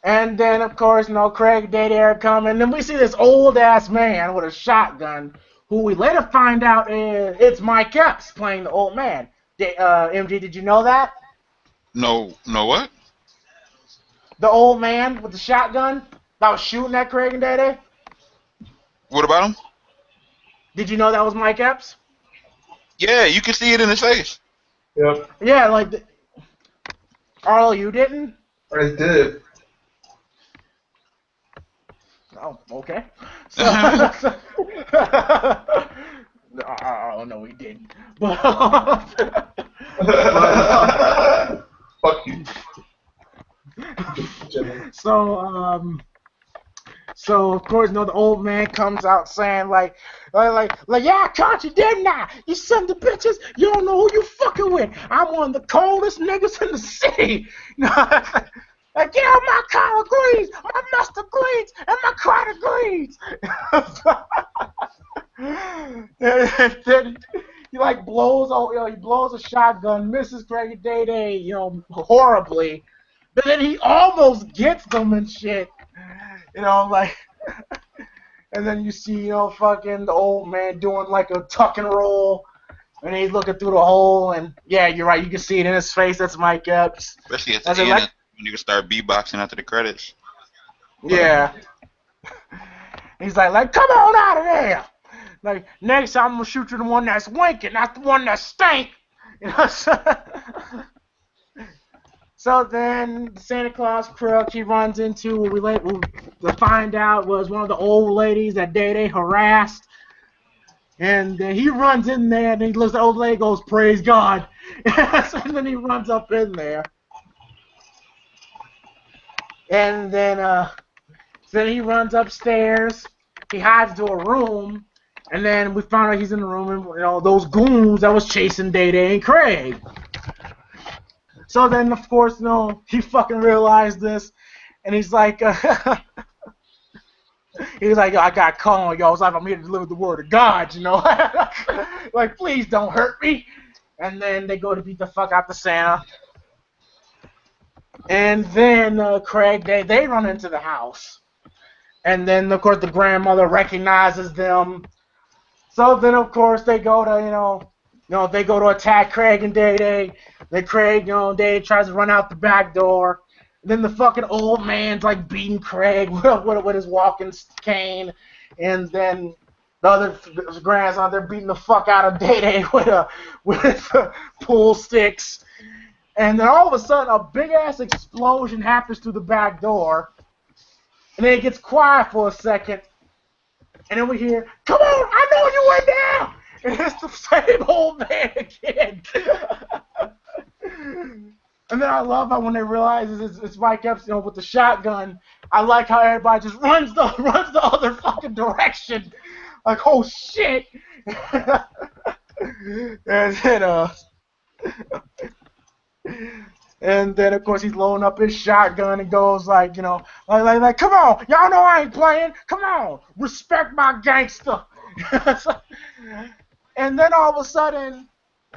And then of course, Craig and Day come, and then we see this old ass man with a shotgun, who we later find out it's Mike Epps playing the old man. MG, did you know that? No, what? The old man with the shotgun that was shooting at Craig and Day? What about him? Did you know that was Mike Epps? Yeah, you can see it in his face. Yep. Yeah, like... Arlo, you didn't? I did. Oh, okay. So, oh, no, he didn't. But, Fuck you. So of course, the old man comes out saying like, yeah, I caught you, didn't I? You sons of bitches, you don't know who you fucking with. I'm one of the coldest niggas in the city. Like, get out my collard greens, my mustard greens, and my carrot greens. And then he like blows, he blows a shotgun, misses Craig and Day, horribly. But then he almost gets them and shit. Like, and then you see, fucking the old man doing like a tuck and roll, and he's looking through the hole, and yeah, you're right, you can see it in his face. That's Mike Epps. Especially at the end, like, when you can start beatboxing after the credits. Yeah. He's like, come on out of there. Like, next time I'm gonna shoot you the one that's winking, not the one that stank. So then Santa Claus crook, he runs into what we find out was one of the old ladies that Day harassed. And he runs in there, and he looks at the old lady, goes, praise God. And then he runs up in there. And then he runs upstairs, he hides into a room, and then we find out he's in the room, and those goons that was chasing Day and Craig. So then, of course, he fucking realized this, and he's like, yo, I got called, yo. I was like, I'm here to deliver the word of God, like, please don't hurt me. And then they go to beat the fuck out the Santa. And then Craig, they run into the house. And then, of course, the grandmother recognizes them. So then, of course, they go to, they go to attack Craig and Day. Then Craig, Day tries to run out the back door. Then the fucking old man's like beating Craig with his walking cane, and then the other grandson they're beating the fuck out of Day Day with pool sticks, and then all of a sudden a big ass explosion happens through the back door, and then it gets quiet for a second, and then we hear, "Come on, I know you went down," and it's the same old man again. And then I love how when they realize it's Mike Epps, with the shotgun. I like how everybody just runs the other fucking direction, like, oh shit. And then of course he's loading up his shotgun and goes like, like, come on, y'all know I ain't playing. Come on, respect my gangster. And then all of a sudden,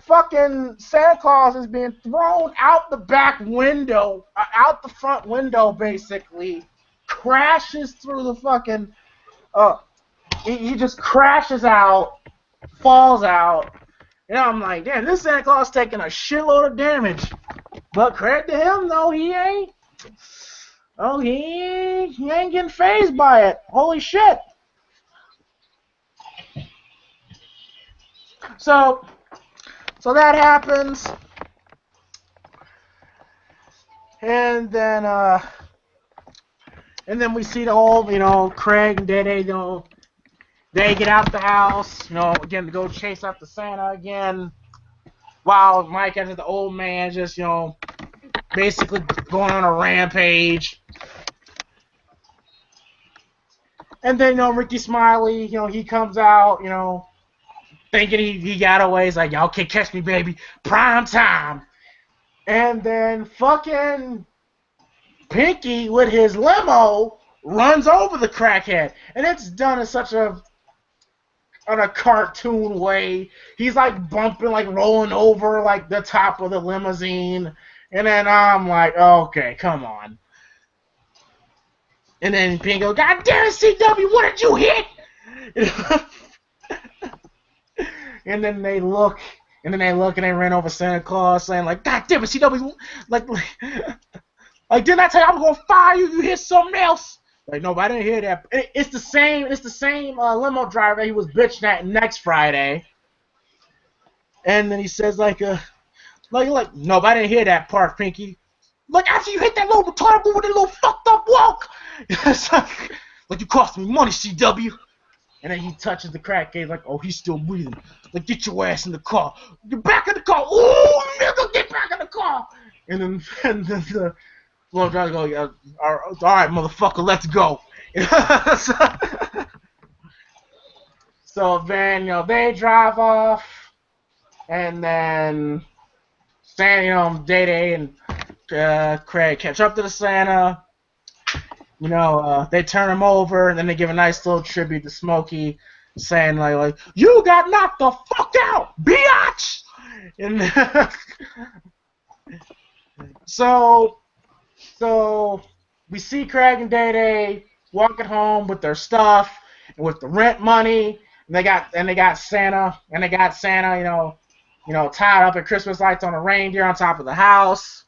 fucking Santa Claus is being thrown out the back window, out the front window, basically, crashes through the fucking, he just crashes out, falls out, and I'm like, damn, this Santa Claus is taking a shitload of damage, but credit to him, though, he ain't getting fazed by it, holy shit. So that happens, and then we see the old, Craig and Day-Day, they get out the house, again to go chase after Santa again, while Mike as the old man just, basically going on a rampage. And then, Ricky Smiley, he comes out, thinking he got away. He's like, y'all can catch me, baby. Prime time. And then fucking Pinky with his limo runs over the crackhead. And it's done in such a cartoon way. He's like bumping, like rolling over like the top of the limousine. And then I'm like, okay, come on. And then Pinky goes, God damn it, CW, what did you hit? And then they look, and they ran over Santa Claus, saying like, God damn it, CW, like didn't I tell you I'm gonna fire you? You hit something else. Like, no, but I didn't hear that. It's the same limo driver that he was bitching at next Friday. And then he says like, no, but I didn't hear that part, Pinky. Like, after you hit that little retarded with that little fucked up walk. Like, you cost me money, CW. And then he touches the crackhead like, oh, he's still breathing. Like, get your ass in the car. Get back in the car. Ooh, nigga, get back in the car. And then the little driver goes, all right, motherfucker, let's go. So then, they drive off. And then Santa, Day-Day and Craig catch up to the Santa. They turn him over, and then they give a nice little tribute to Smokey, saying like you got knocked the fuck out, biatch. And so we see Craig and Day-Day walking home with their stuff and with the rent money, and they got Santa, tied up in Christmas lights on a reindeer on top of the house.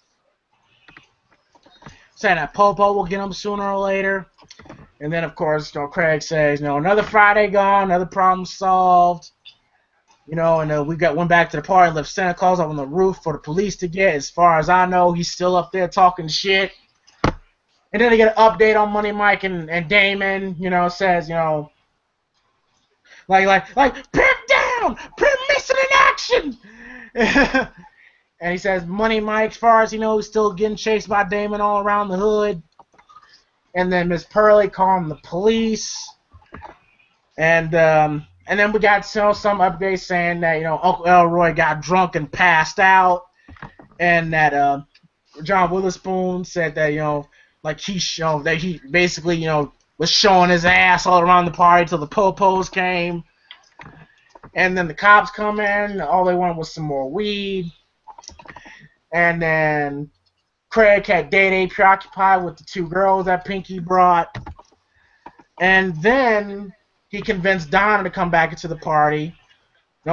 Saying that Popo will get him sooner or later. And then, of course, Craig says, another Friday gone, another problem solved. And we went back to the party and left Santa Claus up on the roof for the police to get. As far as I know, he's still up there talking shit. And then they get an update on Money Mike and Damon, says, like, Pimp down! Pimp missing in action! And he says Money Mike, as far as he knows, still getting chased by Damon all around the hood. And then Miss Pearly calling the police. And then we got some updates saying that Uncle Elroy got drunk and passed out, and that John Witherspoon said that he basically was showing his ass all around the party till the popos came. And then the cops come in. All they wanted was some more weed. And then Craig had Day-Day preoccupied with the two girls that Pinky brought. And then he convinced Donna to come back into the party.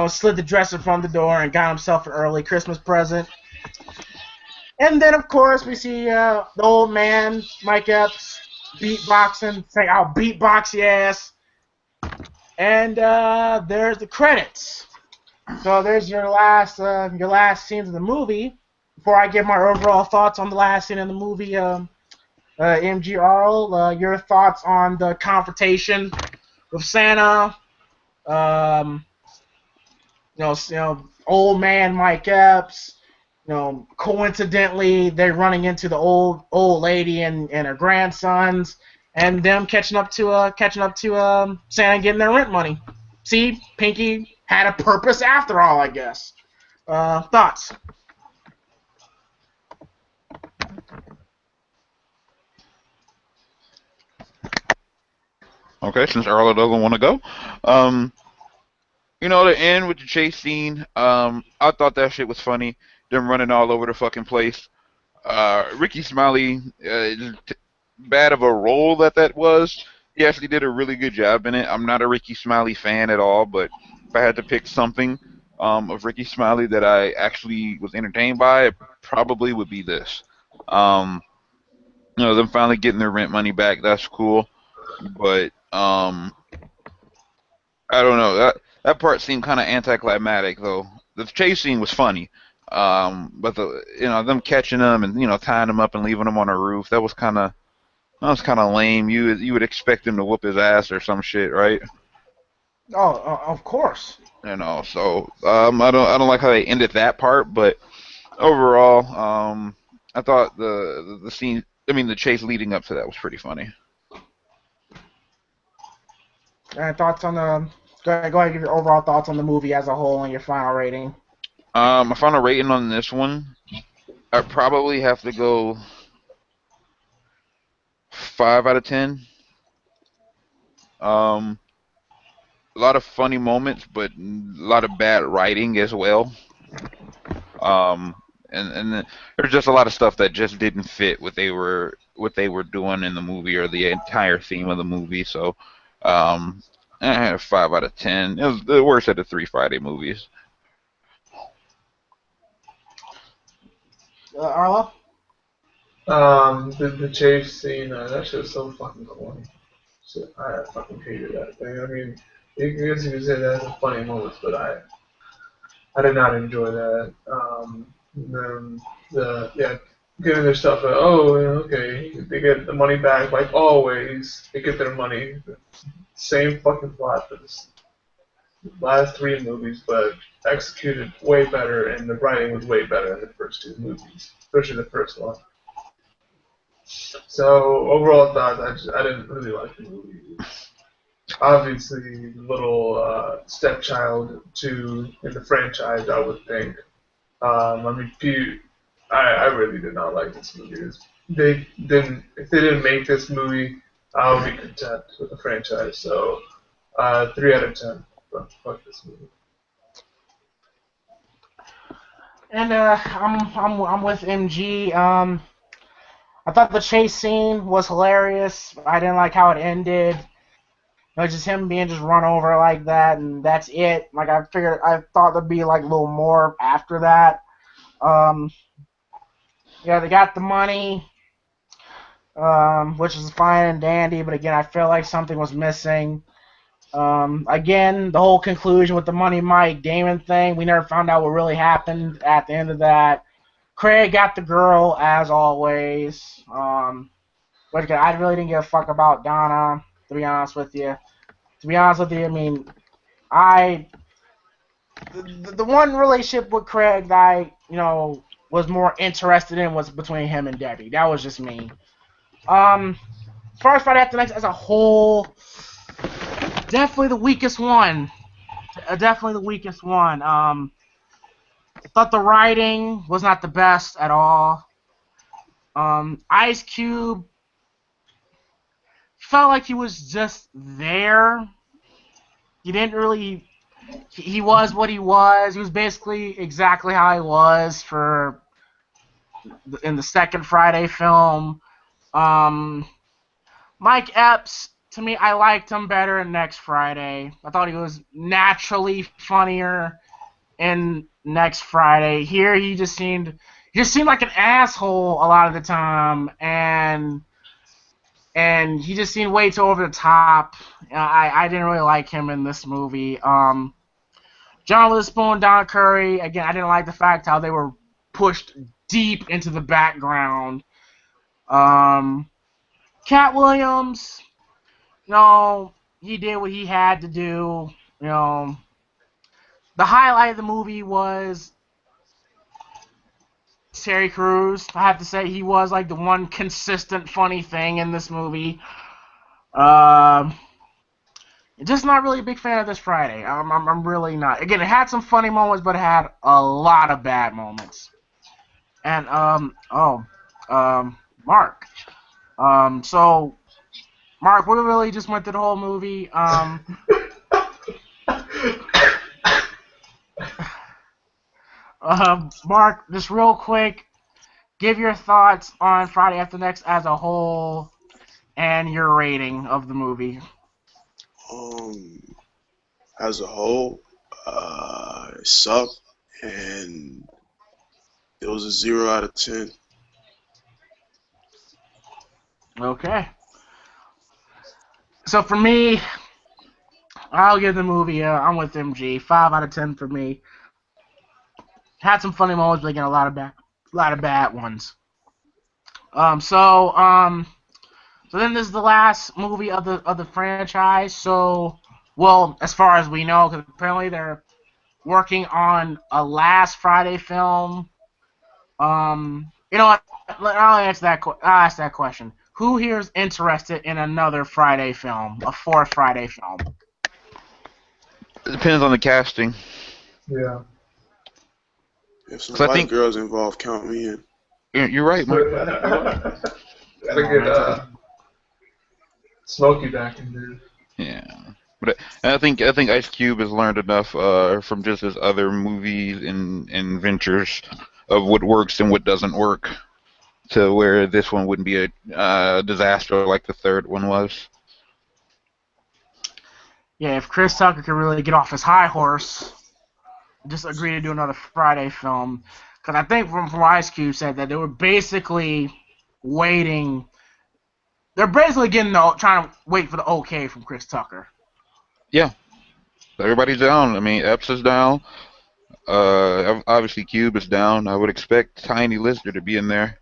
Slid the dresser from the door and got himself an early Christmas present. And then, of course, we see the old man, Mike Epps, beatboxing, saying, I'll beatbox your ass. And there's the credits. So there's your last scenes of the movie. Before I give my overall thoughts on the last scene of the movie, MGR, your thoughts on the confrontation with Santa, um, old man Mike Epps. Coincidentally, they're running into the old lady and her grandsons, and them catching up to Santa getting their rent money. See, Pinky had a purpose after all, I guess. Thoughts? Okay, since Arlo doesn't want to go, um, the end with the chase scene. I thought that shit was funny. Them running all over the fucking place. Ricky Smiley, bad of a role that was. He actually did a really good job in it. I'm not a Ricky Smiley fan at all, but if I had to pick something of Ricky Smiley that I actually was entertained by, it probably would be this. Um, them finally getting their rent money back, that's cool. But I don't know. That part seemed kind of anticlimactic, though. The chase scene was funny, but them catching them and tying them up and leaving them on a roof, that was kind of lame. You would expect him to whoop his ass or some shit, right? Oh, of course. So I don't like how they ended that part, but overall, I thought the scene, I mean the chase leading up to that was pretty funny. Thoughts on the go ahead and give your overall thoughts on the movie as a whole and your final rating. My final rating on this one, I'd probably have to go 5 out of 10. Um, a lot of funny moments, but a lot of bad writing as well. Um, and there's just a lot of stuff that just didn't fit what they were doing in the movie or the entire theme of the movie. So, I had a 5 out of 10. It was the worst of the three Friday movies. Arlo? The chase scene, that shit was so fucking corny. Shit, I fucking hated that thing. I mean, I guess you could say that as a funny moments, but I did not enjoy that. And then giving their stuff. Oh, yeah, okay, they get the money back like always. They get their money. Same fucking plot for the last three movies, but executed way better, and the writing was way better in the first two movies, especially the first one. So overall thoughts, I didn't really like the movie. Obviously, the little stepchild to in the franchise, I would think. I mean, I really did not like this movie. If they didn't make this movie, I would be content with the franchise. So, 3 out of 10. Fuck this movie. And I'm with MG. I thought the chase scene was hilarious. I didn't like how it ended. Just him being just run over like that, and that's it. Like I thought there'd be like a little more after that. Um, yeah, they got the money, which is fine and dandy. But again, I feel like something was missing. Again, the whole conclusion with the Money Mike Damon thing, we never found out what really happened at the end of that. Craig got the girl as always. But again, I really didn't give a fuck about Donna, to be honest with you. I mean, the one relationship with Craig that was more interested in was between him and Debbie. That was just me. As far as Friday After Next as a whole, definitely the weakest one. Definitely the weakest one. I thought the writing was not the best at all. Ice Cube felt like he was just there. He didn't really. He was what he was. He was basically exactly how he was in the second Friday film. Mike Epps, to me, I liked him better in Next Friday. I thought he was naturally funnier in Next Friday. Here, he he just seemed like an asshole a lot of the time, and he just seemed way too over the top. I didn't really like him in this movie. John Witherspoon, Donna Curry, again, I didn't like the fact how they were pushed deep into the background. Cat Williams, he did what he had to do. The highlight of the movie was Terry Crews. I have to say he was like the one consistent funny thing in this movie. Just not really a big fan of this Friday. I'm really not. Again, it had some funny moments, but it had a lot of bad moments. And Mark. So Mark, we really just went through the whole movie. Mark, just real quick, give your thoughts on Friday After Next as a whole and your rating of the movie. As a whole, it sucked, and it was a 0 out of 10. Okay. So for me, I'll give the movie, I'm with MG, 5 out of 10 for me. Had some funny moments, but again, a lot of bad ones. So then this is the last movie of the franchise. So, well, as far as we know, because apparently they're working on a last Friday film. You know what? I'll ask that question. Who here is interested in another Friday film, a fourth Friday film? It depends on the casting. Yeah. If some 'Cause I white think- girls involved, count me in. You're right, Mike. Gotta get Smokey back in there. Yeah, but I think Ice Cube has learned enough from just his other movies and ventures of what works and what doesn't work, to where this one wouldn't be a disaster like the third one was. Yeah, if Chris Tucker could really get off his high horse, just agree to do another Friday film, because I think from Ice Cube said that they were basically waiting. They're basically trying to wait for the okay from Chris Tucker. Yeah, everybody's down. I mean, Epps is down. Obviously Cube is down. I would expect Tiny Lister to be in there.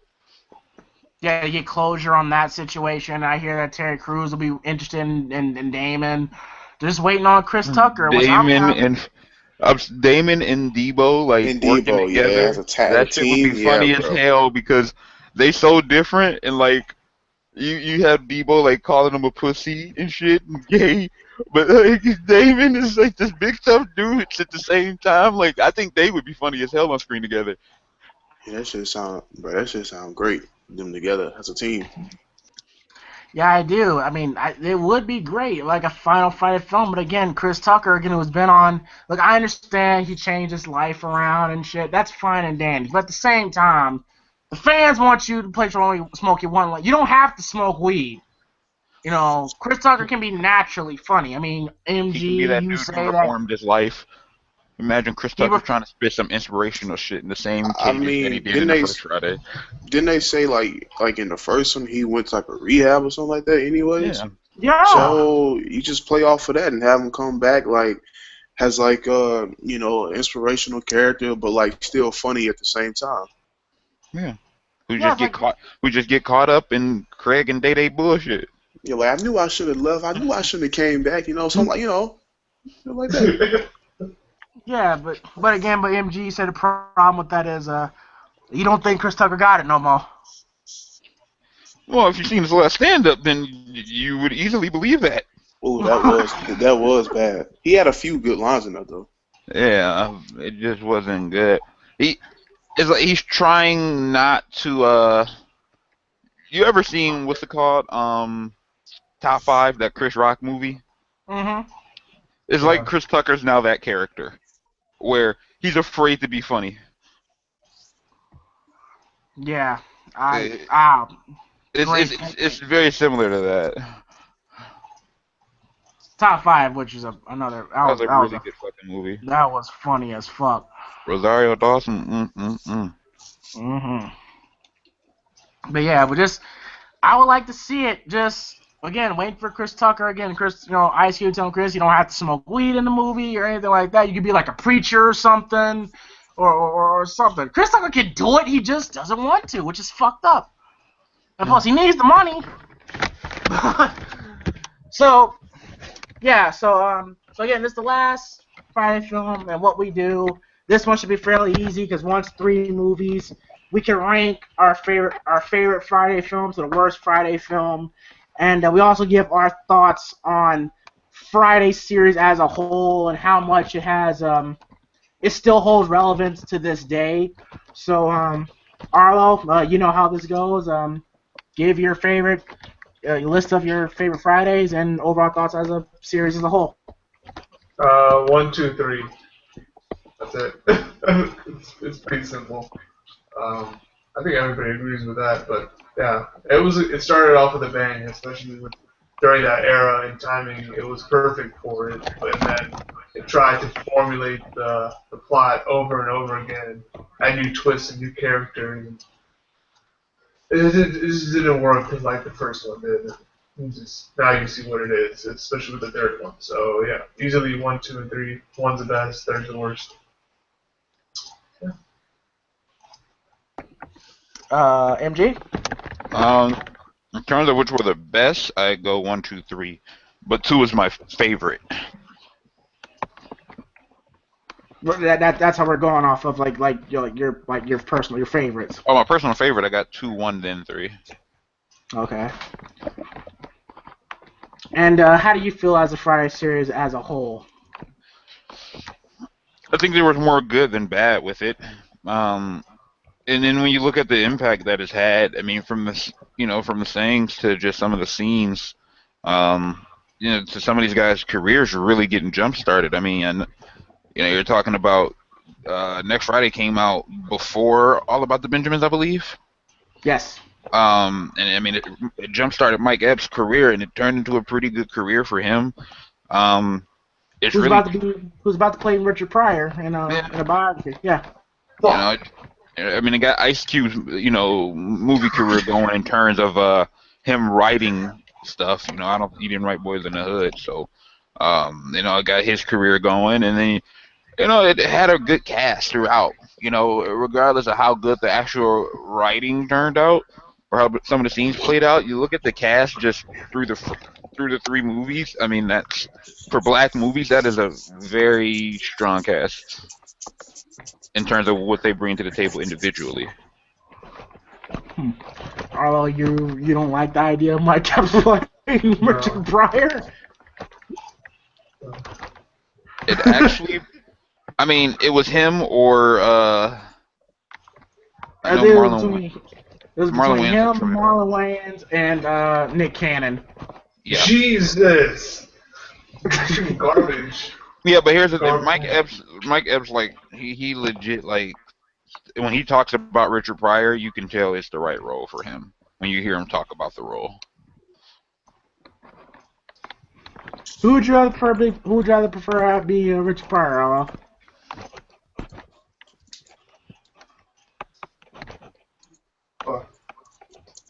Yeah, to get closure on that situation. I hear that Terry Crews will be interested in Damon. They're just waiting on Chris Tucker. Damon and Debo And working Debo, yeah, together. as a tag That shit would team, be funny yeah, as bro. hell because they so different, and like you have Debo like calling him a pussy and shit and gay, but like Damon is like this big tough dude at the same time. Like I think they would be funny as hell on screen together. Yeah, that shit sound great. Them together as a team. Yeah, I do. I mean, it would be great, like a Final Fight film. But again, Chris Tucker, again, who's been on. Look, I understand he changed his life around and shit. That's fine and dandy. But at the same time, the fans want you to play for only smoke you one. You don't have to smoke weed. Chris Tucker can be naturally funny. I mean, MG, He can be that you dude say who that. reformed his life. Imagine Chris Tucker trying to spit some inspirational shit in the same I cadence that he mean, did in the first Friday. didn't they say like in the first one he went to like a rehab or something like that? Anyways, Yeah. so you just play off of that and have him come back like has like inspirational character, but like still funny at the same time. Yeah. Who just get caught up in Craig and Day Day bullshit. You're like, I knew I should have left. I knew I shouldn't have came back. Something like something like that. Yeah, but MG said the problem with that is you don't think Chris Tucker got it no more. Well, if you've seen his last stand-up, then you would easily believe that. Oh, that was bad. He had a few good lines in that though. Yeah, it just wasn't good. It's like he's trying not to. You ever seen what's it called? Top 5, that Chris Rock movie? Mm-hmm. It's like Chris Tucker's now that character, where he's afraid to be funny. Yeah, it's very similar to that. Top 5, which is another. That was a really good fucking movie. That was funny as fuck. Rosario Dawson. Mm-hmm. But yeah, I would like to see it. Just again, waiting for Chris Tucker again. Chris, Ice Cube telling Chris you don't have to smoke weed in the movie or anything like that. You could be like a preacher or something, or something. Chris Tucker can do it. He just doesn't want to, which is fucked up. And plus, he needs the money. So yeah, so again, this is the last Friday film, and what we do. This one should be fairly easy because once 3 movies, we can rank our favorite Friday film to the worst Friday film, and we also give our thoughts on Friday series as a whole and how much it still holds relevance to this day. So Arlo, you know how this goes. Give your favorite list of your favorite Fridays and overall thoughts as a series as a whole. 1, 2, 3. That's it. it's pretty simple. I think everybody agrees with that, but yeah, it started off with a bang, especially during that era and timing. It was perfect for it, but then it tried to formulate the plot over and over again, add new twists and new characters. And it just didn't work like the first one did. Now you see what it is, especially with the third one. So yeah, easily 1, 2, and 3. One's the best, third's the worst. MG? In terms of which were the best, I go 1, 2, 3, but 2 is my favorite. That's how we're going off of your personal your favorites. Oh, my personal favorite, I got 2, 1, then 3. Okay. And how do you feel as a Friday series as a whole? I think there was more good than bad with it. And then when you look at the impact that it's had, I mean, from the sayings to just some of the scenes, to some of these guys' careers are really getting jump started. I mean, and you're talking about Next Friday came out before All About the Benjamins, I believe. Yes. And I mean, it jump started Mike Epps' career, and it turned into a pretty good career for him. It's who's really about to play Richard Pryor in a biography? Yeah. I mean, it got Ice Cube's, movie career going in terms of him writing stuff. He didn't write Boys in the Hood, so it got his career going, and then it had a good cast throughout. Regardless of how good the actual writing turned out or how some of the scenes played out, you look at the cast just through the 3 movies. I mean, that's for black movies, that is a very strong cast in terms of what they bring to the table individually. Arlo, you don't like the idea of Mike Epps playing Richard Pryor? It actually, I mean, it was him or It was between Wayans him, Marlon Wayans, and Nick Cannon. Yeah. Jesus! Garbage. Yeah, but here's the thing. Mike Epps, like, he legit, like, when he talks about Richard Pryor, you can tell it's the right role for him when you hear him talk about the role. Who would you rather prefer to be Richard Pryor, Arlo?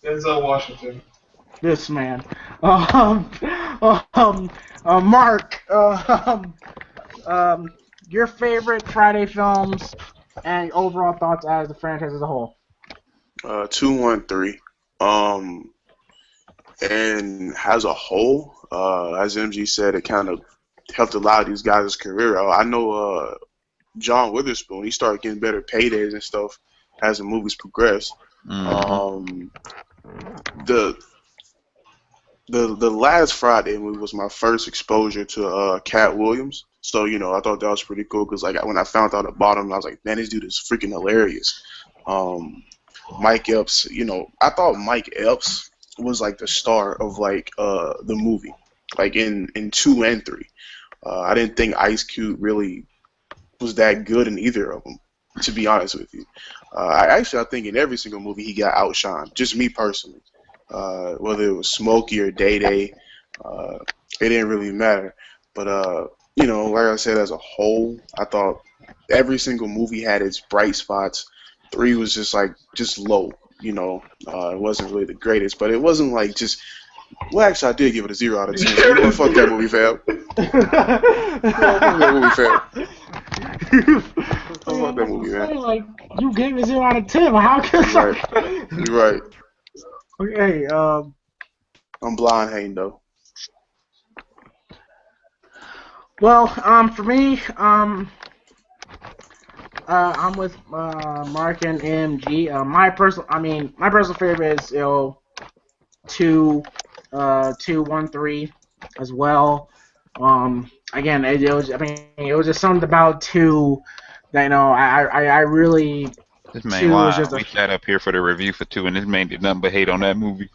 Denzel Washington. This man. Mark. Your favorite Friday films and overall thoughts as the franchise as a whole. 2, 1, 3. And as a whole, as MG said, it kind of helped a lot of these guys' career out. I know John Witherspoon, he started getting better paydays and stuff as the movies progressed. Mm-hmm. The last Friday movie was my first exposure to Cat Williams. So, I thought that was pretty cool because, like, when I found out about him, I was like, man, this dude is freaking hilarious. Mike Epps, I thought Mike Epps was, like, the star of, like, the movie, like, in 2 and 3. I didn't think Ice Cube really was that good in either of them, to be honest with you. I think in every single movie he got outshined, just me personally. Whether it was Smokey or Day Day, it didn't really matter. But like I said, as a whole, I thought every single movie had its bright spots, 3 was just low. It wasn't really the greatest, but it wasn't like just. Well, actually, I did give it a 0 out of 10. So you know what? Fuck that movie, fam. Fuck that movie, fam. Fuck that movie, man. Like, you gave it 0 out of 10. How could You're right. Okay. I'm blind hating though. Well, for me, I'm with Mark and MG. My personal favorite is 213 as well. Again, it was it was just something about 2 that I really This man 2 was lying. just a We sat up here for the review for 2, and this man did nothing but hate on that movie.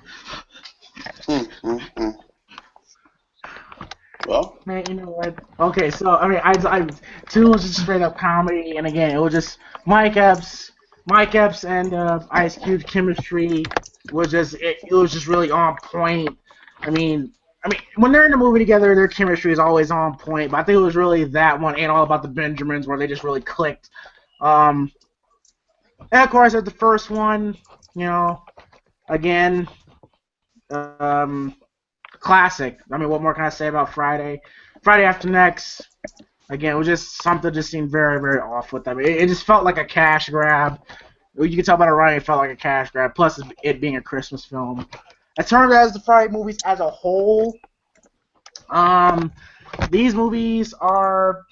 Well, man, you know what? Okay, so I 2 was just straight up comedy, and again, it was just Mike Epps and Ice Cube's chemistry was just it was just really on point. I mean, when they're in the movie together, their chemistry is always on point. But I think it was really that one and All About the Benjamins where they just really clicked. And of course, at the first one, again, classic. What more can I say about Friday? Friday After Next. Again, it was just something just seemed very, very off with them. It just felt like a cash grab. You can tell by the writing, it felt like a cash grab. Plus, it being a Christmas film. In terms of the Friday movies as a whole, these movies are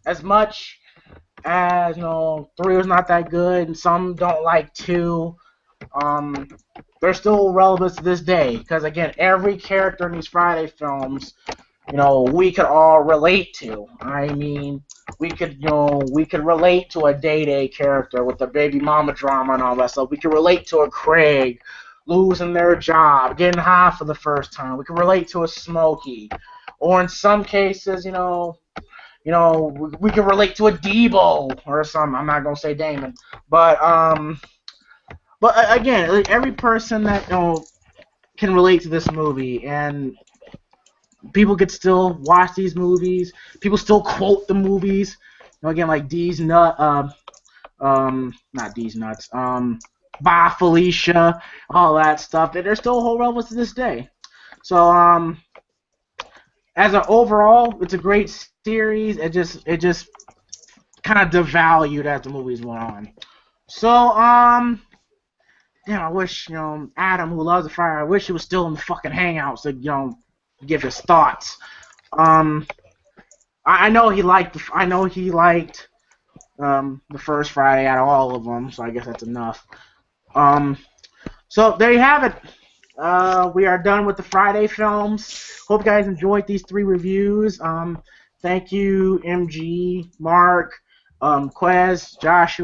as much as 3 was not that good, and some don't like 2. They're still relevant to this day because again, every character in these Friday films, we could all relate to. We could relate to a Day-Day character with the baby mama drama and all that stuff. We could relate to a Craig losing their job, getting high for the first time. We could relate to a Smokey, or in some cases, we could relate to a Debo or something. I'm not gonna say Damon, but again, like, every person that can relate to this movie, and people could still watch these movies. People still quote the movies. Again, like D's nut, not D's nuts, Bye Felicia, all that stuff. They're still a whole relevance to this day. So, as an overall, it's a great series. It just kind of devalued as the movies went on. So, I wish, Adam, who loves the fire, I wish he was still in the fucking hangouts to, give his thoughts. I know he liked the first Friday out of all of them, so I guess that's enough. So there you have it. We are done with the Friday films. Hope you guys enjoyed these 3 reviews. Thank you, MG, Mark, Quez, Josh,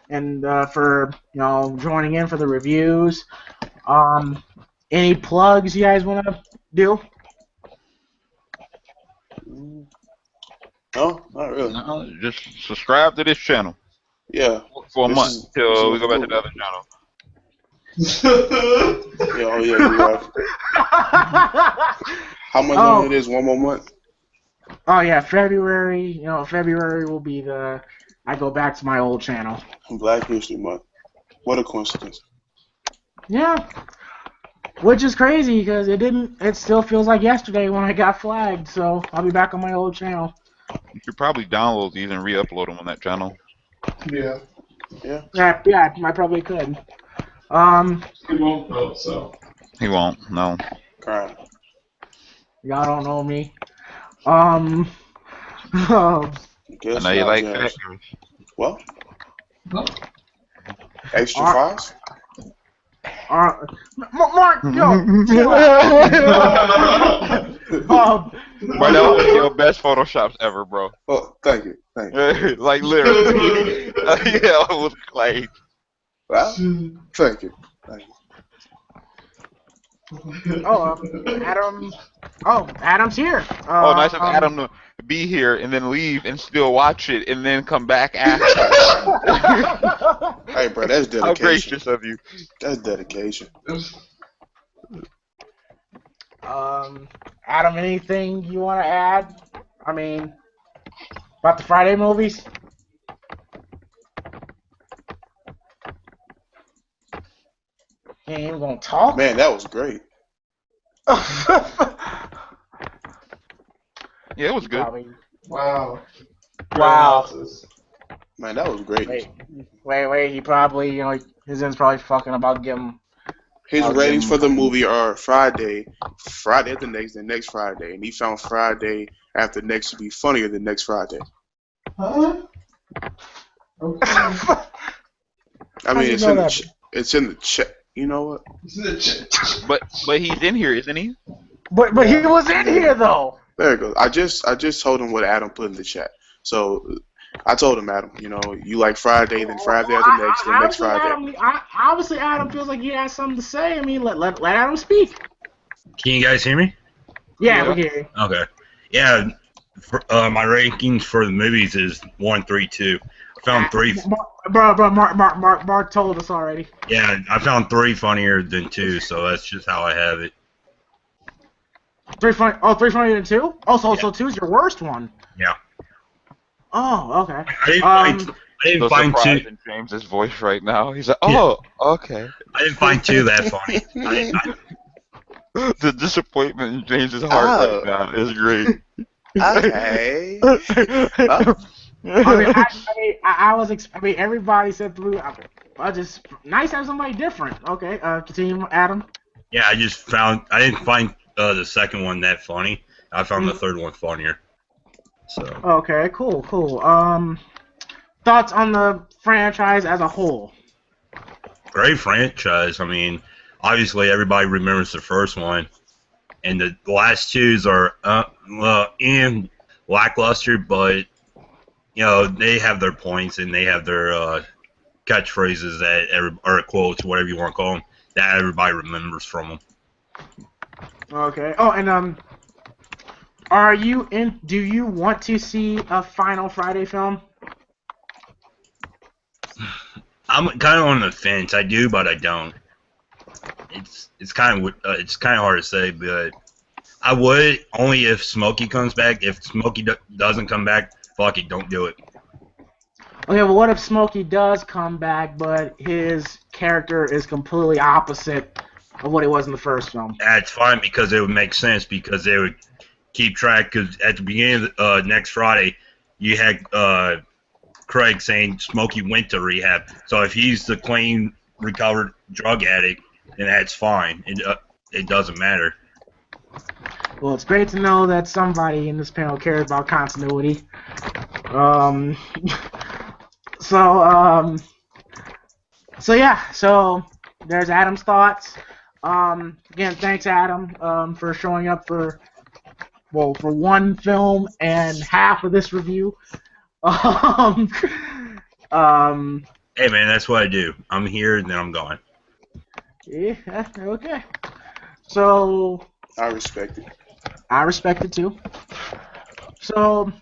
and for joining in for the reviews. Any plugs you guys want to do? no, not really. No, just subscribe to this channel. Yeah. For a month till we go back to the other channel. Yeah, oh yeah, you're right. How much longer it is? 1 more month? Oh yeah, February. February will be I go back to my old channel. Black History Month. What a coincidence. Yeah. Which is crazy because it still feels like yesterday when I got flagged, so I'll be back on my old channel. You should probably download these and re-upload them on that channel. Yeah. Yeah. Yeah, I probably could. He won't though, so. He won't, no. Crying. Y'all don't know me. I Guess know you not, like James. factors. What? No. Extra fries? Mark, yo. Bro, that was your best photoshops ever, bro. Oh, thank you. Like literally. Yeah, it was like. Well, thank you. Adam. Oh, Adam's here. Nice of Adam to be here and then leave and still watch it and then come back after. Hey, bro, that's dedication. How gracious of you. That's dedication. Adam, anything you want to add? About the Friday movies? He ain't even gonna talk. Man, that was great. Yeah, it was good. Probably. Wow. Great Wow. analysis. Man, that was great. Wait. He probably, his end's probably fucking about giving. His I'll give ratings him for the fucking- movie are Friday after next, the next Friday, and he found Friday after next to be funnier than next Friday. Huh? Okay. I How'd mean, you it's know in the that? it's in the chat. You know what? But he's in here, isn't he? But he was in here though. There it goes. I just told him what Adam put in the chat. So I told him, Adam, you like Friday, then Friday after next, then next Friday. Obviously, Adam feels like he has something to say. I mean, let Adam speak. Can you guys hear me? Yeah, Yeah. we hear you. Okay. Yeah. My rankings for the movies is 1, 3, 2. I found 3. Mark told us already. Yeah, I found 3 funnier than 2, so that's just how I have it. 3 funnier than 2? Oh, so 2's your worst one. Yeah. Oh, okay. I didn't So find surprised 2. in James's voice right now. He's like, oh, okay. I didn't find 2 that funny. The disappointment in James's heart right now is great. Okay. Everybody said through. I just nice to have somebody different. Okay, continue, Adam. Yeah, I didn't find the second one that funny. I found the third one funnier. So. Okay, cool. Thoughts on the franchise as a whole? Great franchise. I mean, obviously everybody remembers the first one, and the last 2s are lackluster, but they have their points and they have their catchphrases or quotes, whatever you want to call them, that everybody remembers from them. Okay. Oh, and are you in? Do you want to see a Final Friday film? I'm kind of on the fence. I do, but I don't. It's kind of hard to say, but I would only if Smokey comes back. If Smokey doesn't come back, fuck it, don't do it. Okay, well, what if Smokey does come back, but his character is completely opposite of what he was in the first film? That's fine because it would make sense because they would keep track. Because at the beginning of next Friday, you had Craig saying Smokey went to rehab. So if he's the clean, recovered drug addict, then that's fine. It doesn't matter. Well, it's great to know that somebody in this panel cares about continuity. So there's Adam's thoughts. Again, thanks, Adam, for showing up for one film and half of this review. Hey, man, that's what I do. I'm here, and then I'm gone. Yeah, okay. So I respect it. I respect it too. So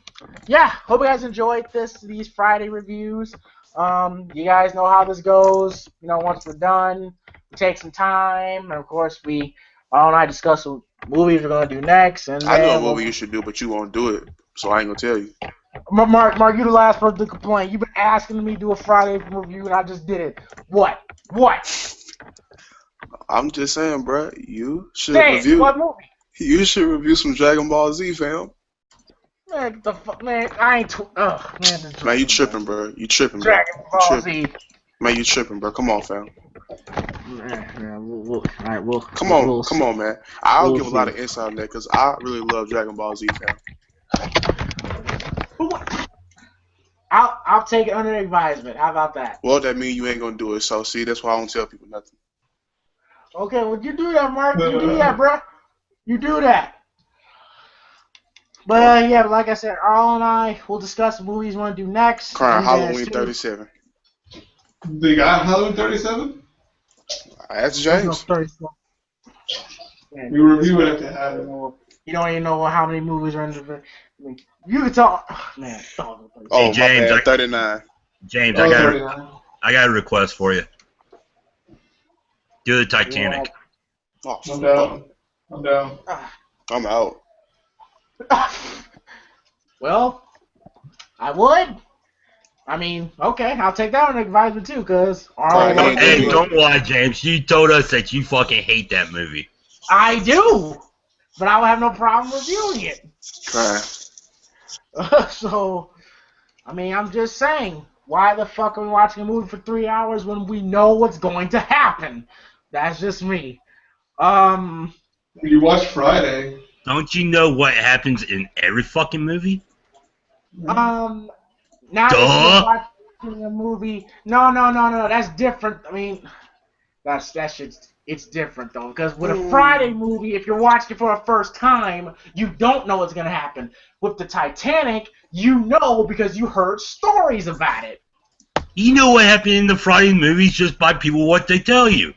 yeah, hope you guys enjoyed these Friday reviews. You guys know how this goes. Once we're done, we take some time, and of course Al and I discuss what movies we're gonna do next. And I know a movie you should do, but you won't do it, so I ain't gonna tell you. Mark, you the last person to complain. You've been asking me to do a Friday review, and I just did it. What? I'm just saying, bro. You should Say review. what movie? You should review some Dragon Ball Z, fam. Man, the fuck, man, I ain't. Man, you tripping, bro. You tripping, bro. Dragon Ball Z. Man, you tripping, bro. Come on, fam. All right, Come on, man. I'll give a lot of insight on that because I really love Dragon Ball Z, fam. I'll take it under advisement. How about that? Well, that means you ain't gonna do it. So, see, that's why I don't tell people nothing. Okay, well, you do that, Mark. You do that, bro. You do that. But yeah, like I said, Arl and I will discuss the movies we want to do next. Crying Halloween 37. They got Halloween 37? That's James. We review it if they have it. You don't even know how many movies are in the. You can tell, man. Oh, Hey, my James, bad. 39. James, Oh, I 39. got a request for you. Do the Titanic. Oh, I'm down. I'm out. Well, I would, I mean, okay, I'll take that on advisement too, because I Arlo can't loves do Hey, it. don't lie, James. You told us that you fucking hate that movie. I do, but I will have no problem reviewing it. Crying. So, I mean, I'm just saying, why the fuck are we watching a movie for 3 hours when we know what's going to happen? That's just me. You watch Friday. Don't you know what happens in every fucking movie? Not if you're Duh. watching a movie. No, that's different. I mean, that shit's it's different though, because with a Friday movie, if you're watching it for the first time, you don't know what's gonna happen. With the Titanic, you know because you heard stories about it. You know what happened in the Friday movies just by people what they tell you.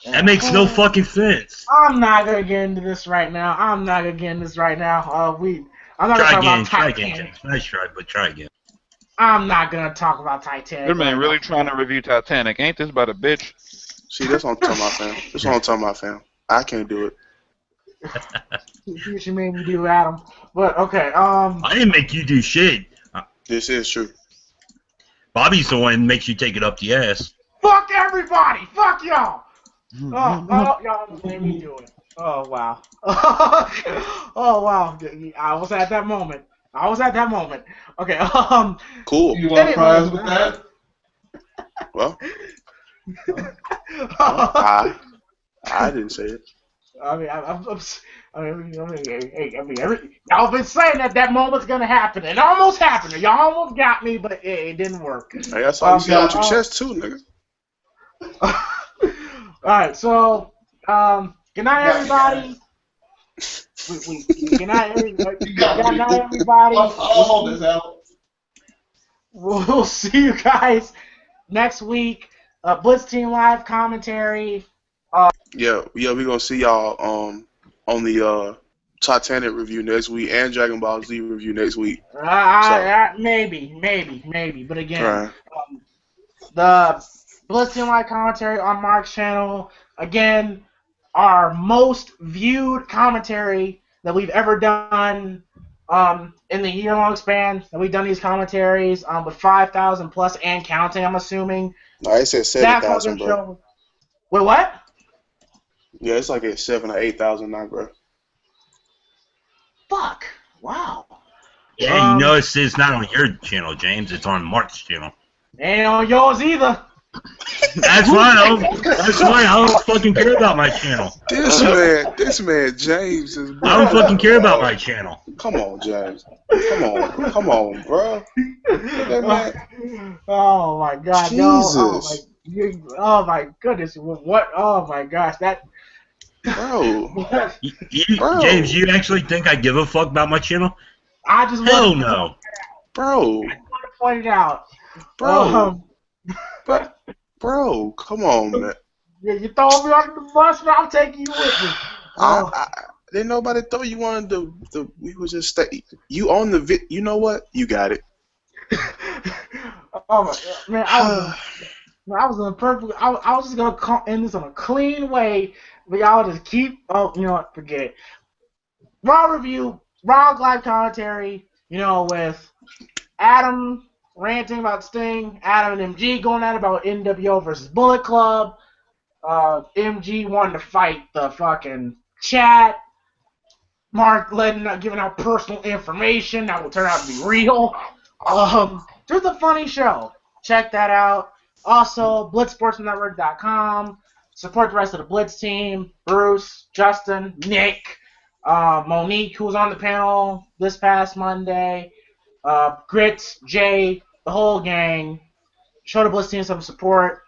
That makes no fucking sense. I'm not gonna get into this right now. I'm not gonna Try talk again, about try again, Titanic. James. Nice try, but try again. I'm not gonna talk about Titanic. Good man, right really now. trying to review Titanic. Ain't this about a bitch? See, that's what I'm talking about, fam. That's what I'm talking about, fam. I can't do it. See what you made me do, Adam. But okay, I didn't make you do shit. This is true. Bobby's the one that makes you take it up the ass. fuck everybody, fuck y'all. Y'all made me do it. Oh wow. Oh wow. I was at that moment. Okay. Cool. You want Anyway. fries with that? Well, I didn't say it. Y'all been saying that moment's gonna happen. It almost happened. Y'all almost got me, but it didn't work. Hey, that's all you say with your chest too, nigga. Alright, so, good night, everybody. Good night, everybody. You got Good me. night, everybody. I'll hold this out. We'll see you guys next week. Blitz Team Live commentary. Yeah, we're gonna see y'all on the Titanic review next week and Dragon Ball Z review next week. Maybe. But again, Right. the Blitz Team Live commentary on Mark's channel. Again, our most viewed commentary that we've ever done in the year-long span that we've done these commentaries with 5,000 plus and counting, I'm assuming. No, I said 7,000, bro. Show. Wait, what? Yeah, it's like at 7,000 or 8,000 now, bro. Fuck. Wow. Yeah, you notice it's not on your channel, James. It's on Mark's channel. Ain't on yours either. That's fine. That's fine. I don't fucking care about my channel. This man, James is. I don't fucking care about my channel. Come on, James. Come on, bro. That man. Oh my God, Jesus. no! Oh my goodness! What? Oh my gosh! That. Bro. Bro. James, you actually think I give a fuck about my channel? I just Hell want no. Bro. to point it out. Bro. Bro, come on, man. You throw me under the bus, and I'm taking you with me. Didn't nobody throw you on the we was just stay. You on the you know what? You got it. Oh my God, man! I was in a perfect. I was just gonna end this on a clean way, but y'all just keep. Oh, you know what? Forget it. Raw review, Raw live commentary. You know, with Adam ranting about Sting, Adam and MG going at it about NWO versus Bullet Club. MG wanted to fight the fucking chat. Mark giving out personal information that will turn out to be real. Just a funny show. Check that out. Also, blitzsportsnetwork.com. Support the rest of the Blitz team. Bruce, Justin, Nick, Monique, who was on the panel this past Monday. Grits, Jay, the whole gang. Show the Blitz team some support.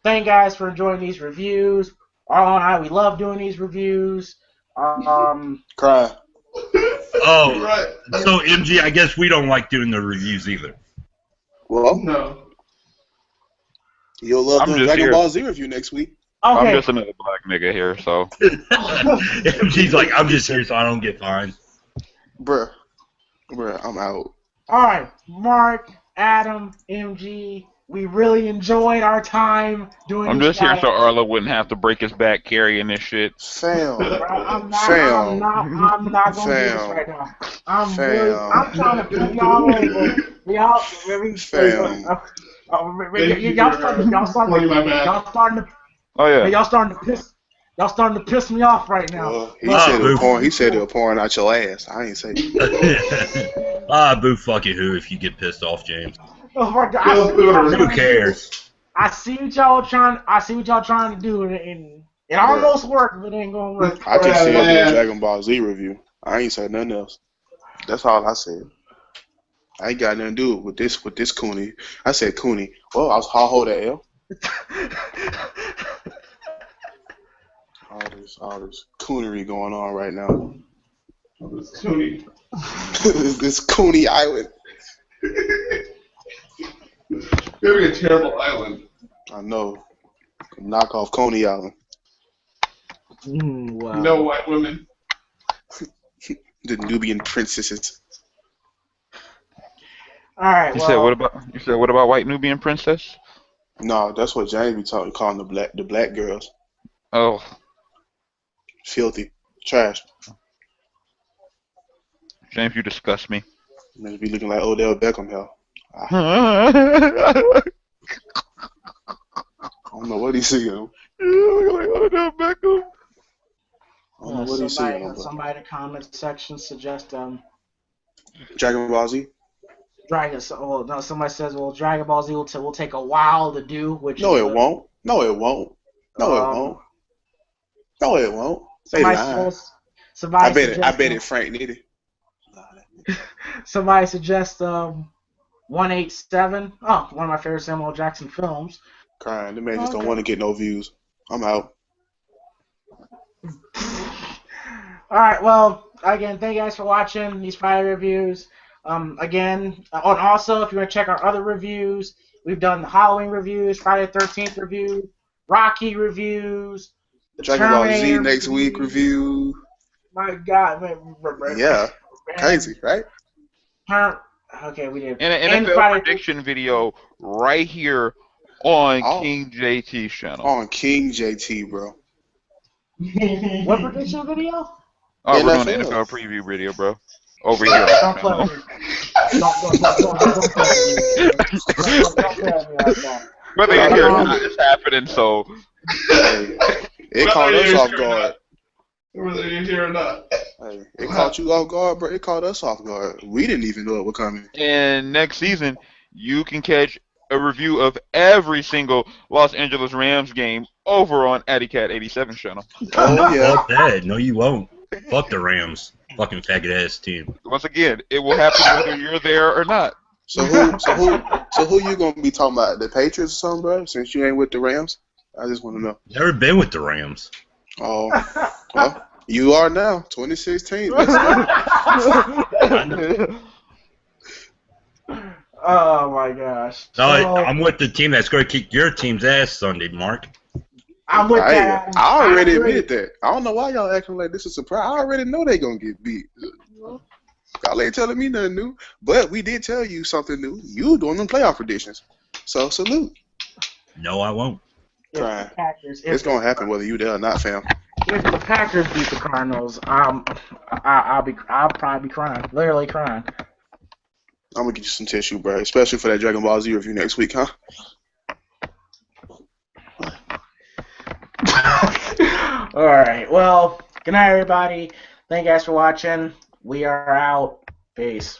Thank you guys for enjoying these reviews. Arlo and I, we love doing these reviews. Cry. Oh, Right. so MG, I guess we don't like doing the reviews either. Well, No. you'll love I'm doing just Dragon here. Ball Z review next week. I'm Okay. just another black nigga here, so. MG's like, I'm just here so I don't get fined. Bruh, I'm out. All right, Mark, Adam, MG, we really enjoyed our time doing I'm this. just here so Arlo wouldn't have to break his back carrying this shit. Fam. I'm not Fam. gonna do this Fam. right now. I'm Fam. trying to put y'all over. Y'all, maybe, Fam. y'all starting to, Oh hey, yeah. y'all starting to piss me off right now. Well, he But, said it was boo. pouring. He said it was pouring out your ass. I ain't say. Boo fucking who if you get pissed off, James. oh my God, Who cares? I see what y'all trying to do, and it almost worked, but it ain't gonna work. I just said the Dragon Ball Z review. I ain't said nothing else. That's all I said. I ain't got nothing to do with this Cooney. I said Cooney. Well, I'll hold that L. All this coonery going on right now. This Cooney. this Cooney Island. Maybe a terrible island. I know. Knock off Coney Island. Wow. No white women. The Nubian princesses. All right. You Well, said what about White Nubian Princess? No, that's what James be calling the black girls. Oh, Filthy. Trash. James, you disgust me. Man, be looking like Odell Beckham here. I don't know what he's singing. Odell Beckham. I don't know what he's singing. somebody in the comment section suggest Dragon Ball Z? somebody says, well, Dragon Ball Z will take a while to do, which No, it won't. No, it won't. No, it won't. No, it won't. They lying. I bet it Frank Nitty. Somebody suggests 187. Oh, one of my favorite Samuel L. Jackson films. Crying. The man just don't want to get no views. I'm out. All right. Well, again, thank you guys for watching these Friday reviews. Again, and also if you want to check our other reviews, we've done the Halloween reviews, Friday the 13th review, Rocky reviews, the Dragon Ball Z Terminator next week review. My God, man. Yeah. Crazy, right? Okay, we did. And an NFL prediction video right here on King JT's channel. On King JT, bro. What prediction video? Oh, we're doing an NFL preview video, bro. Over here. Don't play with me. Don't play with me like that. Whether you're here or not, it's happening, so. It caught us off guard. Whether you're here or not. Hey, it caught you off guard, bro. It caught us off guard. We didn't even know it was coming. And next season, you can catch a review of every single Los Angeles Rams game over on AddieCat87 channel. Oh, yeah. Fuck that. No, you won't. Fuck the Rams. Fucking faggot ass team. Once again, it will happen whether you're there or not. So who you gonna be talking about? The Patriots or something, bro? Since you ain't with the Rams, I just want to know. Never been with the Rams. Oh, well, you are now. 2016. Oh my gosh. No, I'm with the team that's going to kick your team's ass Sunday, Mark. I'm with that. I already admitted that. I don't know why y'all acting like this is a surprise. I already know they gonna get beat. Y'all ain't telling me nothing new, but we did tell you something new. You doing them playoff predictions, so salute. No, I won't. It's gonna happen whether you there or not, fam. If the Packers beat the Cardinals, I'll probably be crying, literally crying. I'm gonna get you some tissue, bro, especially for that Dragon Ball Z review next week, huh? All right. Well, good night, everybody. Thank you guys for watching. We are out. Peace.